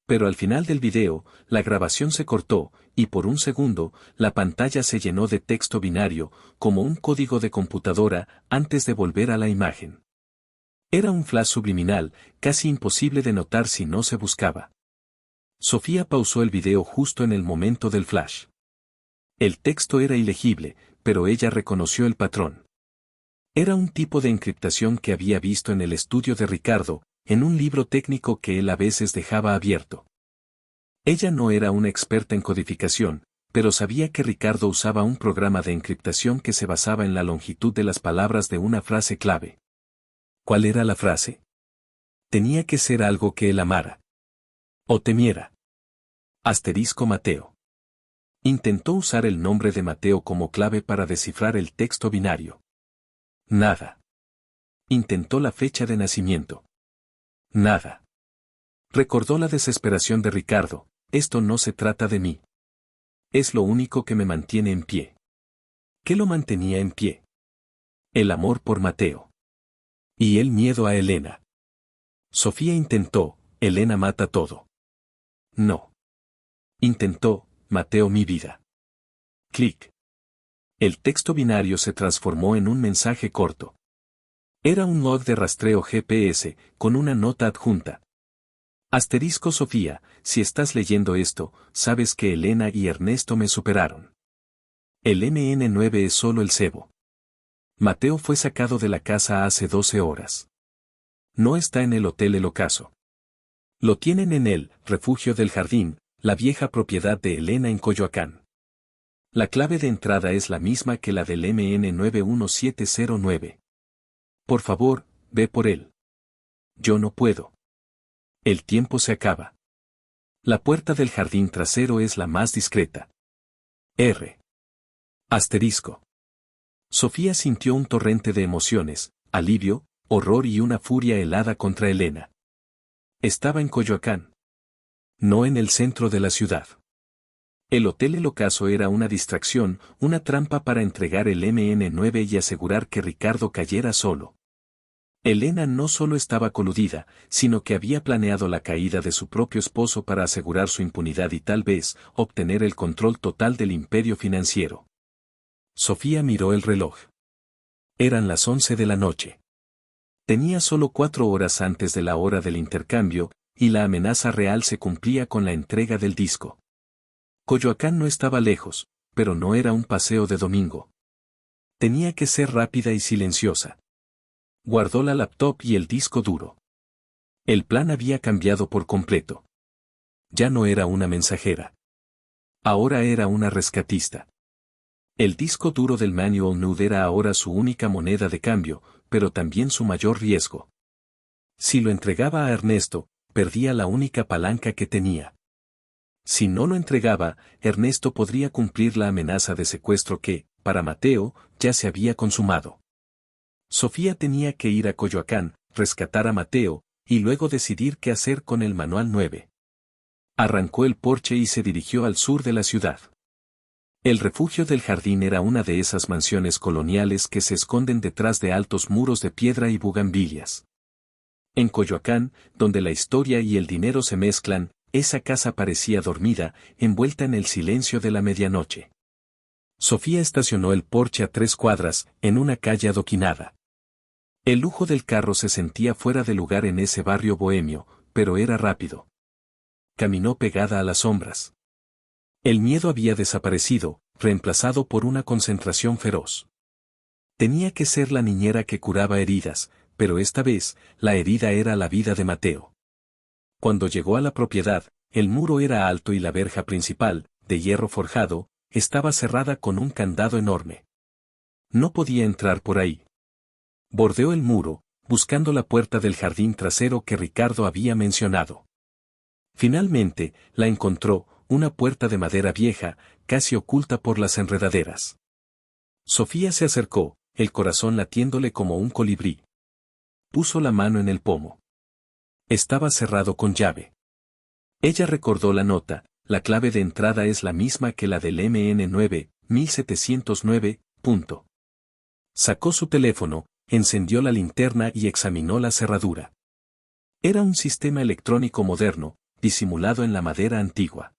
Pero al final del video, la grabación se cortó, y por un segundo, la pantalla se llenó de texto binario, como un código de computadora, antes de volver a la imagen. Era un flash subliminal, casi imposible de notar si no se buscaba. Sofía pausó el video justo en el momento del flash. El texto era ilegible, pero ella reconoció el patrón. Era un tipo de encriptación que había visto en el estudio de Ricardo, en un libro técnico que él a veces dejaba abierto. Ella no era una experta en codificación, pero sabía que Ricardo usaba un programa de encriptación que se basaba en la longitud de las palabras de una frase clave. ¿Cuál era la frase? Tenía que ser algo que él amara. O temiera. Asterisco Mateo. Intentó usar el nombre de Mateo como clave para descifrar el texto binario. Nada. Intentó la fecha de nacimiento. Nada. Recordó la desesperación de Ricardo, esto no se trata de mí. Es lo único que me mantiene en pie. ¿Qué lo mantenía en pie? El amor por Mateo. Y el miedo a Elena. Sofía intentó, Elena mata todo. No. Intentó, Mateo mi vida. Clic. El texto binario se transformó en un mensaje corto. Era un log de rastreo GPS, con una nota adjunta. Asterisco Sofía, si estás leyendo esto, sabes que Elena y Ernesto me superaron. El MN9 es solo el cebo. Mateo fue sacado de la casa hace 12 horas. No está en el Hotel El Ocaso. Lo tienen en el Refugio del Jardín, la vieja propiedad de Elena en Coyoacán. La clave de entrada es la misma que la del MN91709. Por favor, ve por él. Yo no puedo. El tiempo se acaba. La puerta del jardín trasero es la más discreta. R. Asterisco. Sofía sintió un torrente de emociones, alivio, horror y una furia helada contra Elena. Estaba en Coyoacán. No en el centro de la ciudad. El Hotel El Ocaso era una distracción, una trampa para entregar el MN9 y asegurar que Ricardo cayera solo. Elena no solo estaba coludida, sino que había planeado la caída de su propio esposo para asegurar su impunidad y tal vez, obtener el control total del imperio financiero. Sofía miró el reloj. Eran las 11 de la noche. Tenía solo 4 horas antes de la hora del intercambio, y la amenaza real se cumplía con la entrega del disco. Coyoacán no estaba lejos, pero no era un paseo de domingo. Tenía que ser rápida y silenciosa. Guardó la laptop y el disco duro. El plan había cambiado por completo. Ya no era una mensajera. Ahora era una rescatista. El disco duro del Manual Nude era ahora su única moneda de cambio, pero también su mayor riesgo. Si lo entregaba a Ernesto, perdía la única palanca que tenía. Si no lo entregaba, Ernesto podría cumplir la amenaza de secuestro que, para Mateo, ya se había consumado. Sofía tenía que ir a Coyoacán, rescatar a Mateo, y luego decidir qué hacer con el Manual 9. Arrancó el Porsche y se dirigió al sur de la ciudad. El refugio del jardín era una de esas mansiones coloniales que se esconden detrás de altos muros de piedra y bugambilias. En Coyoacán, donde la historia y el dinero se mezclan, esa casa parecía dormida, envuelta en el silencio de la medianoche. Sofía estacionó el Porsche a 3 cuadras, en una calle adoquinada. El lujo del carro se sentía fuera de lugar en ese barrio bohemio, pero era rápido. Caminó pegada a las sombras. El miedo había desaparecido, reemplazado por una concentración feroz. Tenía que ser la niñera que curaba heridas, pero esta vez, la herida era la vida de Mateo. Cuando llegó a la propiedad, el muro era alto y la verja principal, de hierro forjado, estaba cerrada con un candado enorme. No podía entrar por ahí. Bordeó el muro, buscando la puerta del jardín trasero que Ricardo había mencionado. Finalmente, la encontró, una puerta de madera vieja, casi oculta por las enredaderas. Sofía se acercó, el corazón latiéndole como un colibrí. Puso la mano en el pomo. Estaba cerrado con llave. Ella recordó la nota, la clave de entrada es la misma que la del MN9, 1709, punto. Sacó su teléfono, encendió la linterna y examinó la cerradura. Era un sistema electrónico moderno, disimulado en la madera antigua.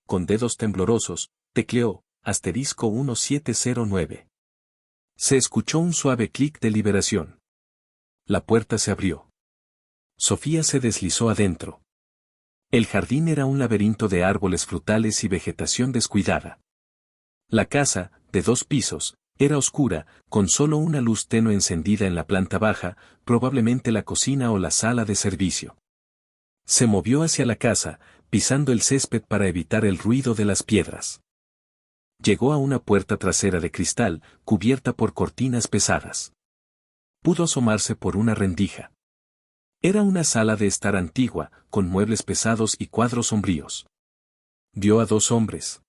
Con dedos temblorosos, tecleó, *1709. Se escuchó un suave clic de liberación. La puerta se abrió. Sofía se deslizó adentro. El jardín era un laberinto de árboles frutales y vegetación descuidada. La casa, de 2 pisos, era oscura, con solo una luz tenue encendida en la planta baja, probablemente la cocina o la sala de servicio. Se movió hacia la casa, pisando el césped para evitar el ruido de las piedras. Llegó a una puerta trasera de cristal, cubierta por cortinas pesadas. Pudo asomarse por una rendija. Era una sala de estar antigua, con muebles pesados y cuadros sombríos. Vio a 2 hombres.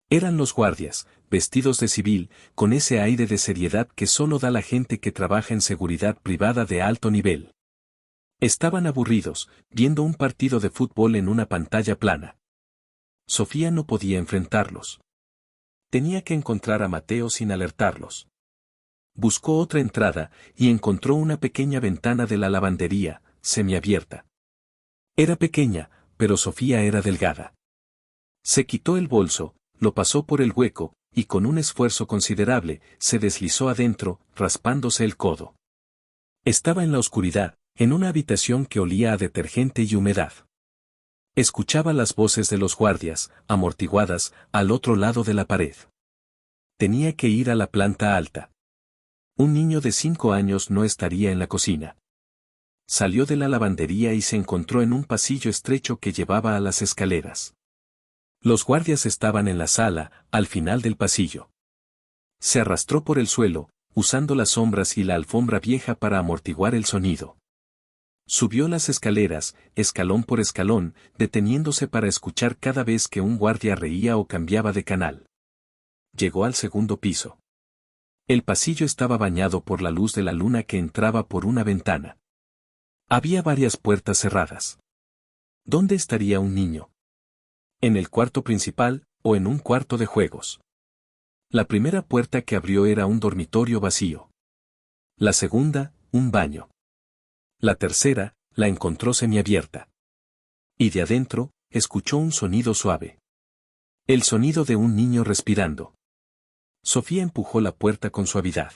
Eran los guardias, vestidos de civil, con ese aire de seriedad que solo da la gente que trabaja en seguridad privada de alto nivel. Estaban aburridos, viendo un partido de fútbol en una pantalla plana. Sofía no podía enfrentarlos. Tenía que encontrar a Mateo sin alertarlos. Buscó otra entrada, y encontró una pequeña ventana de la lavandería, semiabierta. Era pequeña, pero Sofía era delgada. Se quitó el bolso, lo pasó por el hueco, y con un esfuerzo considerable, se deslizó adentro, raspándose el codo. Estaba en la oscuridad, en una habitación que olía a detergente y humedad. Escuchaba las voces de los guardias, amortiguadas, al otro lado de la pared. Tenía que ir a la planta alta. Un niño de 5 años no estaría en la cocina. Salió de la lavandería y se encontró en un pasillo estrecho que llevaba a las escaleras. Los guardias estaban en la sala, al final del pasillo. Se arrastró por el suelo, usando las sombras y la alfombra vieja para amortiguar el sonido. Subió las escaleras, escalón por escalón, deteniéndose para escuchar cada vez que un guardia reía o cambiaba de canal. Llegó al 2.º piso. El pasillo estaba bañado por la luz de la luna que entraba por una ventana. Había varias puertas cerradas. ¿Dónde estaría un niño? ¿En el cuarto principal, o en un cuarto de juegos? La primera puerta que abrió era un dormitorio vacío. La segunda, un baño. La tercera, la encontró semiabierta. Y de adentro, escuchó un sonido suave. El sonido de un niño respirando. Sofía empujó la puerta con suavidad.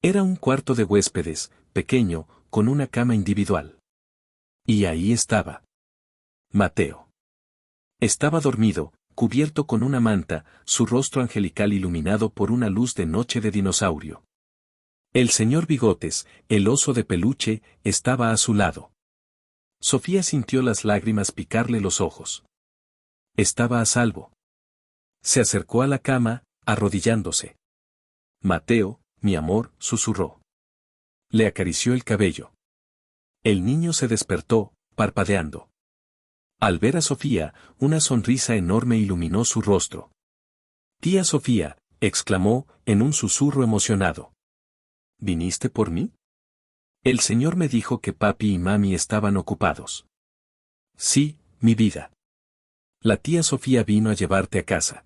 Era un cuarto de huéspedes, pequeño, con una cama individual. Y ahí estaba. Mateo. Estaba dormido, cubierto con una manta, su rostro angelical iluminado por una luz de noche de dinosaurio. El señor Bigotes, el oso de peluche, estaba a su lado. Sofía sintió las lágrimas picarle los ojos. Estaba a salvo. Se acercó a la cama, arrodillándose. Mateo, mi amor, susurró. Le acarició el cabello. El niño se despertó, parpadeando. Al ver a Sofía, una sonrisa enorme iluminó su rostro. Tía Sofía, exclamó, en un susurro emocionado. ¿Viniste por mí? El señor me dijo que papi y mami estaban ocupados. Sí, mi vida. La tía Sofía vino a llevarte a casa.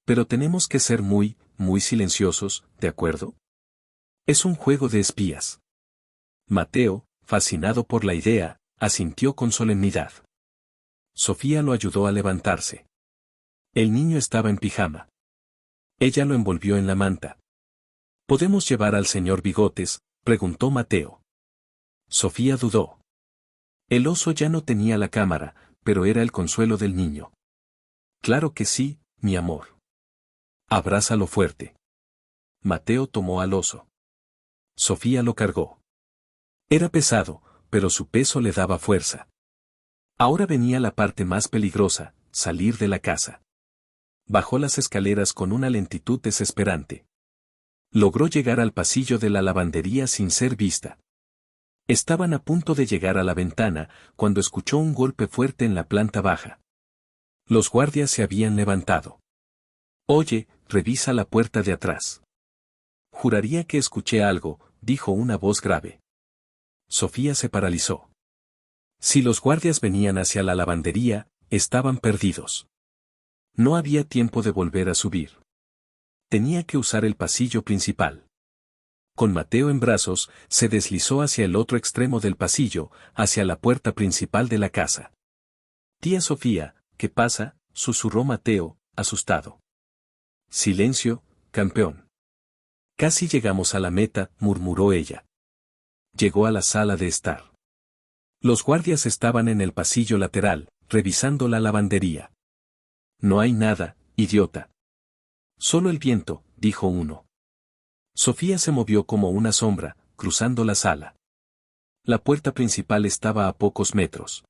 Pero tenemos que ser muy silenciosos, ¿de acuerdo? Es un juego de espías. Mateo, fascinado por la idea, asintió con solemnidad. Sofía lo ayudó a levantarse. El niño estaba en pijama. Ella lo envolvió en la manta. ¿Podemos llevar al señor Bigotes?, preguntó Mateo. Sofía dudó. El oso ya no tenía la cámara, pero era el consuelo del niño. Claro que sí, mi amor. Abrázalo fuerte. Mateo tomó al oso. Sofía lo cargó. Era pesado, pero su peso le daba fuerza. Ahora venía la parte más peligrosa, salir de la casa. Bajó las escaleras con una lentitud desesperante. Logró llegar al pasillo de la lavandería sin ser vista. Estaban a punto de llegar a la ventana, cuando escuchó un golpe fuerte en la planta baja. Los guardias se habían levantado. Oye, revisa la puerta de atrás. Juraría que escuché algo, dijo una voz grave. Sofía se paralizó. Si los guardias venían hacia la lavandería, estaban perdidos. No había tiempo de volver a subir. Tenía que usar el pasillo principal. Con Mateo en brazos, se deslizó hacia el otro extremo del pasillo, hacia la puerta principal de la casa. Tía Sofía, ¿qué pasa?, susurró Mateo, asustado. Silencio, campeón. Casi llegamos a la meta, murmuró ella. Llegó a la sala de estar. Los guardias estaban en el pasillo lateral, revisando la lavandería. No hay nada, idiota. Solo el viento, dijo uno. Sofía se movió como una sombra, cruzando la sala. La puerta principal estaba a pocos metros.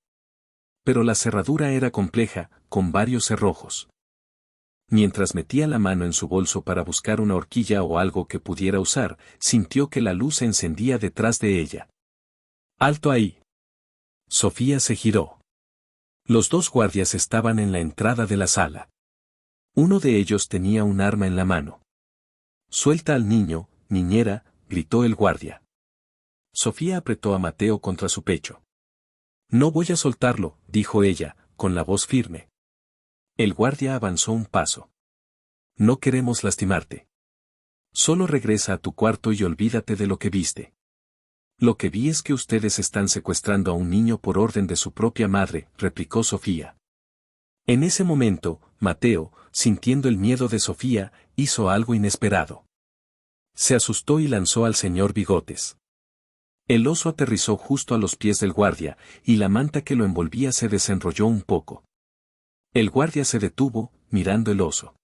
Pero la cerradura era compleja, con varios cerrojos. Mientras metía la mano en su bolso para buscar una horquilla o algo que pudiera usar, sintió que la luz se encendía detrás de ella. ¡Alto ahí! Sofía se giró. Los dos guardias estaban en la entrada de la sala. Uno de ellos tenía un arma en la mano. Suelta al niño, niñera, gritó el guardia. Sofía apretó a Mateo contra su pecho. No voy a soltarlo, dijo ella, con la voz firme. El guardia avanzó un paso. No queremos lastimarte. Solo regresa a tu cuarto y olvídate de lo que viste. Lo que vi es que ustedes están secuestrando a un niño por orden de su propia madre, replicó Sofía. En ese momento, Mateo, sintiendo el miedo de Sofía, hizo algo inesperado. Se asustó y lanzó al señor Bigotes. El oso aterrizó justo a los pies del guardia, y la manta que lo envolvía se desenrolló un poco. El guardia se detuvo, mirando el oso.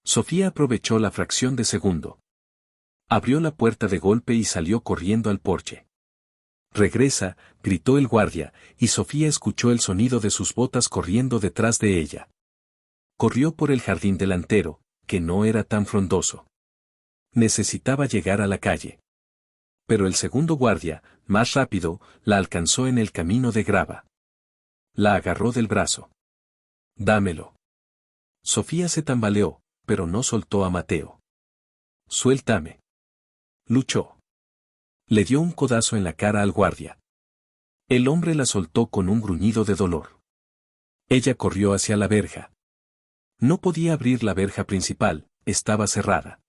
Sofía aprovechó la fracción de segundo. Abrió la puerta de golpe y salió corriendo al porche. Regresa, gritó el guardia, y Sofía escuchó el sonido de sus botas corriendo detrás de ella. Corrió por el jardín delantero, que no era tan frondoso. Necesitaba llegar a la calle. Pero el segundo guardia, más rápido, la alcanzó en el camino de grava. La agarró del brazo. Dámelo. Sofía se tambaleó, pero no soltó a Mateo. Suéltame. Luchó. Le dio un codazo en la cara al guardia. El hombre la soltó con un gruñido de dolor. Ella corrió hacia la verja. No podía abrir la verja principal, estaba cerrada.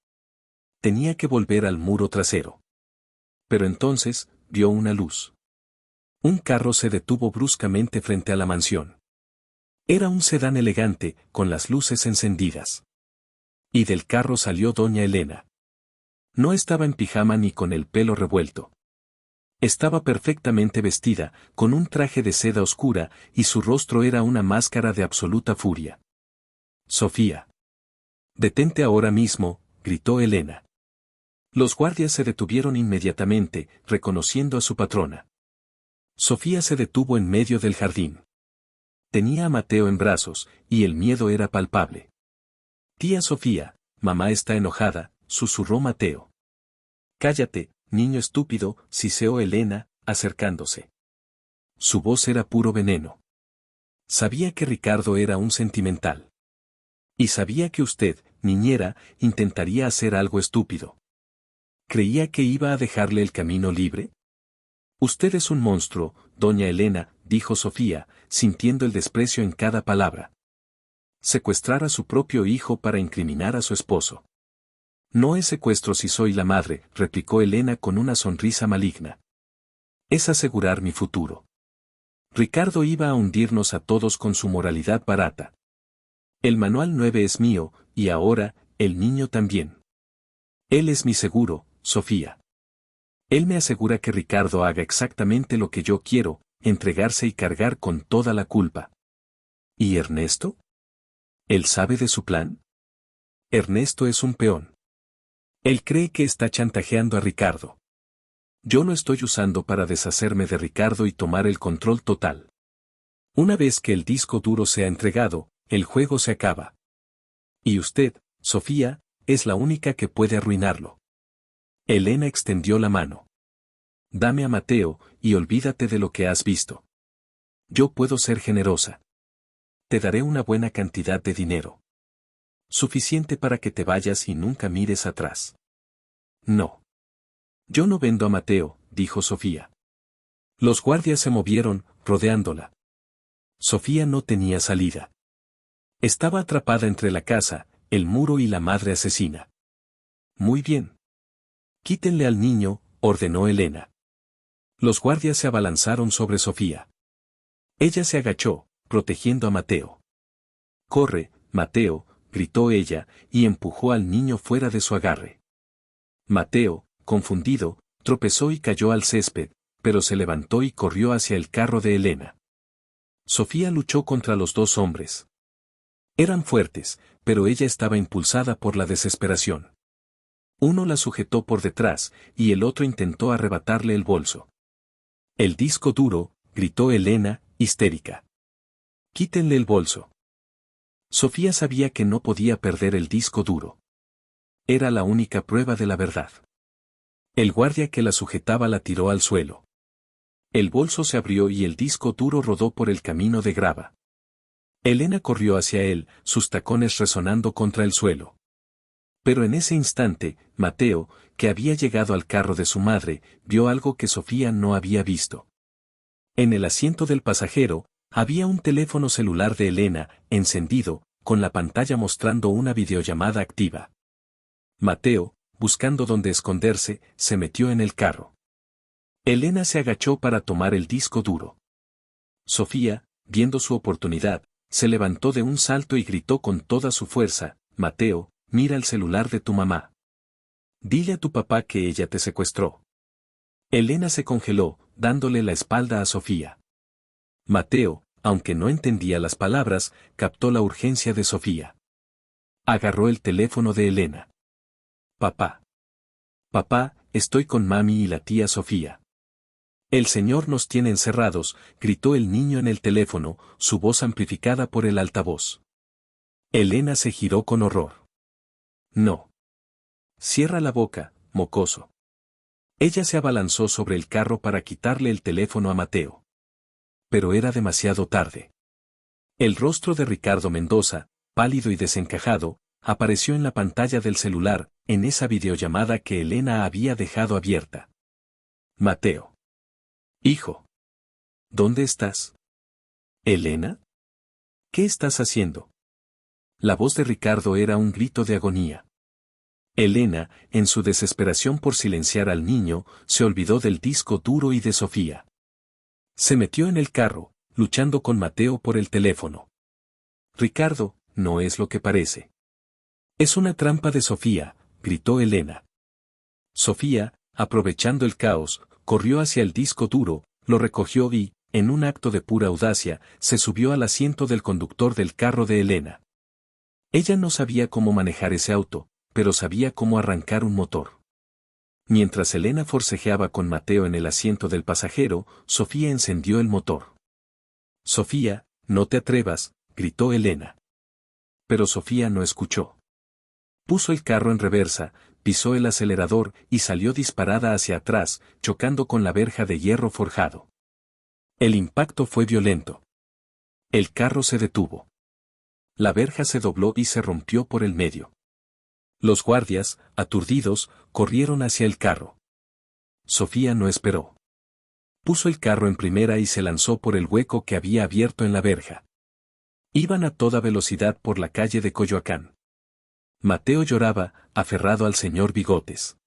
Tenía que volver al muro trasero. Pero entonces, vio una luz. Un carro se detuvo bruscamente frente a la mansión. Era un sedán elegante, con las luces encendidas. Y del carro salió doña Elena. No estaba en pijama ni con el pelo revuelto. Estaba perfectamente vestida, con un traje de seda oscura, y su rostro era una máscara de absoluta furia. Sofía. Detente ahora mismo, gritó Elena. Los guardias se detuvieron inmediatamente, reconociendo a su patrona. Sofía se detuvo en medio del jardín. Tenía a Mateo en brazos, y el miedo era palpable. Tía Sofía, mamá está enojada, susurró Mateo. Cállate, niño estúpido, siseó Elena, acercándose. Su voz era puro veneno. Sabía que Ricardo era un sentimental. Y sabía que usted, niñera, intentaría hacer algo estúpido. ¿Creía que iba a dejarle el camino libre? Usted es un monstruo, doña Elena, dijo Sofía, sintiendo el desprecio en cada palabra. Secuestrar a su propio hijo para incriminar a su esposo. No es secuestro si soy la madre, replicó Elena con una sonrisa maligna. Es asegurar mi futuro. Ricardo iba a hundirnos a todos con su moralidad barata. El manual 9 es mío, y ahora, el niño también. Él es mi seguro, Sofía. Él me asegura que Ricardo haga exactamente lo que yo quiero, entregarse y cargar con toda la culpa. ¿Y Ernesto? ¿Él sabe de su plan? Ernesto es un peón. Él cree que está chantajeando a Ricardo. Yo lo estoy usando para deshacerme de Ricardo y tomar el control total. Una vez que el disco duro sea entregado, el juego se acaba. Y usted, Sofía, es la única que puede arruinarlo. Elena extendió la mano. Dame a Mateo, y olvídate de lo que has visto. Yo puedo ser generosa. Te daré una buena cantidad de dinero. Suficiente para que te vayas y nunca mires atrás. No. Yo no vendo a Mateo, dijo Sofía. Los guardias se movieron, rodeándola. Sofía no tenía salida. Estaba atrapada entre la casa, el muro y la madre asesina. Muy bien. Quítenle al niño, ordenó Elena. Los guardias se abalanzaron sobre Sofía. Ella se agachó, protegiendo a Mateo. Corre, Mateo, gritó ella, y empujó al niño fuera de su agarre. Mateo, confundido, tropezó y cayó al césped, pero se levantó y corrió hacia el carro de Elena. Sofía luchó contra los dos hombres. Eran fuertes, pero ella estaba impulsada por la desesperación. Uno la sujetó por detrás, y el otro intentó arrebatarle el bolso. El disco duro, gritó Elena, histérica. Quítenle el bolso. Sofía sabía que no podía perder el disco duro. Era la única prueba de la verdad. El guardia que la sujetaba la tiró al suelo. El bolso se abrió y el disco duro rodó por el camino de grava. Elena corrió hacia él, sus tacones resonando contra el suelo. Pero en ese instante, Mateo, que había llegado al carro de su madre, vio algo que Sofía no había visto. En el asiento del pasajero, había un teléfono celular de Elena, encendido, con la pantalla mostrando una videollamada activa. Mateo, buscando dónde esconderse, se metió en el carro. Elena se agachó para tomar el disco duro. Sofía, viendo su oportunidad, se levantó de un salto y gritó con toda su fuerza, Mateo, mira el celular de tu mamá. Dile a tu papá que ella te secuestró. Elena se congeló, dándole la espalda a Sofía. Mateo, aunque no entendía las palabras, captó la urgencia de Sofía. Agarró el teléfono de Elena. Papá. Papá, estoy con mami y la tía Sofía. El señor nos tiene encerrados, gritó el niño en el teléfono, su voz amplificada por el altavoz. Elena se giró con horror. No. Cierra la boca, mocoso. Ella se abalanzó sobre el carro para quitarle el teléfono a Mateo. Pero era demasiado tarde. El rostro de Ricardo Mendoza, pálido y desencajado, apareció en la pantalla del celular, en esa videollamada que Elena había dejado abierta. Mateo. Hijo. ¿Dónde estás? ¿Elena? ¿Qué estás haciendo? La voz de Ricardo era un grito de agonía. Elena, en su desesperación por silenciar al niño, se olvidó del disco duro y de Sofía. Se metió en el carro, luchando con Mateo por el teléfono. Ricardo, no es lo que parece. Es una trampa de Sofía, gritó Elena. Sofía, aprovechando el caos, corrió hacia el disco duro, lo recogió y, en un acto de pura audacia, se subió al asiento del conductor del carro de Elena. Ella no sabía cómo manejar ese auto, pero sabía cómo arrancar un motor. Mientras Elena forcejeaba con Mateo en el asiento del pasajero, Sofía encendió el motor. «Sofía, no te atrevas», gritó Elena. Pero Sofía no escuchó. Puso el carro en reversa, pisó el acelerador y salió disparada hacia atrás, chocando con la verja de hierro forjado. El impacto fue violento. El carro se detuvo. La verja se dobló y se rompió por el medio. Los guardias, aturdidos, corrieron hacia el carro. Sofía no esperó. Puso el carro en primera y se lanzó por el hueco que había abierto en la verja. Iban a toda velocidad por la calle de Coyoacán. Mateo lloraba, aferrado al señor Bigotes.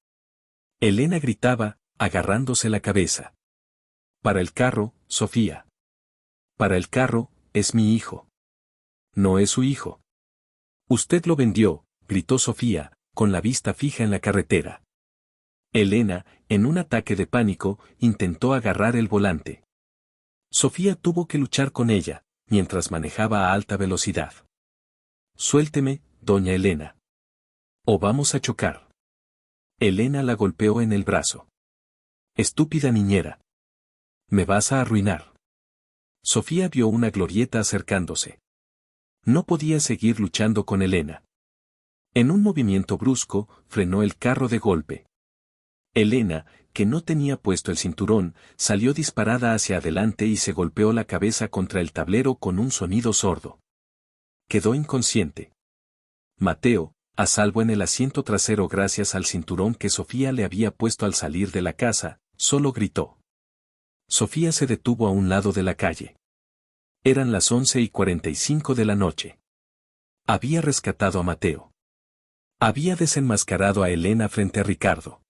Elena gritaba, agarrándose la cabeza. «Para el carro, Sofía. Para el carro, es mi hijo». «No es su hijo». «Usted lo vendió», gritó Sofía, con la vista fija en la carretera. Elena, en un ataque de pánico, intentó agarrar el volante. Sofía tuvo que luchar con ella, mientras manejaba a alta velocidad. «Suélteme, doña Elena. O vamos a chocar». Elena la golpeó en el brazo. «Estúpida niñera. Me vas a arruinar». Sofía vio una glorieta acercándose. No podía seguir luchando con Elena. En un movimiento brusco, frenó el carro de golpe. Elena, que no tenía puesto el cinturón, salió disparada hacia adelante y se golpeó la cabeza contra el tablero con un sonido sordo. Quedó inconsciente. Mateo, a salvo en el asiento trasero gracias al cinturón que Sofía le había puesto al salir de la casa, solo gritó. Sofía se detuvo a un lado de la calle. Eran las 11:45 de la noche. Había rescatado a Mateo. Había desenmascarado a Elena frente a Ricardo.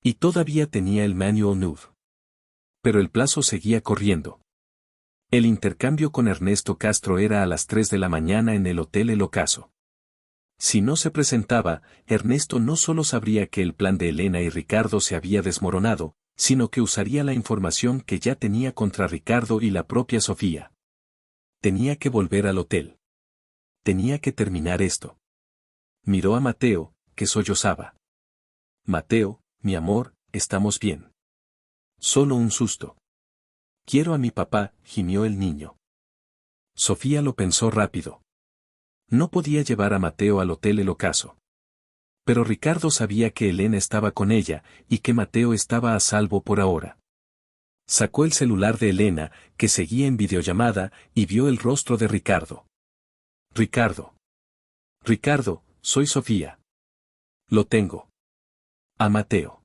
Y todavía tenía el manual nude. Pero el plazo seguía corriendo. El intercambio con Ernesto Castro era a las 3 de la mañana en el Hotel El Ocaso. Si no se presentaba, Ernesto no solo sabría que el plan de Elena y Ricardo se había desmoronado, sino que usaría la información que ya tenía contra Ricardo y la propia Sofía. Tenía que volver al hotel. Tenía que terminar esto. Miró a Mateo, que sollozaba. «Mateo, mi amor, estamos bien. Solo un susto». «Quiero a mi papá», gimió el niño. Sofía lo pensó rápido. No podía llevar a Mateo al Hotel El Ocaso. Pero Ricardo sabía que Elena estaba con ella, y que Mateo estaba a salvo por ahora. Sacó el celular de Elena, que seguía en videollamada, y vio el rostro de Ricardo. «Ricardo. Ricardo, soy Sofía. Lo tengo. A Mateo.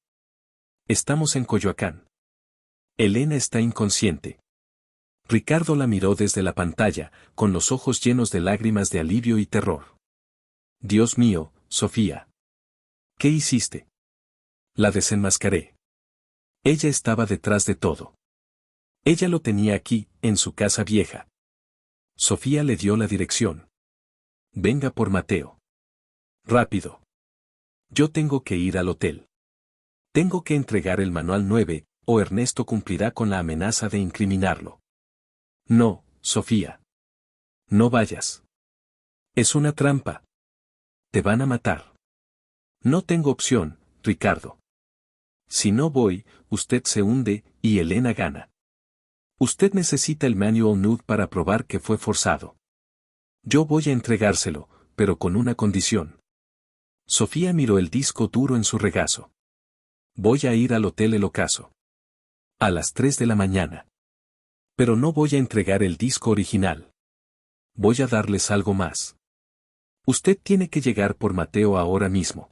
Estamos en Coyoacán. Elena está inconsciente». Ricardo la miró desde la pantalla, con los ojos llenos de lágrimas de alivio y terror. «Dios mío, Sofía. ¿Qué hiciste?» «La desenmascaré. Ella estaba detrás de todo. Ella lo tenía aquí, en su casa vieja». Sofía le dio la dirección. «Venga por Mateo. Rápido. Yo tengo que ir al hotel. Tengo que entregar el manual 9, o Ernesto cumplirá con la amenaza de incriminarlo». «No, Sofía. No vayas. Es una trampa. Te van a matar». «No tengo opción, Ricardo. Si no voy, usted se hunde, y Elena gana. Usted necesita el manual nude para probar que fue forzado. Yo voy a entregárselo, pero con una condición». Sofía miró el disco duro en su regazo. «Voy a ir al Hotel El Ocaso. A las 3 de la mañana. Pero no voy a entregar el disco original. Voy a darles algo más. Usted tiene que llegar por Mateo ahora mismo.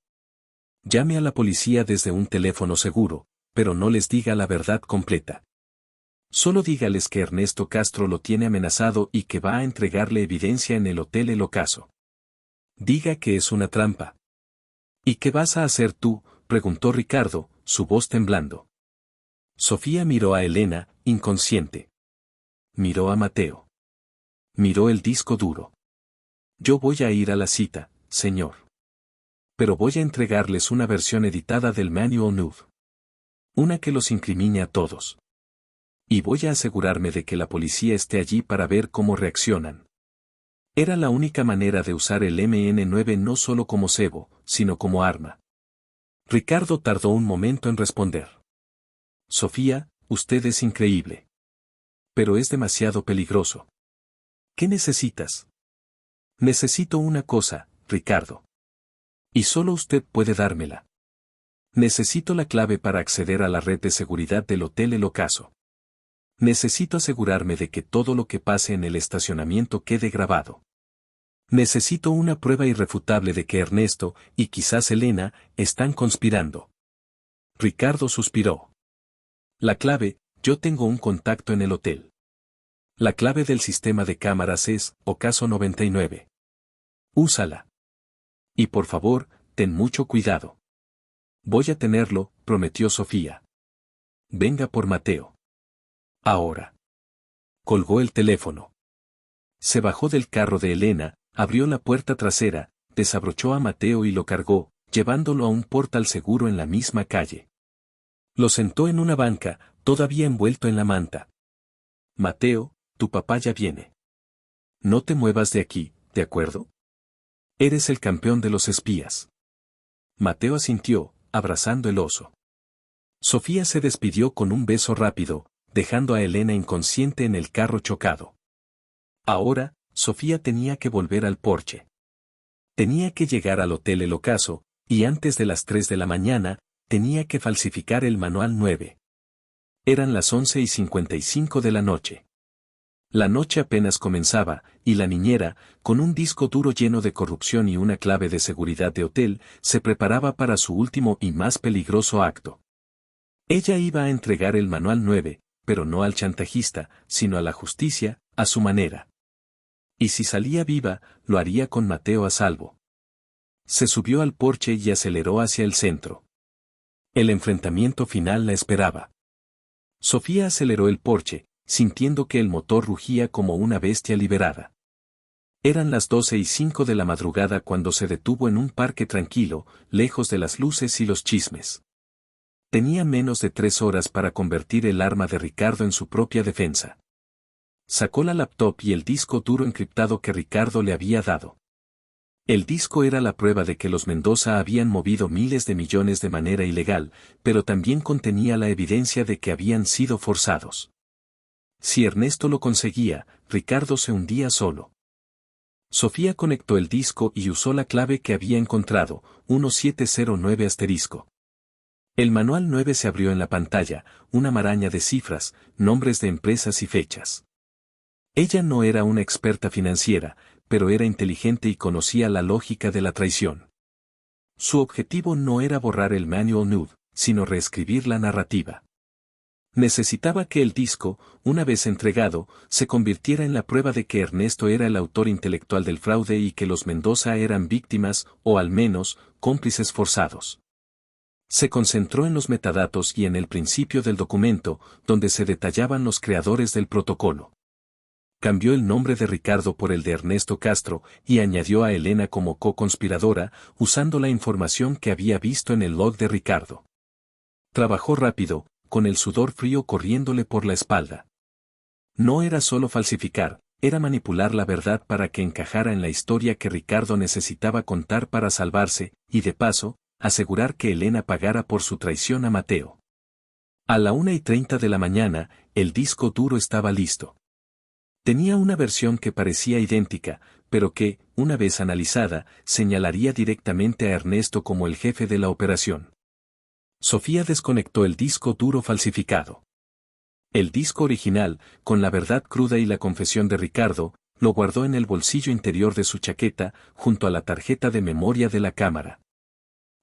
Llame a la policía desde un teléfono seguro, pero no les diga la verdad completa. Solo dígales que Ernesto Castro lo tiene amenazado y que va a entregarle evidencia en el Hotel El Ocaso. Diga que es una trampa». «¿Y qué vas a hacer tú?», preguntó Ricardo, su voz temblando. Sofía miró a Elena, inconsciente. Miró a Mateo. Miró el disco duro. «Yo voy a ir a la cita, señor. Pero voy a entregarles una versión editada del manual nude. Una que los incrimine a todos. Y voy a asegurarme de que la policía esté allí para ver cómo reaccionan». Era la única manera de usar el MN9 no solo como cebo, sino como arma. Ricardo tardó un momento en responder. Sofía, usted es increíble. Pero es demasiado peligroso. ¿Qué necesitas? Necesito una cosa, Ricardo. Y solo usted puede dármela. Necesito la clave para acceder a la red de seguridad del Hotel El Ocaso. Necesito asegurarme de que todo lo que pase en el estacionamiento quede grabado. Necesito una prueba irrefutable de que Ernesto, y quizás Elena, están conspirando. Ricardo suspiró. La clave, yo tengo un contacto en el hotel. La clave del sistema de cámaras es, Ocaso 99. Úsala. Y por favor, ten mucho cuidado. Voy a tenerlo, prometió Sofía. Venga por Mateo. Ahora. Colgó el teléfono. Se bajó del carro de Elena, abrió la puerta trasera, desabrochó a Mateo y lo cargó, llevándolo a un portal seguro en la misma calle. Lo sentó en una banca, todavía envuelto en la manta. Mateo, tu papá ya viene. No te muevas de aquí, ¿de acuerdo? Eres el campeón de los espías. Mateo asintió, abrazando el oso. Sofía se despidió con un beso rápido, dejando a Elena inconsciente en el carro chocado. Ahora, Sofía tenía que volver al porche. Tenía que llegar al Hotel El Ocaso, y antes de las 3 de la mañana, tenía que falsificar el manual 9. Eran las 11:55 de la noche. La noche apenas comenzaba, y la niñera, con un disco duro lleno de corrupción y una clave de seguridad de hotel, se preparaba para su último y más peligroso acto. Ella iba a entregar el manual 9, pero no al chantajista, sino a la justicia, a su manera. Y si salía viva, lo haría con Mateo a salvo. Se subió al porche y aceleró hacia el centro. El enfrentamiento final la esperaba. Sofía aceleró el porche, sintiendo que el motor rugía como una bestia liberada. Eran las 12:05 de la madrugada cuando se detuvo en un parque tranquilo, lejos de las luces y los chismes. Tenía menos de 3 horas para convertir el arma de Ricardo en su propia defensa. Sacó la laptop y el disco duro encriptado que Ricardo le había dado. El disco era la prueba de que los Mendoza habían movido miles de millones de manera ilegal, pero también contenía la evidencia de que habían sido forzados. Si Ernesto lo conseguía, Ricardo se hundía solo. Sofía conectó el disco y usó la clave que había encontrado, 1709 asterisco. El manual 9 se abrió en la pantalla, una maraña de cifras, nombres de empresas y fechas. Ella no era una experta financiera, pero era inteligente y conocía la lógica de la traición. Su objetivo no era borrar el manual nude, sino reescribir la narrativa. Necesitaba que el disco, una vez entregado, se convirtiera en la prueba de que Ernesto era el autor intelectual del fraude y que los Mendoza eran víctimas, o al menos, cómplices forzados. Se concentró en los metadatos y en el principio del documento, donde se detallaban los creadores del protocolo. Cambió el nombre de Ricardo por el de Ernesto Castro y añadió a Elena como co-conspiradora, usando la información que había visto en el log de Ricardo. Trabajó rápido, con el sudor frío corriéndole por la espalda. No era solo falsificar, era manipular la verdad para que encajara en la historia que Ricardo necesitaba contar para salvarse, y de paso, asegurar que Elena pagara por su traición a Mateo. A la 1:30 de la mañana, el disco duro estaba listo. Tenía una versión que parecía idéntica, pero que, una vez analizada, señalaría directamente a Ernesto como el jefe de la operación. Sofía desconectó el disco duro falsificado. El disco original, con la verdad cruda y la confesión de Ricardo, lo guardó en el bolsillo interior de su chaqueta, junto a la tarjeta de memoria de la cámara.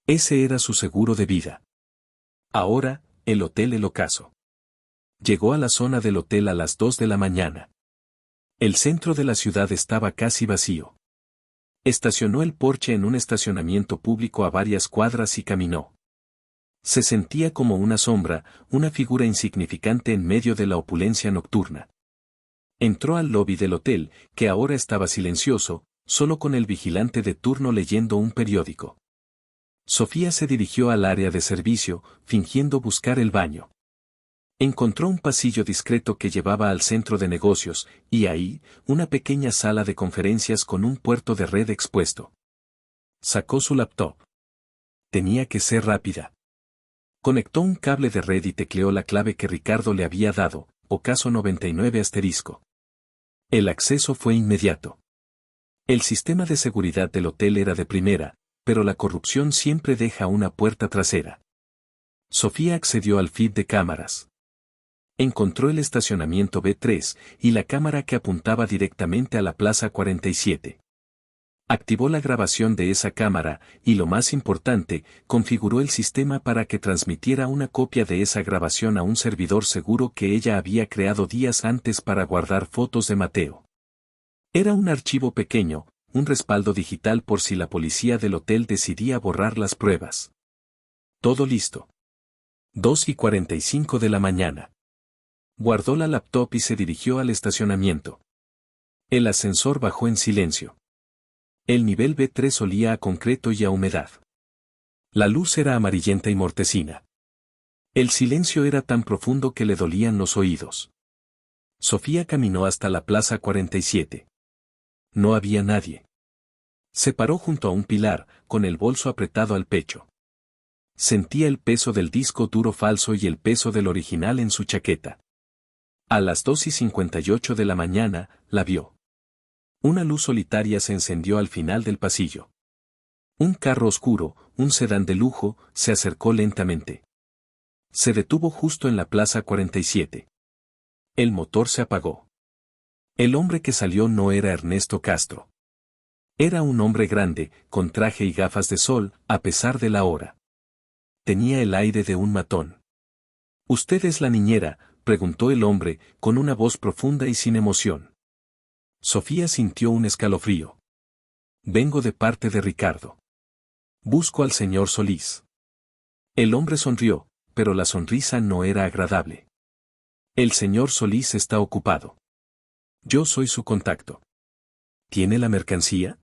Ese era su seguro de vida. Ahora, el Hotel El Ocaso. Llegó a la zona del hotel a las 2 de la mañana. El centro de la ciudad estaba casi vacío. Estacionó el Porsche en un estacionamiento público a varias cuadras y caminó. Se sentía como una sombra, una figura insignificante en medio de la opulencia nocturna. Entró al lobby del hotel, que ahora estaba silencioso, solo con el vigilante de turno leyendo un periódico. Sofía se dirigió al área de servicio, fingiendo buscar el baño. Encontró un pasillo discreto que llevaba al centro de negocios, y ahí, una pequeña sala de conferencias con un puerto de red expuesto. Sacó su laptop. Tenía que ser rápida. Conectó un cable de red y tecleó la clave que Ricardo le había dado, ocaso 99 asterisco. El acceso fue inmediato. El sistema de seguridad del hotel era de primera, pero la corrupción siempre deja una puerta trasera. Sofía accedió al feed de cámaras. Encontró el estacionamiento B3 y la cámara que apuntaba directamente a la Plaza 47. Activó la grabación de esa cámara y, lo más importante, configuró el sistema para que transmitiera una copia de esa grabación a un servidor seguro que ella había creado días antes para guardar fotos de Mateo. Era un archivo pequeño, un respaldo digital por si la policía del hotel decidía borrar las pruebas. Todo listo. 2:45 de la mañana. Guardó la laptop y se dirigió al estacionamiento. El ascensor bajó en silencio. El nivel B3 olía a concreto y a humedad. La luz era amarillenta y mortecina. El silencio era tan profundo que le dolían los oídos. Sofía caminó hasta la Plaza 47. No había nadie. Se paró junto a un pilar, con el bolso apretado al pecho. Sentía el peso del disco duro falso y el peso del original en su chaqueta. A las 2:58 de la mañana, la vio. Una luz solitaria se encendió al final del pasillo. Un carro oscuro, un sedán de lujo, se acercó lentamente. Se detuvo justo en la Plaza 47. El motor se apagó. El hombre que salió no era Ernesto Castro. Era un hombre grande, con traje y gafas de sol, a pesar de la hora. Tenía el aire de un matón. «¿Usted es la niñera?», preguntó el hombre, con una voz profunda y sin emoción. Sofía sintió un escalofrío. «Vengo de parte de Ricardo. Busco al señor Solís». El hombre sonrió, pero la sonrisa no era agradable. «El señor Solís está ocupado. Yo soy su contacto». «¿Tiene la mercancía?».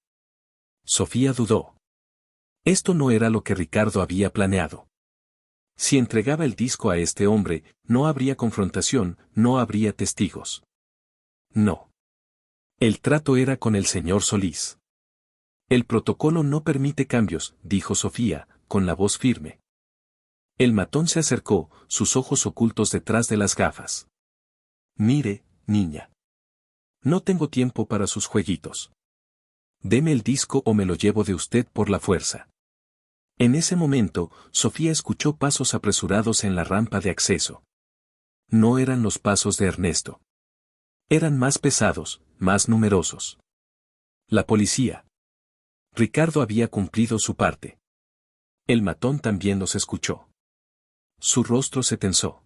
Sofía dudó. Esto no era lo que Ricardo había planeado. Si entregaba el disco a este hombre, no habría confrontación, no habría testigos. No. El trato era con el señor Solís. «El protocolo no permite cambios», dijo Sofía, con la voz firme. El matón se acercó, sus ojos ocultos detrás de las gafas. «Mire, niña. No tengo tiempo para sus jueguitos. Deme el disco o me lo llevo de usted por la fuerza». En ese momento, Sofía escuchó pasos apresurados en la rampa de acceso. No eran los pasos de Ernesto. Eran más pesados, más numerosos. La policía. Ricardo había cumplido su parte. El matón también los escuchó. Su rostro se tensó.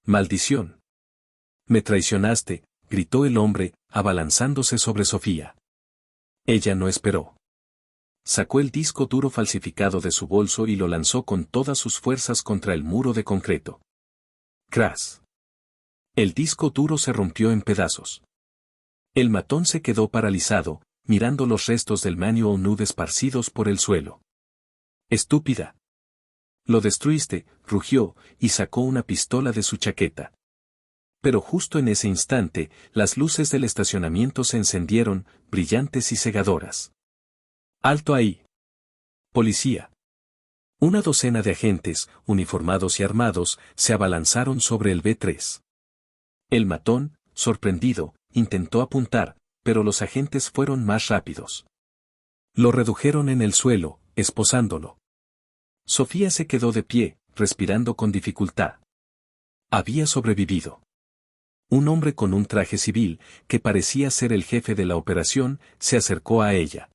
«Maldición. Me traicionaste», gritó el hombre, abalanzándose sobre Sofía. Ella no esperó. Sacó el disco duro falsificado de su bolso y lo lanzó con todas sus fuerzas contra el muro de concreto. ¡Cras! El disco duro se rompió en pedazos. El matón se quedó paralizado, mirando los restos del manual nude esparcidos por el suelo. «Estúpida. Lo destruiste», rugió, y sacó una pistola de su chaqueta. Pero justo en ese instante, las luces del estacionamiento se encendieron, brillantes y cegadoras. «¡Alto ahí! Policía». Una docena de agentes, uniformados y armados, se abalanzaron sobre el B3. El matón, sorprendido, intentó apuntar, pero los agentes fueron más rápidos. Lo redujeron en el suelo, esposándolo. Sofía se quedó de pie, respirando con dificultad. Había sobrevivido. Un hombre con un traje civil, que parecía ser el jefe de la operación, se acercó a ella.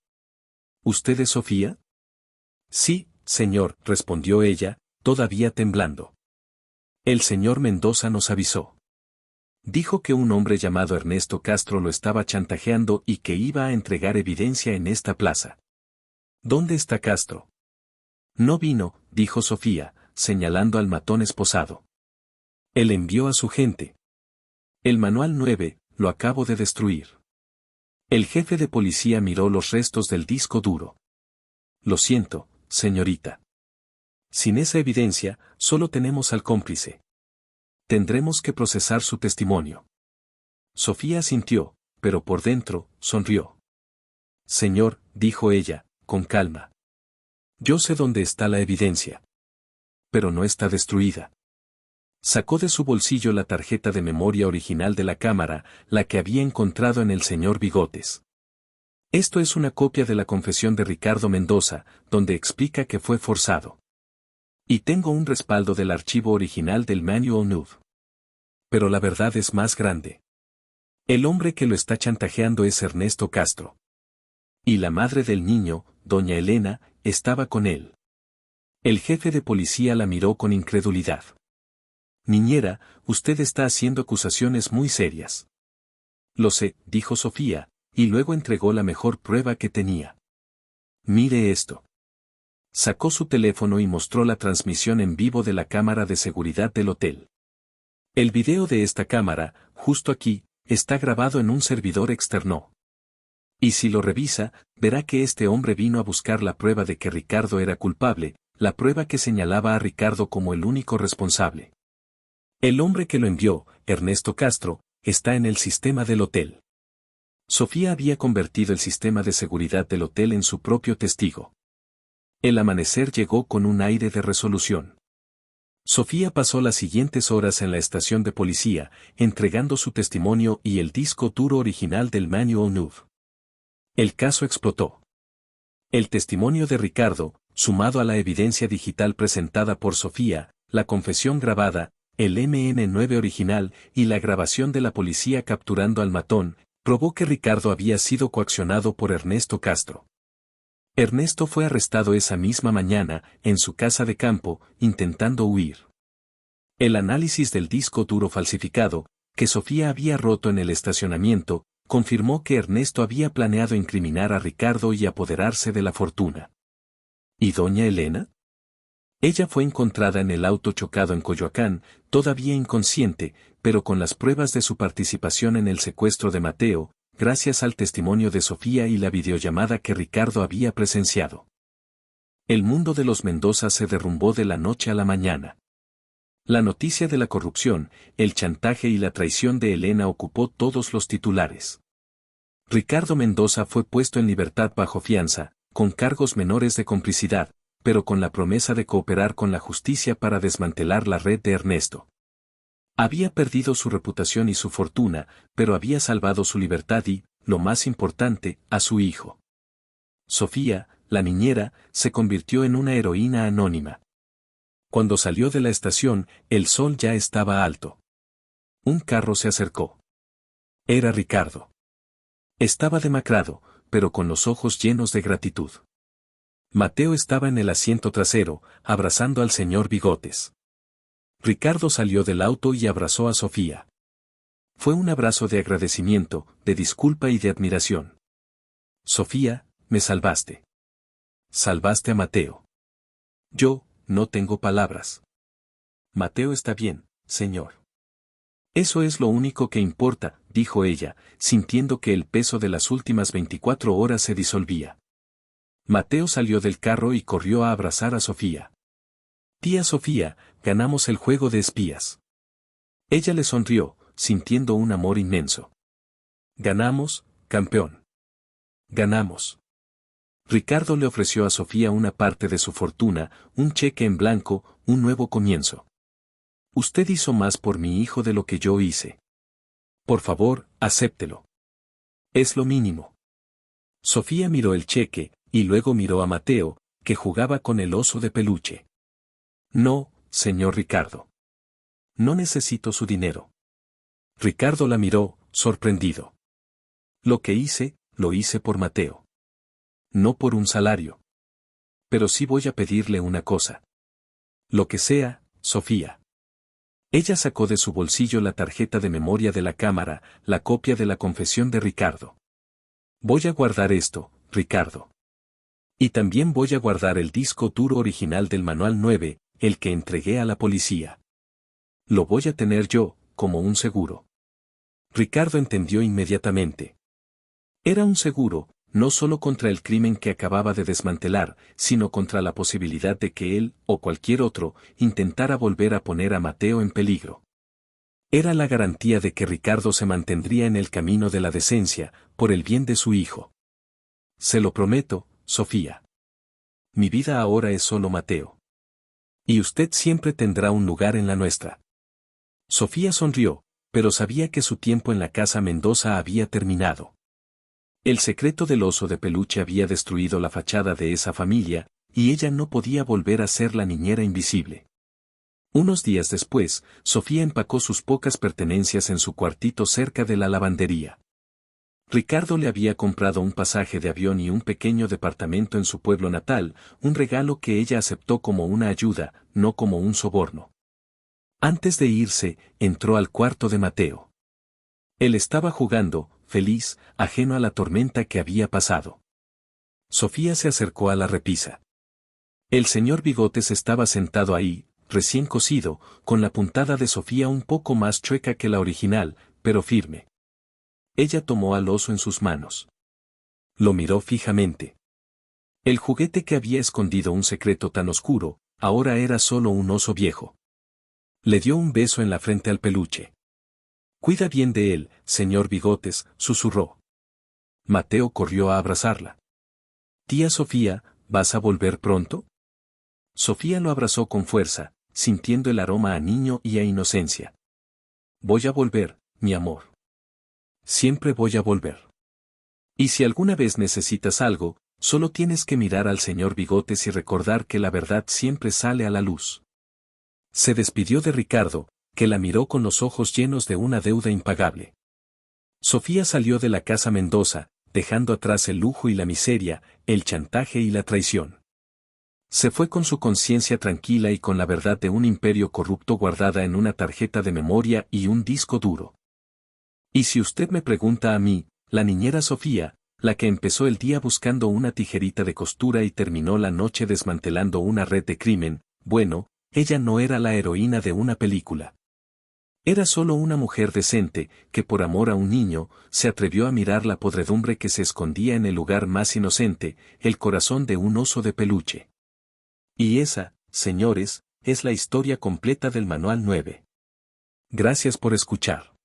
«¿Usted es Sofía?». «Sí, señor», respondió ella, todavía temblando. «El señor Mendoza nos avisó. Dijo que un hombre llamado Ernesto Castro lo estaba chantajeando y que iba a entregar evidencia en esta plaza». «¿Dónde está Castro?». «No vino», dijo Sofía, señalando al matón esposado. «Él envió a su gente. El manual 9, lo acabo de destruir». El jefe de policía miró los restos del disco duro. «Lo siento, señorita. Sin esa evidencia, solo tenemos al cómplice. Tendremos que procesar su testimonio». Sofía asintió, pero por dentro, sonrió. «Señor», dijo ella, con calma. Yo sé dónde está la evidencia. Pero no está destruida. Sacó de su bolsillo la tarjeta de memoria original de la cámara, la que había encontrado en el señor Bigotes. Esto es una copia de la confesión de Ricardo Mendoza, donde explica que fue forzado. Y tengo un respaldo del archivo original del Manual Nude. Pero la verdad es más grande. El hombre que lo está chantajeando es Ernesto Castro. Y la madre del niño, doña Elena, estaba con él. El jefe de policía la miró con incredulidad. Niñera, usted está haciendo acusaciones muy serias. Lo sé, dijo Sofía, y luego entregó la mejor prueba que tenía. Mire esto. Sacó su teléfono y mostró la transmisión en vivo de la cámara de seguridad del hotel. El video de esta cámara, justo aquí, está grabado en un servidor externo. Y si lo revisa, verá que este hombre vino a buscar la prueba de que Ricardo era culpable, la prueba que señalaba a Ricardo como el único responsable. El hombre que lo envió, Ernesto Castro, está en el sistema del hotel. Sofía había convertido el sistema de seguridad del hotel en su propio testigo. El amanecer llegó con un aire de resolución. Sofía pasó las siguientes horas en la estación de policía, entregando su testimonio y el disco duro original del Manual Nude. El caso explotó. El testimonio de Ricardo, sumado a la evidencia digital presentada por Sofía, la confesión grabada, el MN9 original y la grabación de la policía capturando al matón, probó que Ricardo había sido coaccionado por Ernesto Castro. Ernesto fue arrestado esa misma mañana, en su casa de campo, intentando huir. El análisis del disco duro falsificado, que Sofía había roto en el estacionamiento, confirmó que Ernesto había planeado incriminar a Ricardo y apoderarse de la fortuna. ¿Y doña Elena? Ella fue encontrada en el auto chocado en Coyoacán, todavía inconsciente, pero con las pruebas de su participación en el secuestro de Mateo, gracias al testimonio de Sofía y la videollamada que Ricardo había presenciado. El mundo de los Mendoza se derrumbó de la noche a la mañana. La noticia de la corrupción, el chantaje y la traición de Elena ocupó todos los titulares. Ricardo Mendoza fue puesto en libertad bajo fianza, con cargos menores de complicidad, pero con la promesa de cooperar con la justicia para desmantelar la red de Ernesto. Había perdido su reputación y su fortuna, pero había salvado su libertad y, lo más importante, a su hijo. Sofía, la niñera, se convirtió en una heroína anónima. Cuando salió de la estación, el sol ya estaba alto. Un carro se acercó. Era Ricardo. Estaba demacrado, pero con los ojos llenos de gratitud. Mateo estaba en el asiento trasero, abrazando al señor Bigotes. Ricardo salió del auto y abrazó a Sofía. Fue un abrazo de agradecimiento, de disculpa y de admiración. Sofía, me salvaste. Salvaste a Mateo. Yo, no tengo palabras. Mateo está bien, señor. Eso es lo único que importa, dijo ella, sintiendo que el peso de las últimas 24 horas se disolvía. Mateo salió del carro y corrió a abrazar a Sofía. Tía Sofía, ganamos el juego de espías. Ella le sonrió, sintiendo un amor inmenso. Ganamos, campeón. Ganamos. Ricardo le ofreció a Sofía una parte de su fortuna, un cheque en blanco, un nuevo comienzo. Usted hizo más por mi hijo de lo que yo hice. Por favor, acéptelo. Es lo mínimo. Sofía miró el cheque, y luego miró a Mateo, que jugaba con el oso de peluche. No, señor Ricardo. No necesito su dinero. Ricardo la miró, sorprendido. Lo que hice, lo hice por Mateo. No por un salario. Pero sí voy a pedirle una cosa. Lo que sea, Sofía. Ella sacó de su bolsillo la tarjeta de memoria de la cámara, la copia de la confesión de Ricardo. Voy a guardar esto, Ricardo. Y también voy a guardar el disco duro original del Manual 9, el que entregué a la policía. Lo voy a tener yo, como un seguro. Ricardo entendió inmediatamente. Era un seguro, no solo contra el crimen que acababa de desmantelar, sino contra la posibilidad de que él, o cualquier otro, intentara volver a poner a Mateo en peligro. Era la garantía de que Ricardo se mantendría en el camino de la decencia, por el bien de su hijo. Se lo prometo, Sofía. mi vida ahora es solo Mateo. Y usted siempre tendrá un lugar en la nuestra. Sofía sonrió, pero sabía que su tiempo en la casa Mendoza había terminado. El secreto del oso de peluche había destruido la fachada de esa familia, y ella no podía volver a ser la niñera invisible. Unos días después, Sofía empacó sus pocas pertenencias en su cuartito cerca de la lavandería. Ricardo le había comprado un pasaje de avión y un pequeño departamento en su pueblo natal, un regalo que ella aceptó como una ayuda, no como un soborno. Antes de irse, entró al cuarto de Mateo. Él estaba jugando, feliz, ajeno a la tormenta que había pasado. Sofía se acercó a la repisa. El señor Bigotes estaba sentado ahí, recién cosido, con la puntada de Sofía un poco más chueca que la original, pero firme. Ella tomó al oso en sus manos. Lo miró fijamente. El juguete que había escondido un secreto tan oscuro, ahora era solo un oso viejo. Le dio un beso en la frente al peluche. «Cuida bien de él, señor Bigotes», susurró. Mateo corrió a abrazarla. «Tía Sofía, ¿vas a volver pronto?». Sofía lo abrazó con fuerza, sintiendo el aroma a niño y a inocencia. «Voy a volver, mi amor. Siempre voy a volver. Y si alguna vez necesitas algo, solo tienes que mirar al señor Bigotes y recordar que la verdad siempre sale a la luz». Se despidió de Ricardo, que la miró con los ojos llenos de una deuda impagable. Sofía salió de la casa Mendoza, dejando atrás el lujo y la miseria, el chantaje y la traición. Se fue con su conciencia tranquila y con la verdad de un imperio corrupto guardada en una tarjeta de memoria y un disco duro. Y si usted me pregunta a mí, la niñera Sofía, la que empezó el día buscando una tijerita de costura y terminó la noche desmantelando una red de crimen, bueno, ella no era la heroína de una película. Era solo una mujer decente, que por amor a un niño, se atrevió a mirar la podredumbre que se escondía en el lugar más inocente, el corazón de un oso de peluche. Y esa, señores, es la historia completa del Manual 9. Gracias por escuchar.